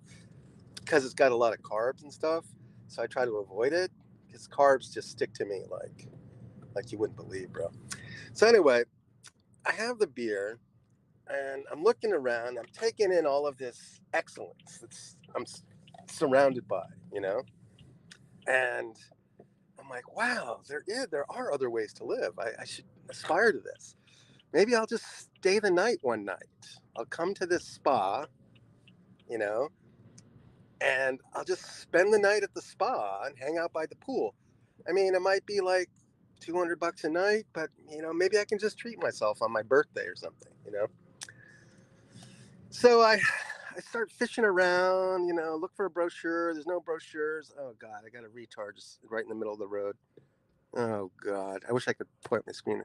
because it's got a lot of carbs and stuff, so I try to avoid it because carbs just stick to me like you wouldn't believe, bro. So anyway, I have the beer, and I'm looking around. I'm taking in all of this excellence that's I'm surrounded by, you know, and I'm like, wow, there are other ways to live. I should aspire to this. Maybe I'll just stay the night one night. I'll come to this spa, you know, and I'll just spend the night at the spa and hang out by the pool. I mean, it might be like $200 a night, but you know, maybe I can just treat myself on my birthday or something, you know. So I start fishing around, you know, look for a brochure. There's no brochures. Oh God, I got a retard just right in the middle of the road. Oh God, I wish I could point my screen.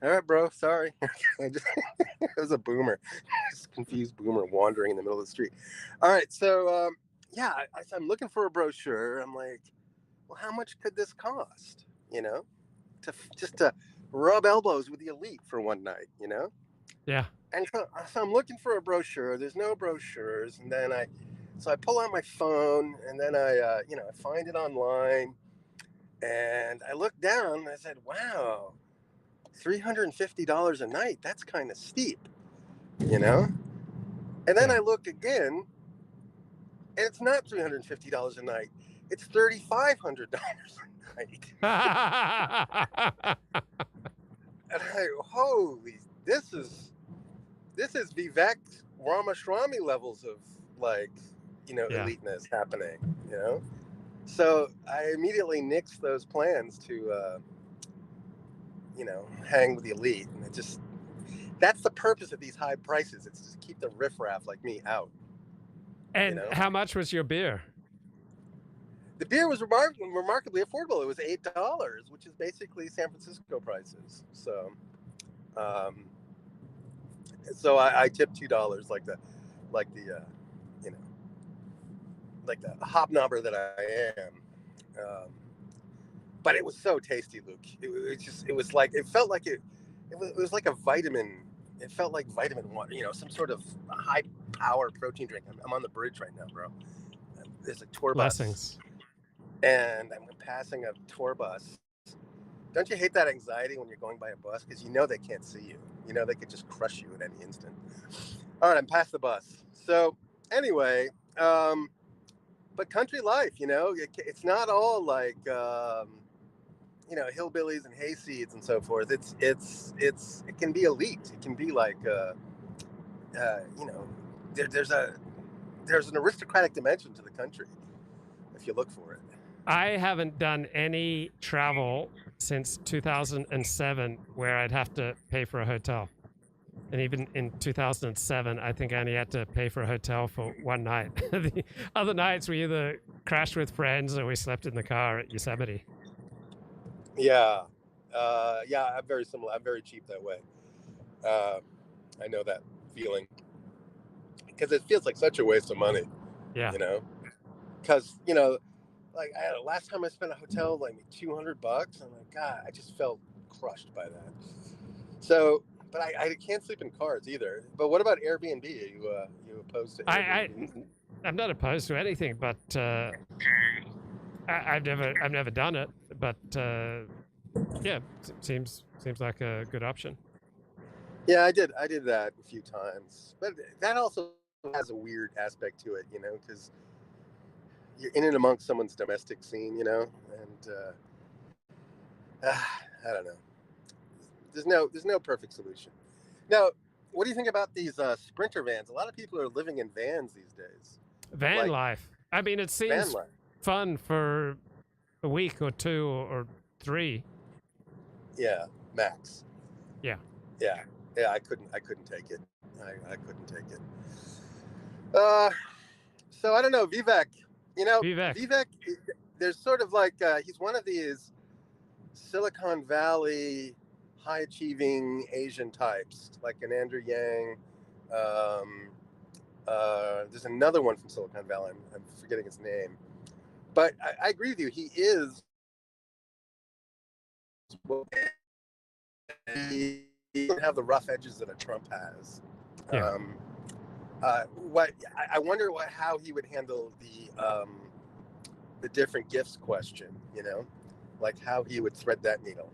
All right, bro. Sorry. It was a boomer, just confused boomer wandering in the middle of the street. All right, so yeah, I'm looking for a brochure. I'm like, well, how much could this cost? You know, to rub elbows with the elite for one night. You know. Yeah. And so I'm looking for a brochure. There's no brochures, and then I pull out my phone, and then I you know, I find it online, and I look down, and I said, wow. $350 a night, that's kind of steep, you know? And then I look again, and it's not $350 a night, it's $3,500 a night. And holy, this is Vivek Ramaswamy levels of, like, you know, eliteness happening, you know? So I immediately nixed those plans to you know, hang with the elite, and that's the purpose of these high prices. It's just keep the riffraff like me out. And you know? How much was your beer? The beer was remarkably affordable. It was $8, which is basically San Francisco prices. So, I tipped $2 like the you know, like the hobnobber that I am. But it was so tasty, Luke. It felt like it was like a vitamin. It felt like vitamin one, you know, some sort of high power protein drink. I'm on the bridge right now, bro. There's a tour Blessings. bus, and I'm passing a tour bus. Don't you hate that anxiety when you're going by a bus? Because you know they can't see you. You know they could just crush you at any instant. All right, I'm past the bus. So anyway, but country life, you know, it's not all like you know, hillbillies and hayseeds and so forth. It can be elite. It can be like you know, there's an aristocratic dimension to the country if you look for it. I haven't done any travel since 2007 where I'd have to pay for a hotel. And even in 2007, I think I only had to pay for a hotel for one night. The other nights we either crashed with friends or we slept in the car at Yosemite. Yeah. Yeah, I'm very similar. I'm very cheap that way. I know that feeling. Because it feels like such a waste of money. Yeah. You know? Because, you know, like last time I spent a hotel, like $200. I'm like, God, I just felt crushed by that. So, but I can't sleep in cars either. But what about Airbnb? Are you opposed to Airbnb? I'm not opposed to anything, but I've never done it. But yeah, seems like a good option. Yeah, I did that a few times, but that also has a weird aspect to it, you know, because you're in and amongst someone's domestic scene, you know, and I don't know. There's no perfect solution. Now, what do you think about these Sprinter vans? A lot of people are living in vans these days. Van life. I mean, it seems fun for a week or two or three. Yeah, max. Yeah. Yeah. I couldn't take it. I couldn't take it. So I don't know, Vivek. You know, Vivek. There's sort of like he's one of these Silicon Valley high-achieving Asian types, like an Andrew Yang. There's another one from Silicon Valley. I'm forgetting his name, but I agree with you. He is. He doesn't have the rough edges that a Trump has. Yeah. I wonder how he would handle the different gifts question. You know, like how he would thread that needle.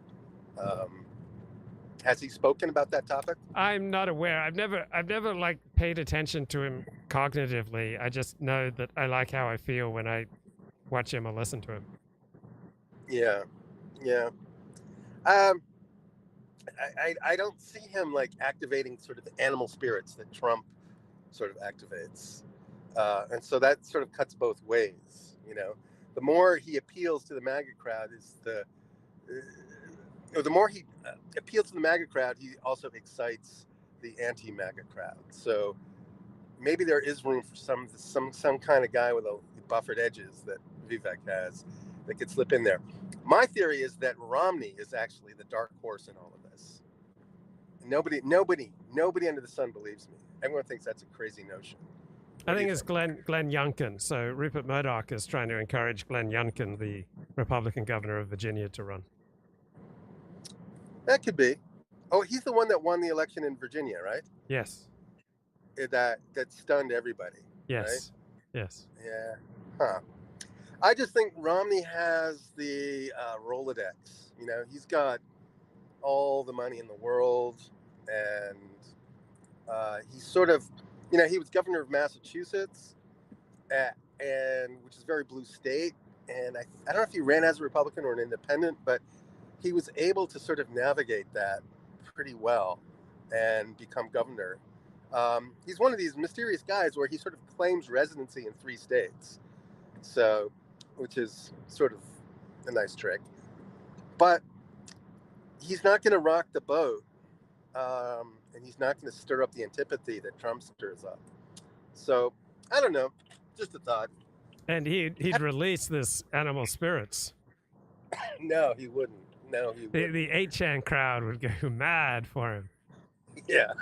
Has he spoken about that topic? I'm not aware. I've never like paid attention to him cognitively. I just know that I like how I feel when I watch him or listen to him. Yeah. I don't see him like activating sort of the animal spirits that Trump sort of activates, and so that sort of cuts both ways. You know, the more he appeals to the MAGA crowd the more he appeals to the MAGA crowd, he also excites the anti-MAGA crowd. So maybe there is room for some kind of guy with buffered edges that Vivek has that could slip in there. My theory is that Romney is actually the dark horse in all of this. Nobody under the sun believes me. Everyone thinks that's a crazy notion. I think it's Glenn Youngkin. So Rupert Murdoch is trying to encourage Glenn Youngkin, the Republican governor of Virginia, to run. That could be. Oh, he's the one that won the election in Virginia, right? Yes. That stunned everybody. Yes. Right? Yes. Yeah. Huh. I just think Romney has the Rolodex. You know, he's got all the money in the world, and he's sort of, you know, he was governor of Massachusetts, and which is a very blue state. And I don't know if he ran as a Republican or an independent, but he was able to sort of navigate that pretty well and become governor. He's one of these mysterious guys where he sort of claims residency in 3 states. So, which is sort of a nice trick. But he's not going to rock the boat. And he's not going to stir up the antipathy that Trump stirs up. So, I don't know. Just a thought. And he'd release this animal spirits. No, he wouldn't. The 8chan crowd would go mad for him. Yeah.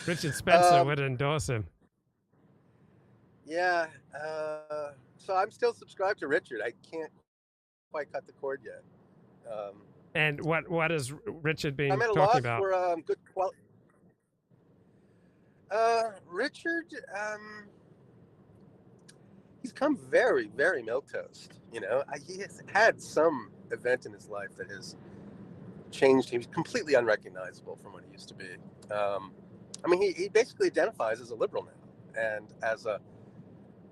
Richard Spencer would endorse him. Yeah. So I'm still subscribed to Richard. I can't quite cut the cord yet. And what has Richard been I'm at a talking loss about? for good quality. Richard, he's come very, very milquetoast. You know, he has had some event in his life that has changed him. He's completely unrecognizable from what he used to be. I mean, he basically identifies as a liberal now, and as a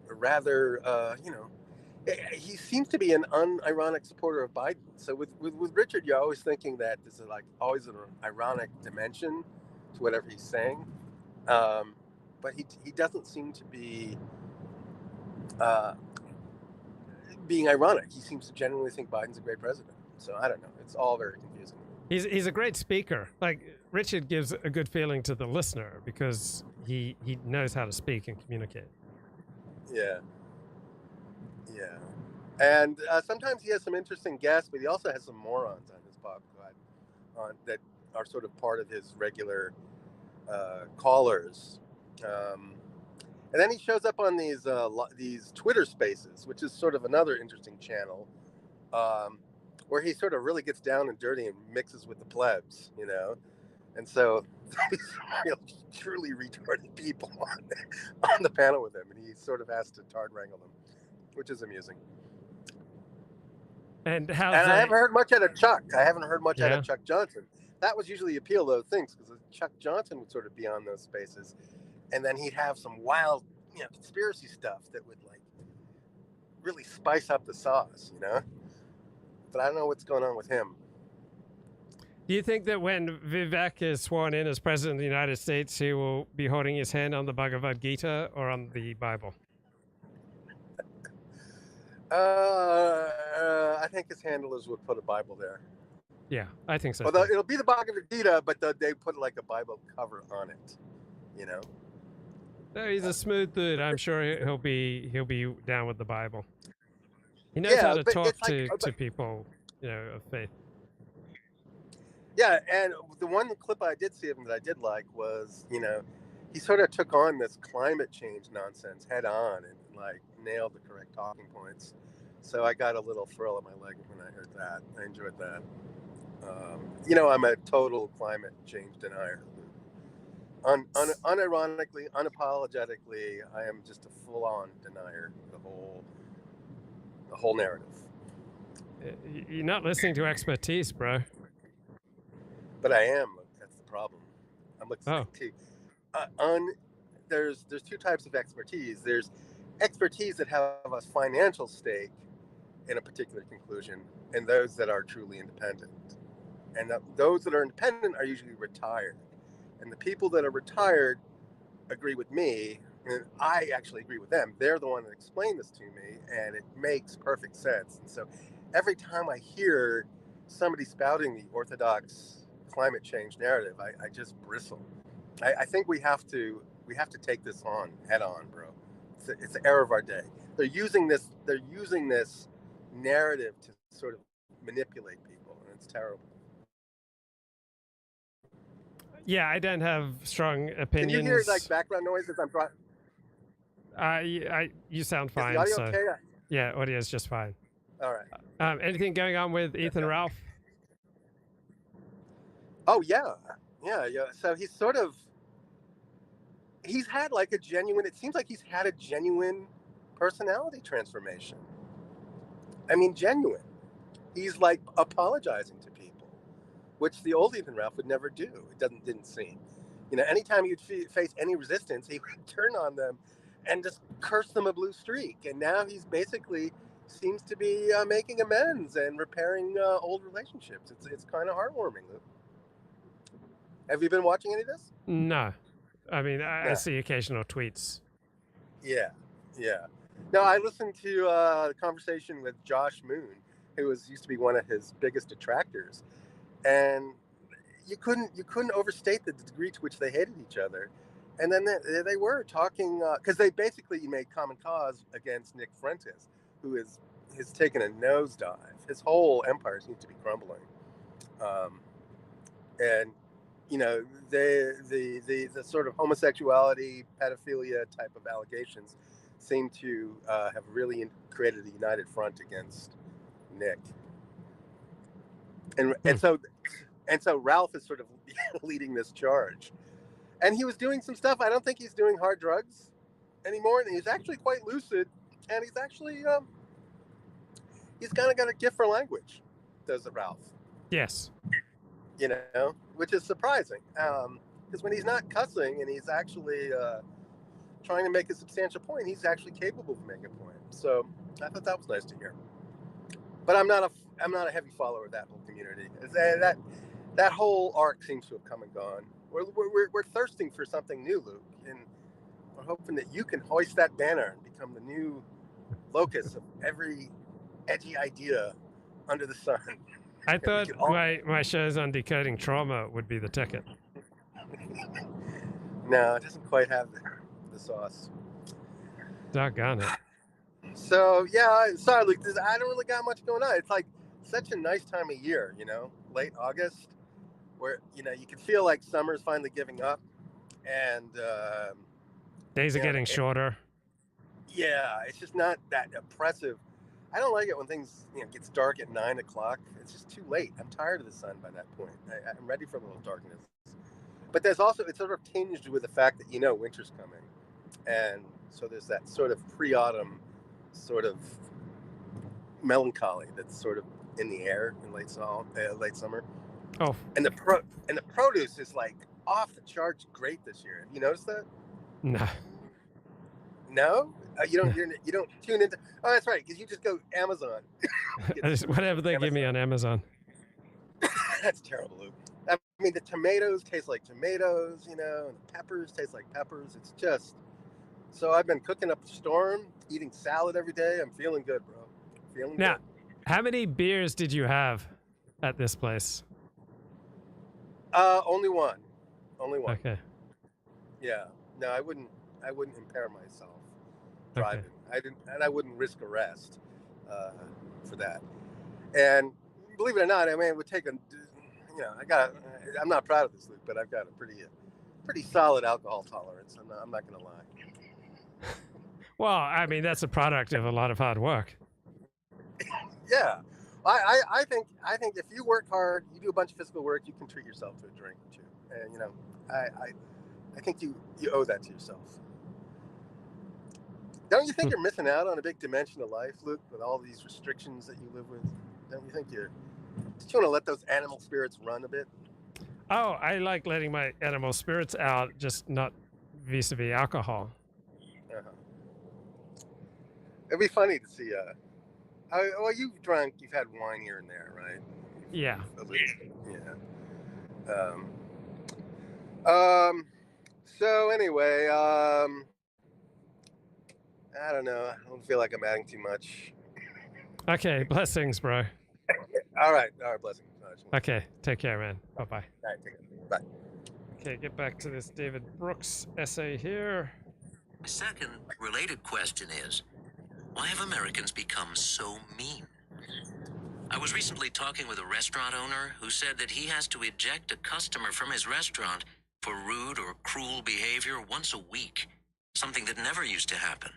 rather, you know, he seems to be an unironic supporter of Biden. So with Richard, you're always thinking that there's like always an ironic dimension to whatever he's saying, but he doesn't seem to be being ironic. He seems to genuinely think Biden's a great president. So I don't know. It's all very confusing. He's a great speaker. Like Richard gives a good feeling to the listener because he knows how to speak and communicate. Yeah. Yeah. And sometimes he has some interesting guests, but he also has some morons on his podcast that are sort of part of his regular callers. And then he shows up on these Twitter Spaces, which is sort of another interesting channel, where he sort of really gets down and dirty and mixes with the plebs, you know. And so these real, truly retarded people on the panel with him, and he sort of has to tard wrangle them, which is amusing. And I haven't heard much out of Chuck. I haven't heard much out of Chuck Johnson. That was usually the appeal of those things, because Chuck Johnson would sort of be on those spaces, and then he'd have some wild, you know, conspiracy stuff that would like really spice up the sauce, you know. But I don't know what's going on with him. Do you think that when Vivek is sworn in as President of the United States, he will be holding his hand on the Bhagavad Gita or on the Bible? I think his handlers would put a Bible there. Yeah, I think so. Although it'll be the Bhagavad Gita, but they put like a Bible cover on it, you know. No, he's a smooth dude. I'm sure he'll be down with the Bible. He knows how to talk to people, you know, of faith. Yeah, and the one clip I did see of him that I did like was, you know, he sort of took on this climate change nonsense head on and like nailed the correct talking points. So I got a little thrill in my leg when I heard that. I enjoyed that. You know, I'm a total climate change denier. Unironically, unapologetically, I am just a full-on denier. The whole narrative. You're not listening to expertise, bro. But I am. That's the problem. I'm listening to. There's two types of expertise. There's expertise that have a financial stake in a particular conclusion, and those that are truly independent. And those that are independent are usually retired. And the people that are retired agree with me, and I actually agree with them. They're the one that explained this to me, and it makes perfect sense. And so every time I hear somebody spouting the orthodox climate change narrative, I just bristle. I think we have to take this on head on, bro. It's the era of our day. They're using this narrative to sort of manipulate people, and it's terrible. Yeah, I don't have strong opinions. Can you hear like background noise as I'm you sound fine. Is the audio okay? Yeah, audio is just fine. All right. Anything going on with Ethan Ralph? Oh yeah. So he's had like it seems like he's had a genuine personality transformation. I mean, genuine. He's like apologizing to people, which the old Ethan Ralph would never do. It didn't seem. You know, anytime he'd face any resistance, he would turn on them and just curse them a blue streak. And now he's basically seems to be making amends and repairing old relationships. It's kind of heartwarming, Luke. Have you been watching any of this? No. I mean, I see occasional tweets. Yeah. No, I listened to a conversation with Josh Moon, who used to be one of his biggest detractors, and you couldn't overstate the degree to which they hated each other. And then they were talking because they basically made common cause against Nick Fuentes, who has taken a nosedive. His whole empire seems to be crumbling, and you know the sort of homosexuality, pedophilia type of allegations seem to have really created a united front against Nick, and so Ralph is sort of leading this charge, and he was doing some stuff. I don't think he's doing hard drugs anymore, and he's actually quite lucid, and he's actually he's kind of got a gift for language, does the Ralph? Yes. You know, which is surprising, because when he's not cussing and he's actually trying to make a substantial point, he's actually capable of making a point. So I thought that was nice to hear. But I'm not a heavy follower of that whole community. That whole arc seems to have come and gone. We're thirsting for something new, Luke, and we're hoping that you can hoist that banner and become the new locus of every edgy idea under the sun. I thought my shows on decoding trauma would be the ticket. No, it doesn't quite have the sauce. Doggone it. So yeah, sorry, Luke. I don't really got much going on. It's like such a nice time of year, you know, late August, where you know you can feel like summer's finally giving up, and days are getting shorter. Yeah, it's just not that oppressive. I don't like it when things gets dark at 9 o'clock. It's just too late. I'm tired of the sun by that point. I'm ready for a little darkness. But there's also, it's sort of tinged with the fact that winter's coming, and so there's that sort of pre-autumn sort of melancholy that's sort of in the air in late summer. Oh, and the produce is like off the charts great this year. Have you noticed that? No. No, you don't. You don't tune into. Oh, that's right, because you just go Amazon. Whatever they give me on Amazon. That's terrible, Luke. I mean, the tomatoes taste like tomatoes, and the peppers taste like peppers. It's just. So I've been cooking up a storm, eating salad every day. I'm feeling good, bro. Feeling now, good. How many beers did you have at this place? Only one. Only one. Okay. Yeah. No, I wouldn't impair myself driving. Okay. I wouldn't risk arrest for that. And believe it or not, I mean, it would take I'm not proud of this, Luke, but I've got a pretty solid alcohol tolerance. I'm not going to lie. Well, I mean, that's a product of a lot of hard work. Yeah. I think if you work hard, you do a bunch of physical work, you can treat yourself to a drink or two. And I think you owe that to yourself. Don't you think you're missing out on a big dimension of life, Luke, with all these restrictions that you live with? Don't you think don't you want to let those animal spirits run a bit? Oh, I like letting my animal spirits out, just not vis-a-vis alcohol. Uh-huh. It'd be funny to see. Well, you've had wine here and there, right? Yeah. Yeah. So anyway, I don't know. I don't feel like I'm adding too much. Okay, blessings, bro. All right, blessings. Okay, take care, man. Bye-bye. All right, take care. Bye. Okay, get back to this David Brooks essay here. The second related question is, why have Americans become so mean? I was recently talking with a restaurant owner who said that he has to eject a customer from his restaurant for rude or cruel behavior once a week, something that never used to happen.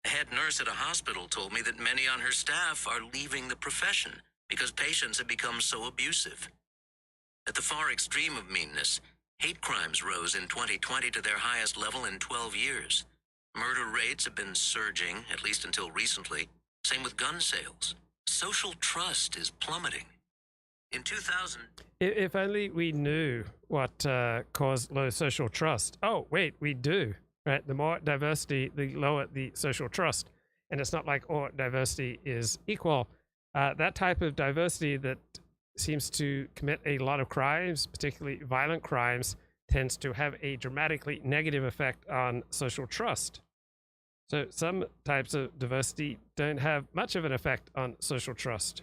A head nurse at a hospital told me that many on her staff are leaving the profession because patients have become so abusive. At the far extreme of meanness, hate crimes rose in 2020 to their highest level in 12 years. Murder rates have been surging, at least until recently. Same with gun sales. Social trust is plummeting. In 2000... If only we knew what caused low social trust. Oh, wait, we do. Right? The more diversity, the lower the social trust. And it's not like all diversity is equal. That type of diversity that seems to commit a lot of crimes, particularly violent crimes, tends to have a dramatically negative effect on social trust. So some types of diversity don't have much of an effect on social trust.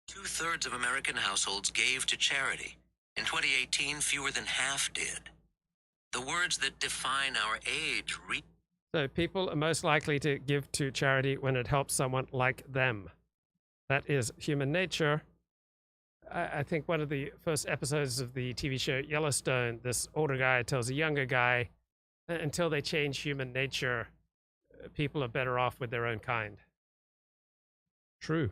2/3 of American households gave to charity. In 2018, fewer than half did. The words that define our age So people are most likely to give to charity when it helps someone like them. That is human nature. I think one of the first episodes of the TV show Yellowstone, this older guy tells a younger guy, until they change human nature, people are better off with their own kind. True.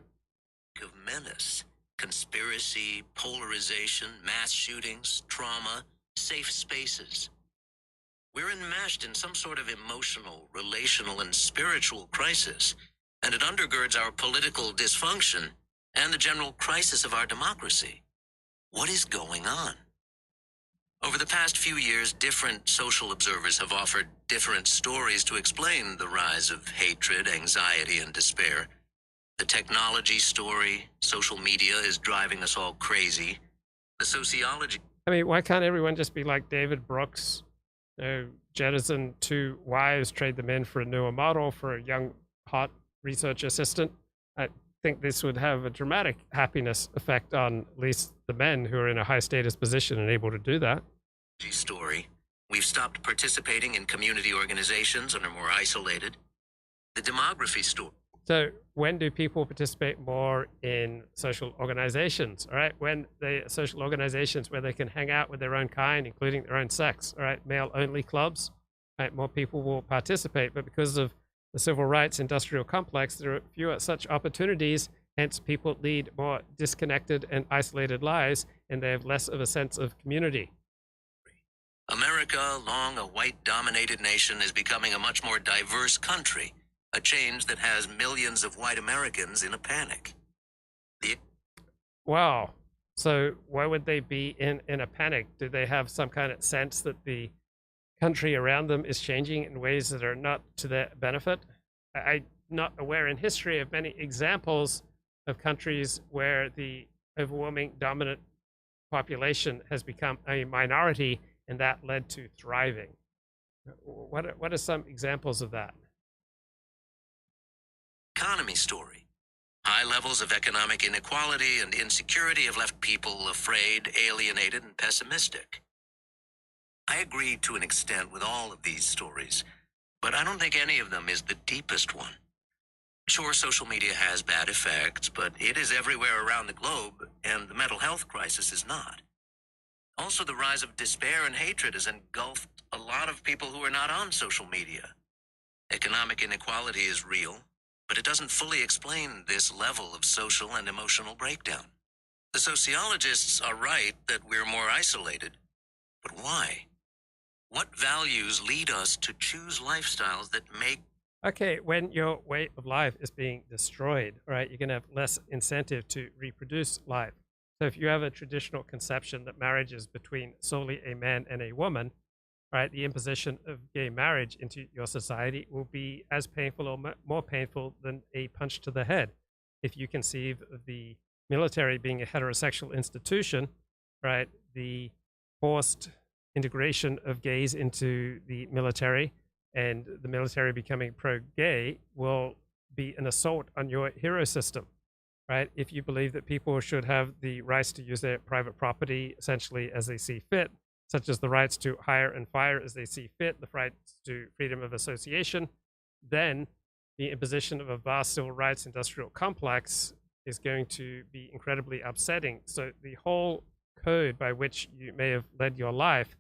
of menace, conspiracy, polarization, mass shootings, trauma, safe spaces. We're enmeshed in some sort of emotional, relational, and spiritual crisis, and it undergirds our political dysfunction and the general crisis of our democracy. What is going on? Over the past few years, different social observers have offered different stories to explain the rise of hatred, anxiety, and despair. The technology story, social media is driving us all crazy. The sociology... I mean, why can't everyone just be like David Brooks? Jettison 2 wives, trade them in for a newer model for a young, hot research assistant. I think this would have a dramatic happiness effect on at least the men who are in a high status position and able to do that. Story. We've stopped participating in community organizations and are more isolated. The demography story. So when do people participate more in social organizations? All right, when they social organizations where they can hang out with their own kind, including their own sex. All right, male-only clubs. All right, more people will participate, but because of the civil rights industrial complex, there are fewer such opportunities. Hence, people lead more disconnected and isolated lives, and they have less of a sense of community. America, long a white-dominated nation, is becoming a much more diverse country. A change that has millions of white Americans in a panic. Wow. So why would they be in a panic? Do they have some kind of sense that the country around them is changing in ways that are not to their benefit. I'm not aware in history of many examples of countries where the overwhelming dominant population has become a minority and that led to thriving. What are some examples of that? Economy story. High levels of economic inequality and insecurity have left people afraid, alienated, and pessimistic. I agree to an extent with all of these stories, but I don't think any of them is the deepest one. Sure, social media has bad effects, but it is everywhere around the globe, and the mental health crisis is not. Also, the rise of despair and hatred has engulfed a lot of people who are not on social media. Economic inequality is real, but it doesn't fully explain this level of social and emotional breakdown. The sociologists are right that we're more isolated, but why? What values lead us to choose lifestyles that make... Okay, when your way of life is being destroyed, right, you're going to have less incentive to reproduce life. So if you have a traditional conception that marriage is between solely a man and a woman, right, the imposition of gay marriage into your society will be as painful or more painful than a punch to the head. If you conceive of the military being a heterosexual institution, right, the forced integration of gays into the military and the military becoming pro-gay will be an assault on your hero system, right? If you believe that people should have the rights to use their private property essentially as they see fit, such as the rights to hire and fire as they see fit, the rights to freedom of association, then the imposition of a vast civil rights industrial complex is going to be incredibly upsetting. So the whole code by which you may have led your life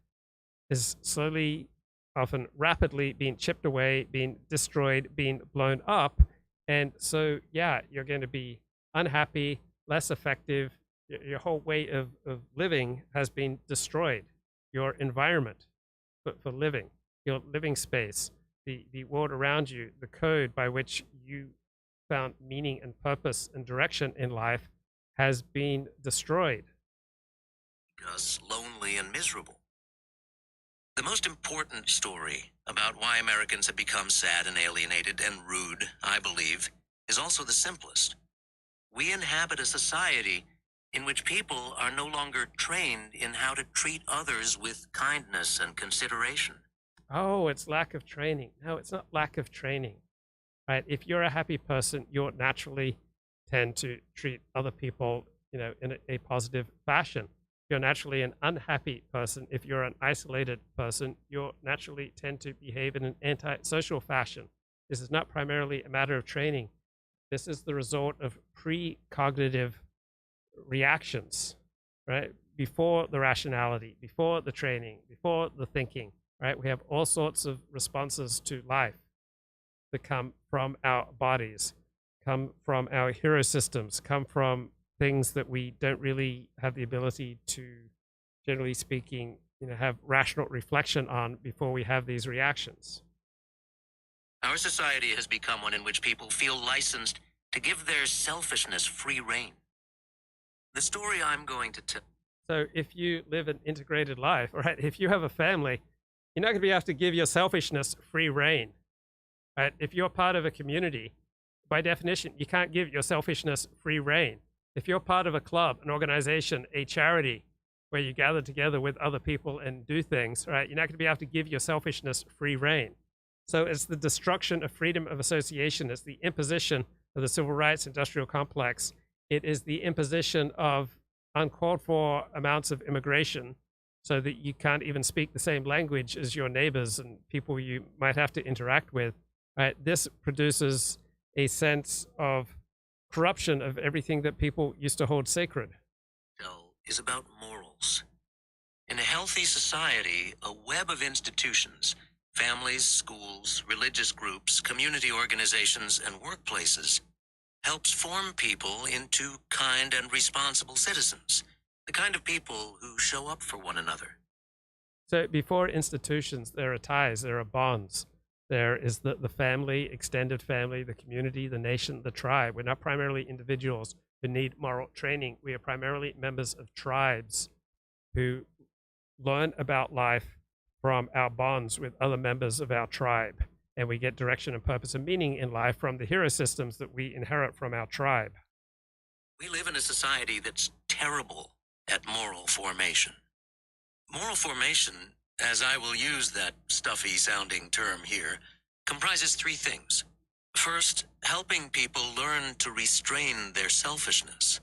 is slowly, often rapidly being chipped away, being destroyed, being blown up. And so, yeah, you're going to be unhappy, less effective. Your whole way of living has been destroyed. Your environment for living, your living space, the world around you, the code by which you found meaning and purpose and direction in life has been destroyed. Us lonely and miserable. The most important story about why Americans have become sad and alienated and rude, I believe, is also the simplest. We inhabit a society in which people are no longer trained in how to treat others with kindness and consideration. Oh, it's lack of training. No, it's not lack of training, right? If you're a happy person, you'll naturally tend to treat other people, in a positive fashion. You're naturally an unhappy person. If you're an isolated person, you'll naturally tend to behave in an antisocial fashion. This is not primarily a matter of training. This is the result of precognitive reactions, right? Before the rationality, before the training, before the thinking, right? We have all sorts of responses to life that come from our bodies, come from our hero systems, come from things that we don't really have the ability to, generally speaking, have rational reflection on before we have these reactions. Our society has become one in which people feel licensed to give their selfishness free rein. The story I'm going to tell. So if you live an integrated life, right, if you have a family, you're not going to be able to give your selfishness free rein, right? If you're part of a community, by definition, you can't give your selfishness free rein. If you're part of a club, an organization, a charity, where you gather together with other people and do things, right, you're not going to be able to give your selfishness free rein. So it's the destruction of freedom of association. It's the imposition of the civil rights industrial complex. It is the imposition of uncalled for amounts of immigration so that you can't even speak the same language as your neighbors and people you might have to interact with. Right? This produces a sense of corruption of everything that people used to hold sacred. Is about morals. In a healthy society, a web of institutions, families, schools, religious groups, community organizations, and workplaces helps form people into kind and responsible citizens, the kind of people who show up for one another. So before institutions, there are ties, there are bonds. There is the family, extended family, the community, the nation, the tribe. We're not primarily individuals who need moral training. We are primarily members of tribes who learn about life from our bonds with other members of our tribe. And we get direction and purpose and meaning in life from the hero systems that we inherit from our tribe. We live in a society that's terrible at moral formation. Moral formation, as I will use that stuffy-sounding term here, comprises three things. First, helping people learn to restrain their selfishness.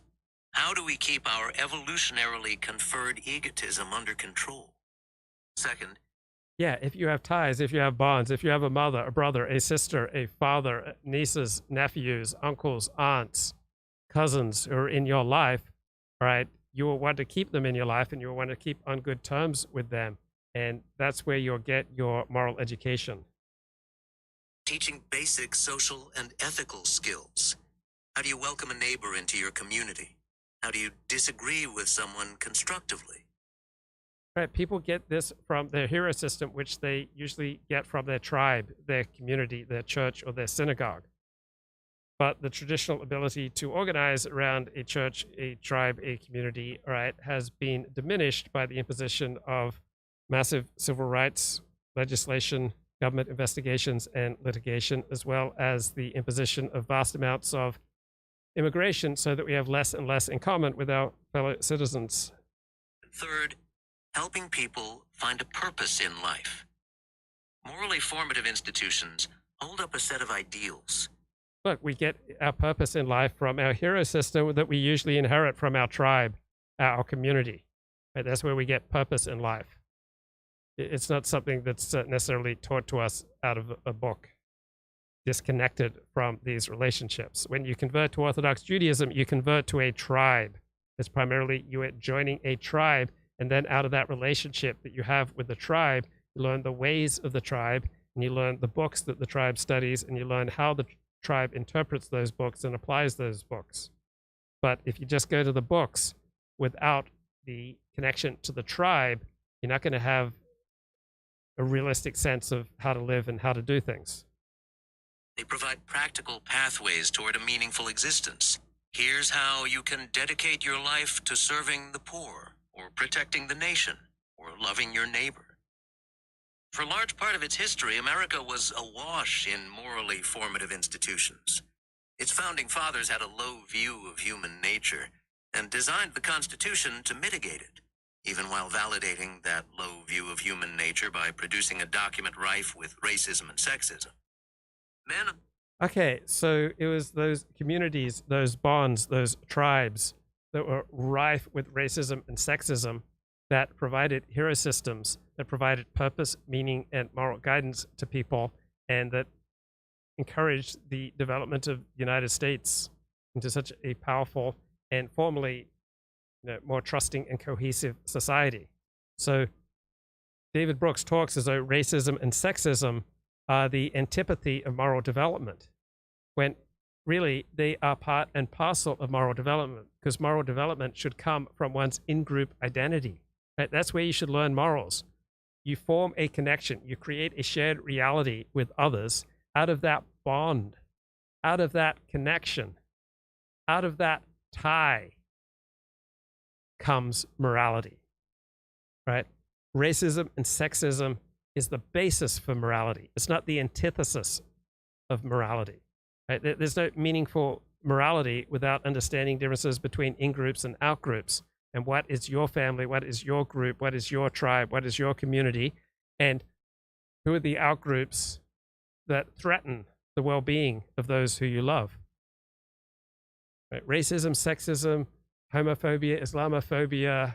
How do we keep our evolutionarily conferred egotism under control? Second, Yeah, if you have ties, if you have bonds, if you have a mother, a brother, a sister, a father, nieces, nephews, uncles, aunts, cousins who are in your life, right, you will want to keep them in your life and you will want to keep on good terms with them. And that's where you'll get your moral education. teaching basic social and ethical skills. How do you welcome a neighbor into your community? How do you disagree with someone constructively? Right, people get this from their hero system, which they usually get from their tribe, their community, their church, or their synagogue. But the traditional ability to organize around a church, a tribe, a community, right, has been diminished by the imposition of massive civil rights legislation, government investigations, and litigation, as well as the imposition of vast amounts of immigration, so that we have less and less in common with our fellow citizens. Third, helping people find a purpose in life. Morally formative institutions hold up a set of ideals. Look, we get our purpose in life from our hero system that we usually inherit from our tribe, our community. Right? That's where we get purpose in life. It's not something that's necessarily taught to us out of a book, disconnected from these relationships. When you convert to Orthodox Judaism, you convert to a tribe. It's primarily you are joining a tribe, and then out of that relationship that you have with the tribe, you learn the ways of the tribe, and you learn the books that the tribe studies, and you learn how the tribe interprets those books and applies those books. But if you just go to the books without the connection to the tribe, you're not going to have a realistic sense of how to live and how to do things. They provide practical pathways toward a meaningful existence. Here's how you can dedicate your life to serving the poor, or protecting the nation, or loving your neighbor. For a large part of its history, America was awash in morally formative institutions. Its founding fathers had a low view of human nature and designed the Constitution to mitigate it, even while validating that low view of human nature by producing a document rife with racism and sexism. Men. Okay, so it was those communities, those bonds, those tribes that were rife with racism and sexism that provided hero systems, that provided purpose, meaning, and moral guidance to people, and that encouraged the development of the United States into such a powerful and formally, more trusting and cohesive society. So David Brooks talks as though racism and sexism are the antipathy of moral development, when really they are part and parcel of moral development, because moral development should come from one's in-group identity. Right? That's where you should learn morals. You form a connection, you create a shared reality with others. Out of that bond, out of that connection, out of that tie comes morality, right? Racism and sexism is the basis for morality. It's not the antithesis of morality, right? There's no meaningful morality without understanding differences between in-groups and out-groups. And what is your family? What is your group? What is your tribe? What is your community? And who are the out-groups that threaten the well-being of those who you love? Right? Racism, sexism, homophobia, Islamophobia,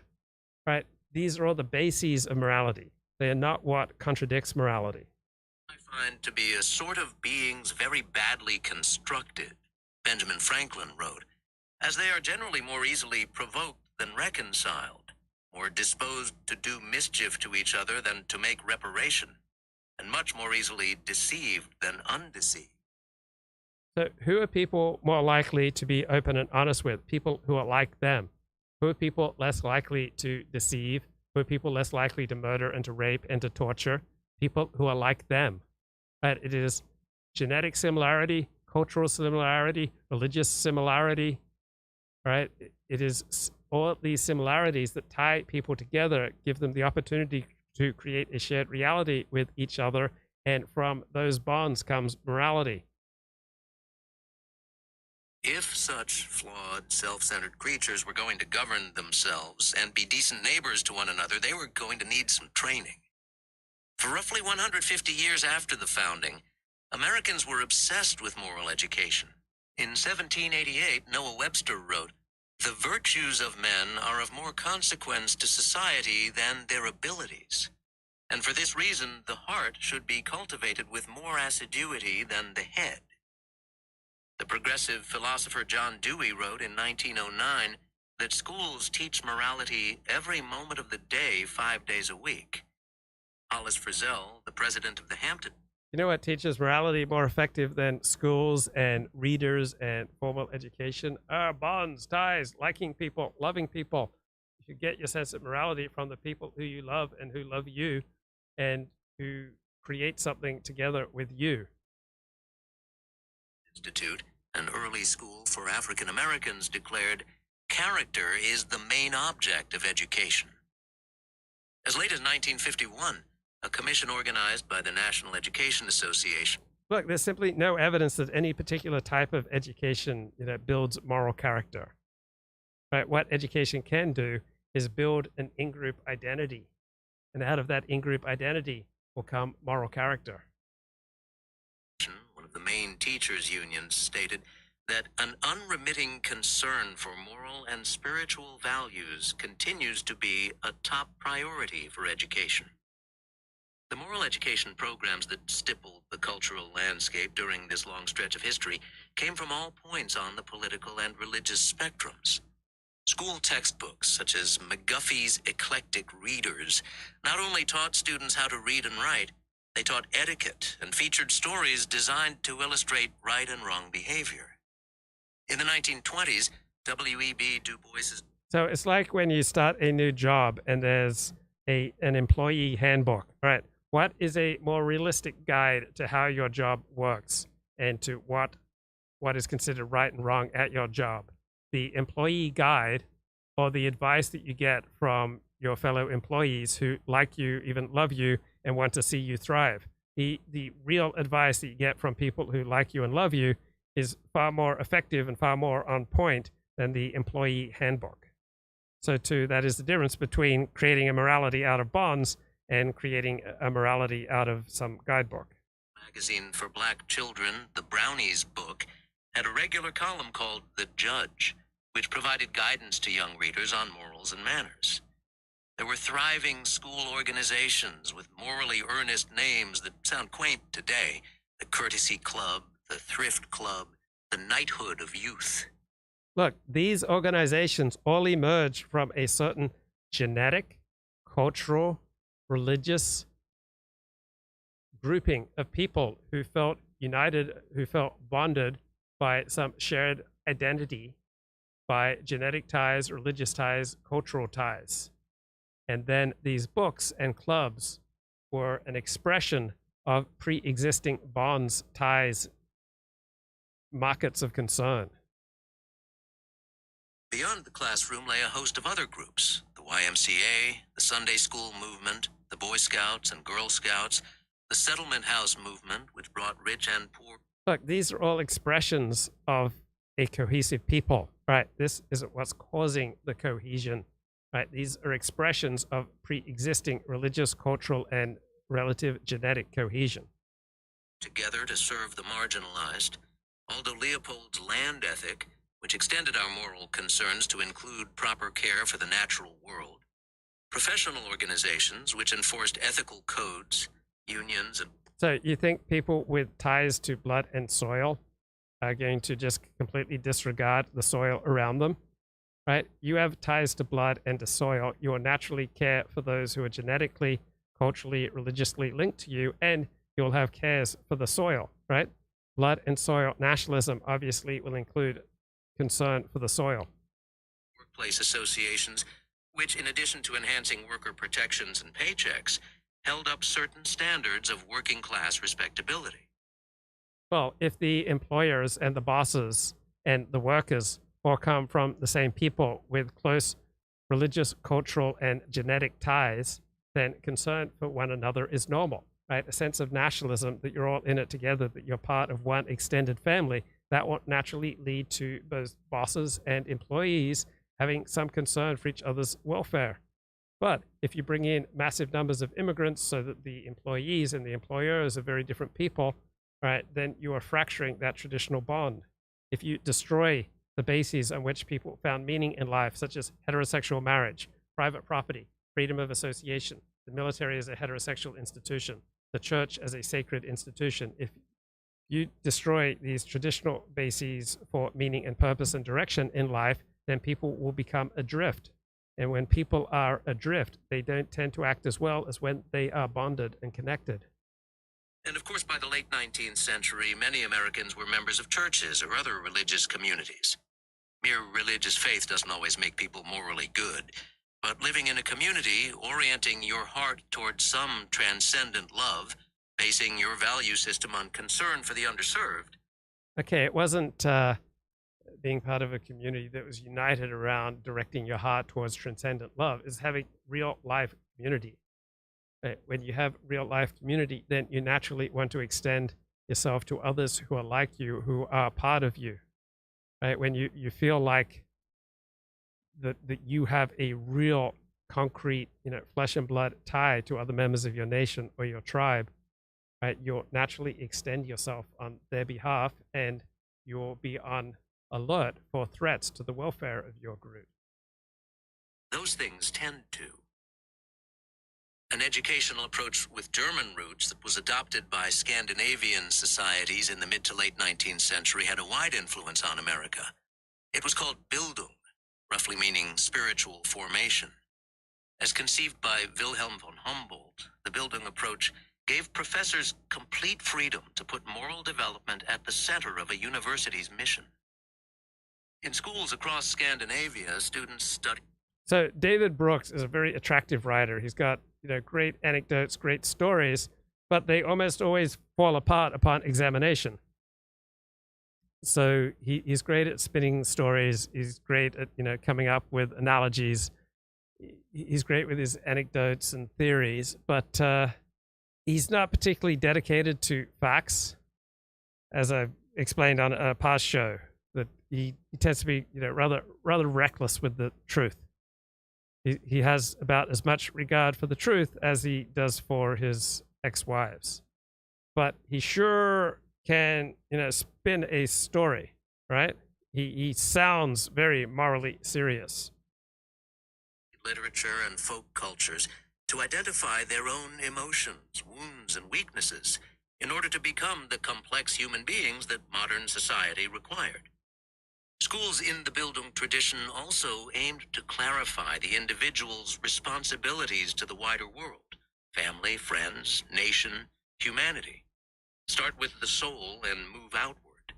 right? These are all the bases of morality. They are not what contradicts morality. I find to be a sort of beings very badly constructed, Benjamin Franklin wrote, as they are generally more easily provoked than reconciled, more disposed to do mischief to each other than to make reparation, and much more easily deceived than undeceived. So who are people more likely to be open and honest with? People who are like them. Who are people less likely to deceive? Who are people less likely to murder and to rape and to torture? People who are like them. Right? It is genetic similarity, cultural similarity, religious similarity, right? It is all these similarities that tie people together, give them the opportunity to create a shared reality with each other. And from those bonds comes morality. If such flawed, self-centered creatures were going to govern themselves and be decent neighbors to one another, they were going to need some training. For roughly 150 years after the founding, Americans were obsessed with moral education. In 1788, Noah Webster wrote, "The virtues of men are of more consequence to society than their abilities. And for this reason, the heart should be cultivated with more assiduity than the head." The progressive philosopher John Dewey wrote in 1909 that schools teach morality every moment of the day, 5 days a week. Hollis Frizzell, the president of the Hampton. You know what teaches morality more effective than schools and readers and formal education? Bonds, ties, liking people, loving people. You should get your sense of morality from the people who you love and who love you and who create something together with you. Institute, an early school for African Americans, declared, "Character is the main object of education." As late as 1951, a commission organized by the National Education Association. Look, there's simply no evidence that any particular type of education, builds moral character. Right? What education can do is build an in-group identity, and out of that in-group identity will come moral character. One of the main teachers' unions stated that an unremitting concern for moral and spiritual values continues to be a top priority for education. The moral education programs that stippled the cultural landscape during this long stretch of history came from all points on the political and religious spectrums. School textbooks, such as McGuffey's Eclectic Readers, not only taught students how to read and write, they taught etiquette and featured stories designed to illustrate right and wrong behavior. In the 1920s, W.E.B. Du Bois's... So it's like when you start a new job and there's an employee handbook, right? What is a more realistic guide to how your job works and to what is considered right and wrong at your job? The employee guide or the advice that you get from your fellow employees who like you, even love you, and want to see you thrive. The real advice that you get from people who like you and love you is far more effective and far more on point than the employee handbook. So too, that is the difference between creating a morality out of bonds and creating a morality out of some guidebook. Magazine for Black Children, the Brownies book, had a regular column called The Judge, which provided guidance to young readers on morals and manners. There were thriving school organizations with morally earnest names that sound quaint today: the Courtesy Club, the Thrift Club, the Knighthood of Youth. Look, these organizations all emerge from a certain genetic, cultural, religious grouping of people who felt united, who felt bonded by some shared identity, by genetic ties, religious ties, cultural ties. And then these books and clubs were an expression of pre-existing bonds, ties, markets of concern. Beyond the classroom lay a host of other groups: the YMCA, the Sunday School movement, the Boy Scouts and Girl Scouts, the Settlement House movement, which brought rich and poor. Look, these are all expressions of a cohesive people, right? This is what's causing the cohesion, right? These are expressions of pre-existing religious, cultural, and relative genetic cohesion. Together to serve the marginalized. Aldo Leopold's land ethic, which extended our moral concerns to include proper care for the natural world. Professional organizations, which enforced ethical codes, unions, and... So you think people with ties to blood and soil are going to just completely disregard the soil around them, right? You have ties to blood and to soil. You will naturally care for those who are genetically, culturally, religiously linked to you, and you'll have cares for the soil, right? Blood and soil nationalism obviously will include concern for the soil. Workplace associations, which in addition to enhancing worker protections and paychecks, held up certain standards of working class respectability. Well, if the employers and the bosses and the workers all come from the same people with close religious, cultural, and genetic ties, then concern for one another is normal, right? A sense of nationalism, that you're all in it together, that you're part of one extended family, that will naturally lead to both bosses and employees having some concern for each other's welfare. But if you bring in massive numbers of immigrants so that the employees and the employers are very different people, right, then you are fracturing that traditional bond. If you destroy the bases on which people found meaning in life, such as heterosexual marriage, private property, freedom of association, the military as a heterosexual institution, the church as a sacred institution, if you destroy these traditional bases for meaning and purpose and direction in life, then people will become adrift. And when people are adrift, they don't tend to act as well as when they are bonded and connected. And of course, by the late 19th century, many Americans were members of churches or other religious communities. Mere religious faith doesn't always make people morally good, but living in a community, orienting your heart towards some transcendent love, basing your value system on concern for the underserved. Okay, it wasn't being part of a community that was united around directing your heart towards transcendent love. It's having real life community. Right? When you have real life community, then you naturally want to extend yourself to others who are like you, who are part of you. Right? When you feel like that you have a real concrete, flesh and blood tie to other members of your nation or your tribe, right? You'll naturally extend yourself on their behalf, and you'll be on alert for threats to the welfare of your group. Those things tend to. An educational approach with German roots that was adopted by Scandinavian societies in the mid to late 19th century had a wide influence on America. It was called Bildung, roughly meaning spiritual formation. As conceived by Wilhelm von Humboldt, the Bildung approach gave professors complete freedom to put moral development at the center of a university's mission. In schools across Scandinavia, students study. So David Brooks is a very attractive writer. He's got great anecdotes, great stories, but they almost always fall apart upon examination. So he's great at spinning stories. He's great at coming up with analogies. He's great with his anecdotes and theories, but he's not particularly dedicated to facts, as I've explained on a past show. That he tends to be rather reckless with the truth. He has about as much regard for the truth as he does for his ex-wives. But he sure can, spin a story, right? He sounds very morally serious. Literature and folk cultures to identify their own emotions, wounds, and weaknesses in order to become the complex human beings that modern society required. Schools in the Bildung tradition also aimed to clarify the individual's responsibilities to the wider world, family, friends, nation, humanity. Start with the soul and move outward.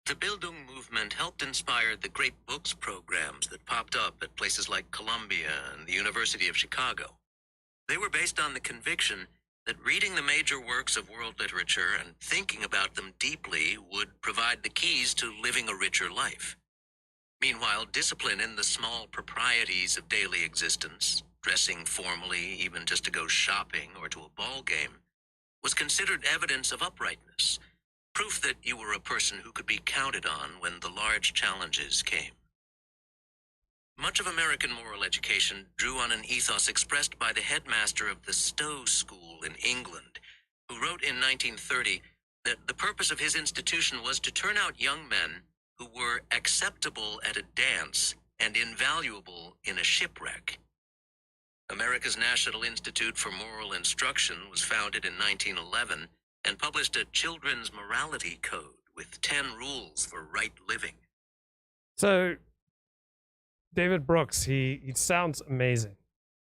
The Bildung movement helped inspire the great books programs that popped up at places like Columbia and the University of Chicago. They were based on the conviction that reading the major works of world literature and thinking about them deeply would provide the keys to living a richer life. Meanwhile, discipline in the small proprieties of daily existence, dressing formally even just to go shopping or to a ball game, was considered evidence of uprightness, proof that you were a person who could be counted on when the large challenges came. Much of American moral education drew on an ethos expressed by the headmaster of the Stowe School in England, who wrote in 1930 that the purpose of his institution was to turn out young men who were acceptable at a dance and invaluable in a shipwreck. America's National Institute for Moral Instruction was founded in 1911 and published a children's morality code with 10 rules for right living. So David Brooks, he sounds amazing,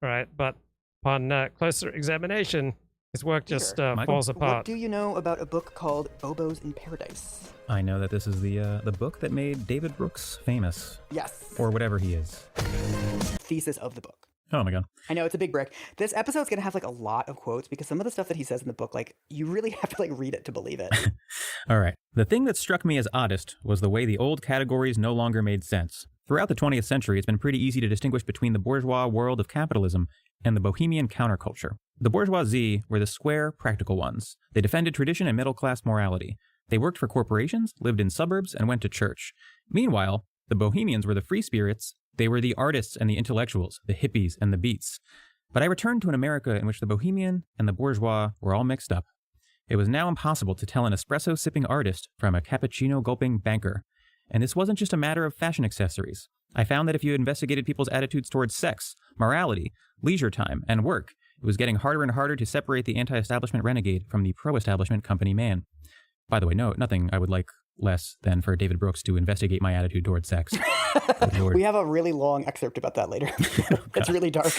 right? But upon closer examination, his work just falls apart. What do you know about a book called Bobos in Paradise? I know that this is the book that made David Brooks famous. Yes. Or whatever he is. Thesis of the book. Oh my god. I know, it's a big brick. This episode's going to have a lot of quotes because some of the stuff that he says in the book, you really have to read it to believe it. All right. The thing that struck me as oddest was the way the old categories no longer made sense. Throughout the 20th century, it's been pretty easy to distinguish between the bourgeois world of capitalism and the bohemian counterculture. The bourgeoisie were the square, practical ones. They defended tradition and middle-class morality. They worked for corporations, lived in suburbs, and went to church. Meanwhile, the bohemians were the free spirits. They were the artists and the intellectuals, the hippies and the beats. But I returned to an America in which the bohemian and the bourgeois were all mixed up. It was now impossible to tell an espresso-sipping artist from a cappuccino-gulping banker. And this wasn't just a matter of fashion accessories. I found that if you investigated people's attitudes towards sex, morality, leisure time, and work, it was getting harder and harder to separate the anti-establishment renegade from the pro-establishment company man. By the way, no, nothing I would like less than for David Brooks to investigate my attitude towards sex. We have a really long excerpt about that later. It's really dark.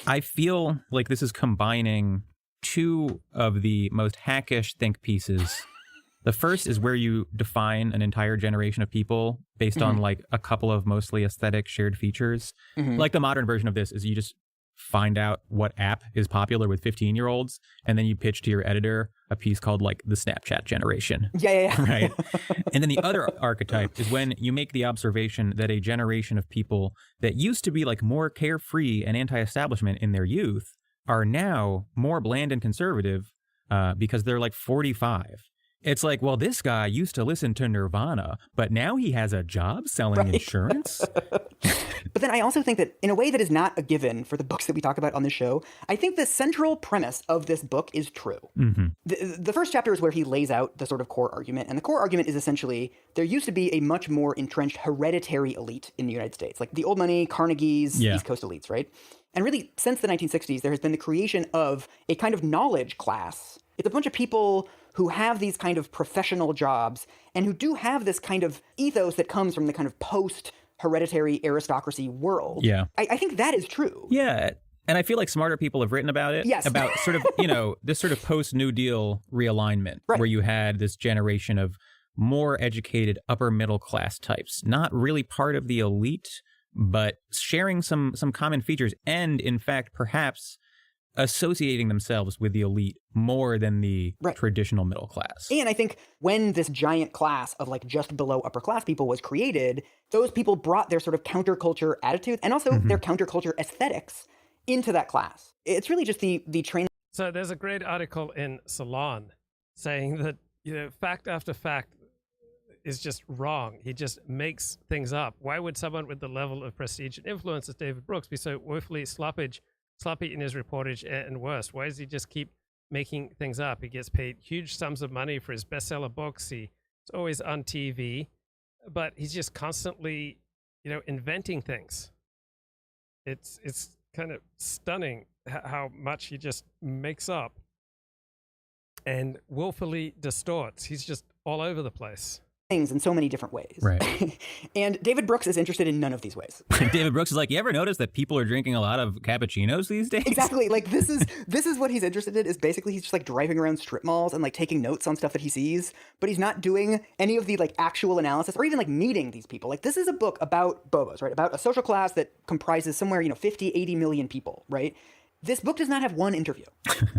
I feel like this is combining two of the most hackish think pieces. The first is where you define an entire generation of people based on like a couple of mostly aesthetic shared features. Like the modern version of this is you just find out what app is popular with 15-year-olds, and then you pitch to your editor a piece called like the Snapchat generation. Yeah. Right. And then the other archetype is when you make the observation that a generation of people that used to be like more carefree and anti-establishment in their youth are now more bland and conservative because they're like 45. It's like, well, this guy used to listen to Nirvana, but now he has a job selling insurance. But then I also think that in a way that is not a given for the books that we talk about on this show, I think the central premise of this book is true. The first chapter is where he lays out the sort of core argument. And the core argument is essentially there used to be a much more entrenched hereditary elite in the United States, like the old money, Carnegie's, East Coast elites, right? And really, since the 1960s, there has been the creation of a kind of knowledge class. It's a bunch of people who have these kind of professional jobs and who do have this kind of ethos that comes from the kind of post-hereditary aristocracy world. Yeah. I think that is true. Yeah. And I feel like smarter people have written about it. Yes. About sort of, this sort of post-New Deal realignment where you had this generation of more educated upper middle class types, not really part of the elite, but sharing some common features and, in fact, perhaps associating themselves with the elite more than the traditional middle class. And I think when this giant class of like just below upper class people was created, those people brought their sort of counterculture attitudes and also their counterculture aesthetics into that class. It's really just the train. So there's a great article in Salon saying that, fact after fact is just wrong. He just makes things up. Why would someone with the level of prestige and influence as David Brooks be so woefully sloppy in his reportage and worse? Why does he just keep making things up? He gets paid huge sums of money for his bestseller books. He's always on TV, but he's just constantly, inventing things. It's kind of stunning how much he just makes up and willfully distorts. He's just all over the place. Things in so many different ways. Right. And David Brooks is interested in none of these ways. David Brooks is like, you ever notice that people are drinking a lot of cappuccinos these days? Exactly. Like this is what he's interested in, is basically he's just like driving around strip malls and like taking notes on stuff that he sees, but he's not doing any of the like actual analysis or even like meeting these people. Like this is a book about Bobos, right? About a social class that comprises somewhere, 50, 80 million people, right? This book does not have one interview.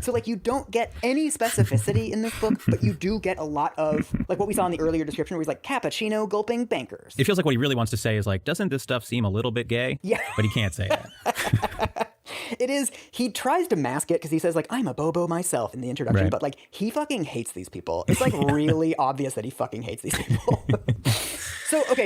So like you don't get any specificity in this book, but you do get a lot of like what we saw in the earlier description where he's like cappuccino gulping bankers. It feels like what he really wants to say is like, doesn't this stuff seem a little bit gay? Yeah. But he can't say that. It is, he tries to mask it because he says like, I'm a Bobo myself in the introduction, but like he fucking hates these people. It's like really obvious that he fucking hates these people.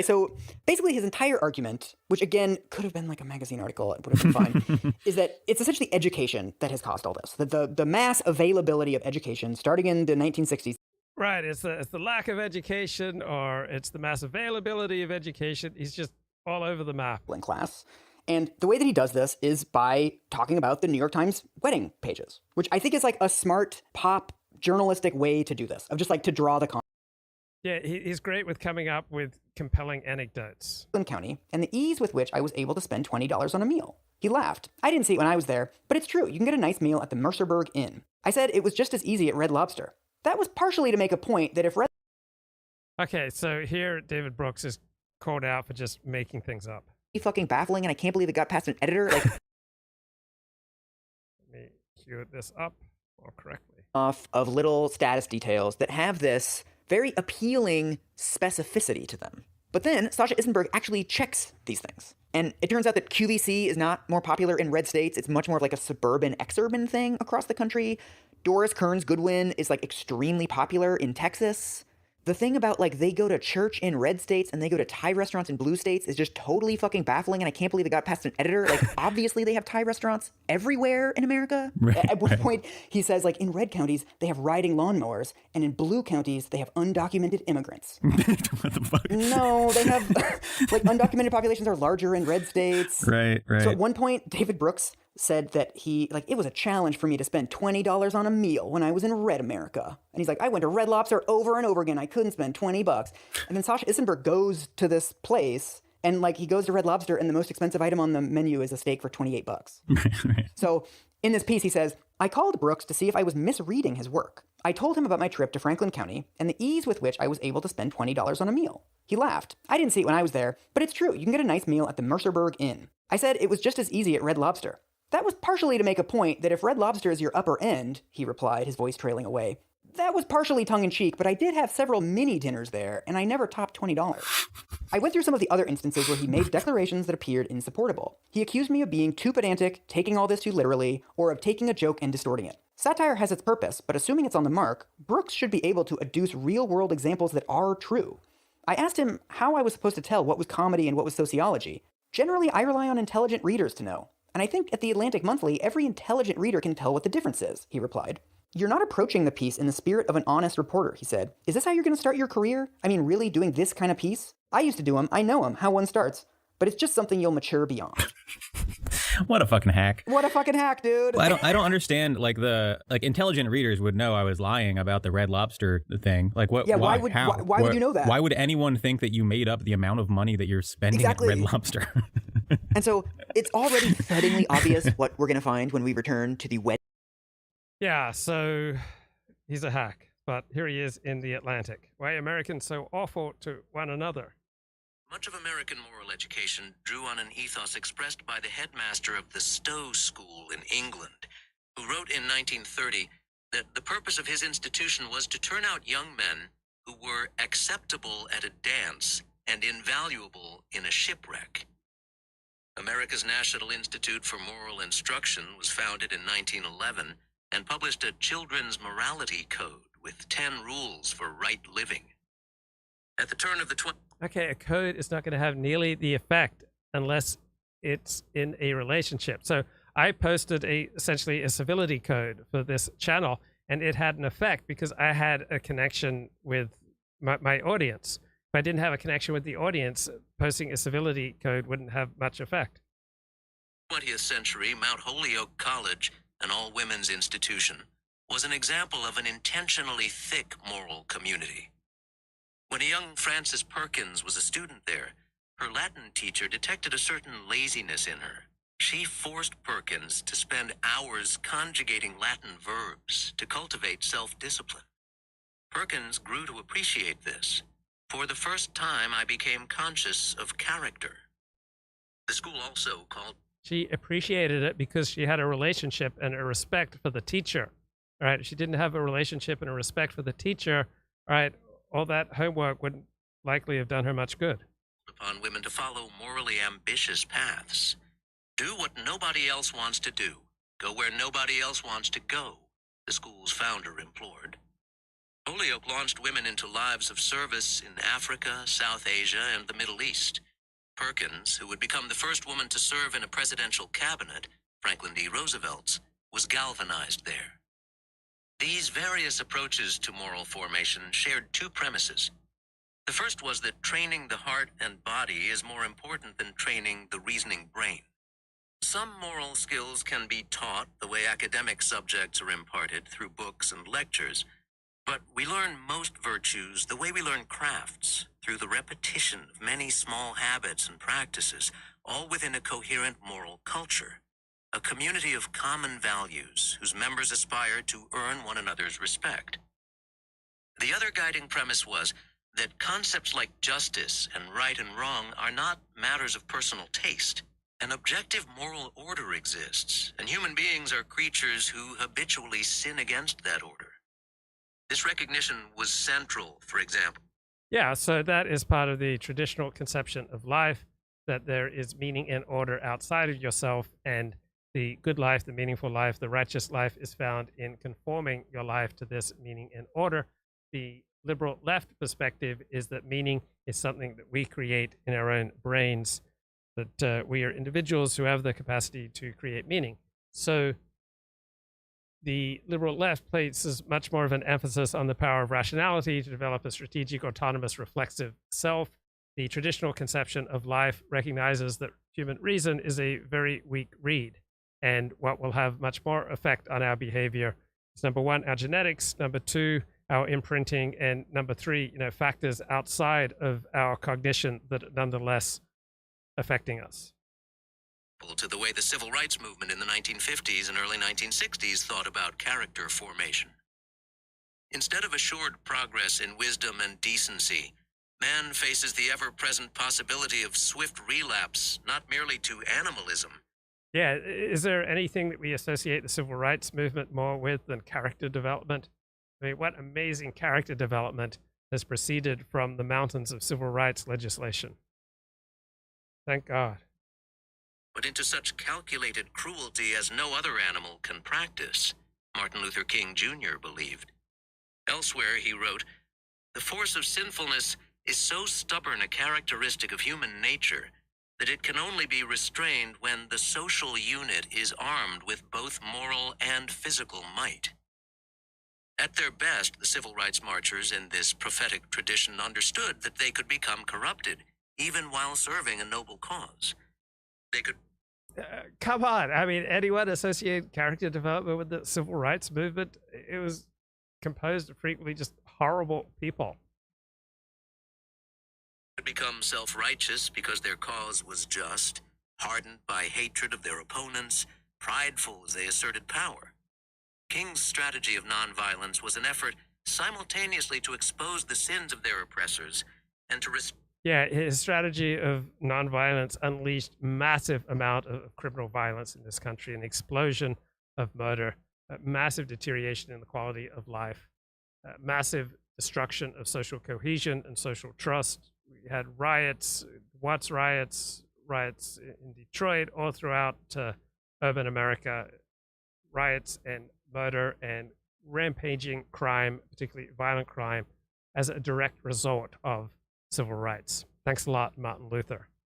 So basically his entire argument, which again could have been like a magazine article, it would have been fine, is that it's essentially education that has caused all this. That the mass availability of education starting in the 1960s. Right, it's the lack of education, or it's the mass availability of education. He's just all over the map. In class. And the way that he does this is by talking about the New York Times wedding pages, which I think is like a smart pop journalistic way to do this, of just like to draw the Yeah, he's great with coming up with compelling anecdotes. County, and the ease with which I was able to spend $20 on a meal. He laughed. I didn't see it when I was there, but it's true. You can get a nice meal at the Mercerburg Inn. I said it was just as easy at Red Lobster. That was partially to make a point that if Red... Okay, so here David Brooks is called out for just making things up. Fucking baffling, and I can't believe it got past an editor. Like... Let me cue this up more correctly. Of little status details that have this very appealing specificity to them. But then Sasha Issenberg actually checks these things. And it turns out that QVC is not more popular in red states. It's much more of like a suburban, exurban thing across the country. Doris Kearns Goodwin is like extremely popular in Texas. The thing about like they go to church in red states and they go to Thai restaurants in blue states is just totally fucking baffling, and I can't believe it got past an editor. Like obviously they have Thai restaurants everywhere in America. Right, At one point he says like in red counties they have riding lawnmowers and in blue counties they have undocumented immigrants. What the fuck? No, they have like undocumented populations are larger in red states. Right. So at one point David Brooks said that it was a challenge for me to spend $20 on a meal when I was in red America. And he's like, I went to Red Lobster over and over again. I couldn't spend $20. And then Sasha Issenberg goes to this place and like he goes to Red Lobster and the most expensive item on the menu is a steak for $28. Right. So in this piece, he says, I called Brooks to see if I was misreading his work. I told him about my trip to Franklin County and the ease with which I was able to spend $20 on a meal. He laughed. I didn't see it when I was there, but it's true. You can get a nice meal at the Mercerburg Inn. I said it was just as easy at Red Lobster. That was partially to make a point that if Red Lobster is your upper end, he replied, his voice trailing away. That was partially tongue-in-cheek, but I did have several mini dinners there, and I never topped $20. I went through some of the other instances where he made declarations that appeared insupportable. He accused me of being too pedantic, taking all this too literally, or of taking a joke and distorting it. Satire has its purpose, but assuming it's on the mark, Brooks should be able to adduce real-world examples that are true. I asked him how I was supposed to tell what was comedy and what was sociology. Generally, I rely on intelligent readers to know. And I think at the Atlantic Monthly, every intelligent reader can tell what the difference is, he replied. You're not approaching the piece in the spirit of an honest reporter, he said. Is this how you're going to start your career? I mean, really doing this kind of piece? I used to do them. I know them, how one starts. But it's just something you'll mature beyond. What a fucking hack. What a fucking hack, dude. Well, I don't understand. Like intelligent readers would know I was lying about the Red Lobster thing. Like what? Yeah, why would you know that? Why would anyone think that you made up the amount of money that you're spending at Red Lobster? And so it's already thuddingly obvious what we're going to find when we return to the wet. Yeah, so he's a hack, but here he is in the Atlantic. Why are Americans so awful to one another? Much of American moral education drew on an ethos expressed by the headmaster of the Stowe School in England, who wrote in 1930 that the purpose of his institution was to turn out young men who were acceptable at a dance and invaluable in a shipwreck. America's National Institute for Moral Instruction was founded in 1911 and published a children's morality code with 10 rules for right living. At the turn of the Okay, a code is not going to have nearly the effect unless it's in a relationship. So I posted essentially a civility code for this channel, and it had an effect because I had a connection with my audience. If I didn't have a connection with the audience, posting a civility code wouldn't have much effect. 20th century, Mount Holyoke College, an all-women's institution, was an example of an intentionally thick moral community. When a young Frances Perkins was a student there, her Latin teacher detected a certain laziness in her. She forced Perkins to spend hours conjugating Latin verbs to cultivate self-discipline. Perkins grew to appreciate this. For the first time, I became conscious of character. The school also called... She appreciated it because she had a relationship and a respect for the teacher. All right, if she didn't have a relationship and a respect for the teacher, all right, all that homework wouldn't likely have done her much good. Upon women to follow morally ambitious paths. Do what nobody else wants to do. Go where nobody else wants to go, the school's founder implored. Holyoke launched women into lives of service in Africa, South Asia, and the Middle East. Perkins, who would become the first woman to serve in a presidential cabinet, Franklin D. Roosevelt's, was galvanized there. These various approaches to moral formation shared two premises. The first was that training the heart and body is more important than training the reasoning brain. Some moral skills can be taught the way academic subjects are imparted through books and lectures, but we learn most virtues the way we learn crafts, through the repetition of many small habits and practices, all within a coherent moral culture, a community of common values whose members aspire to earn one another's respect. The other guiding premise was that concepts like justice and right and wrong are not matters of personal taste. An objective moral order exists, and human beings are creatures who habitually sin against that order. This recognition was central, for example, Yeah, so that is part of the traditional conception of life, that there is meaning and order outside of yourself, and the good life, the meaningful life, the righteous life is found in conforming your life to this meaning and order. The liberal left perspective is that meaning is something that we create in our own brains, that we are individuals who have the capacity to create meaning. So the liberal left places much more of an emphasis on the power of rationality to develop a strategic, autonomous, reflexive self. The traditional conception of life recognizes that human reason is a very weak reed, and what will have much more effect on our behavior is, number one, our genetics, number two, our imprinting, and number three, factors outside of our cognition that are nonetheless affecting us. To the way the civil rights movement in the 1950s and early 1960s thought about character formation. Instead of assured progress in wisdom and decency, man faces the ever-present possibility of swift relapse, not merely to animalism. Yeah, is there anything that we associate the civil rights movement more with than character development? I mean, what amazing character development has proceeded from the mountains of civil rights legislation. Thank God. But into such calculated cruelty as no other animal can practice, Martin Luther King Jr. believed. Elsewhere, he wrote, "The force of sinfulness is so stubborn a characteristic of human nature that it can only be restrained when the social unit is armed with both moral and physical might." At their best, the civil rights marchers in this prophetic tradition understood that they could become corrupted, even while serving a noble cause. They could... Come on. I mean, anyone associate character development with the civil rights movement? It was composed of frequently just horrible people. Could become self-righteous because their cause was just, hardened by hatred of their opponents, prideful as they asserted power. King's strategy of nonviolence was an effort simultaneously to expose the sins of their oppressors and to Yeah, his strategy of nonviolence unleashed massive amount of criminal violence in this country, an explosion of murder, massive deterioration in the quality of life, massive destruction of social cohesion and social trust. We had riots, Watts riots, riots in Detroit, all throughout urban America, riots and murder and rampaging crime, particularly violent crime, as a direct result of civil rights. Thanks a lot, Martin Luther.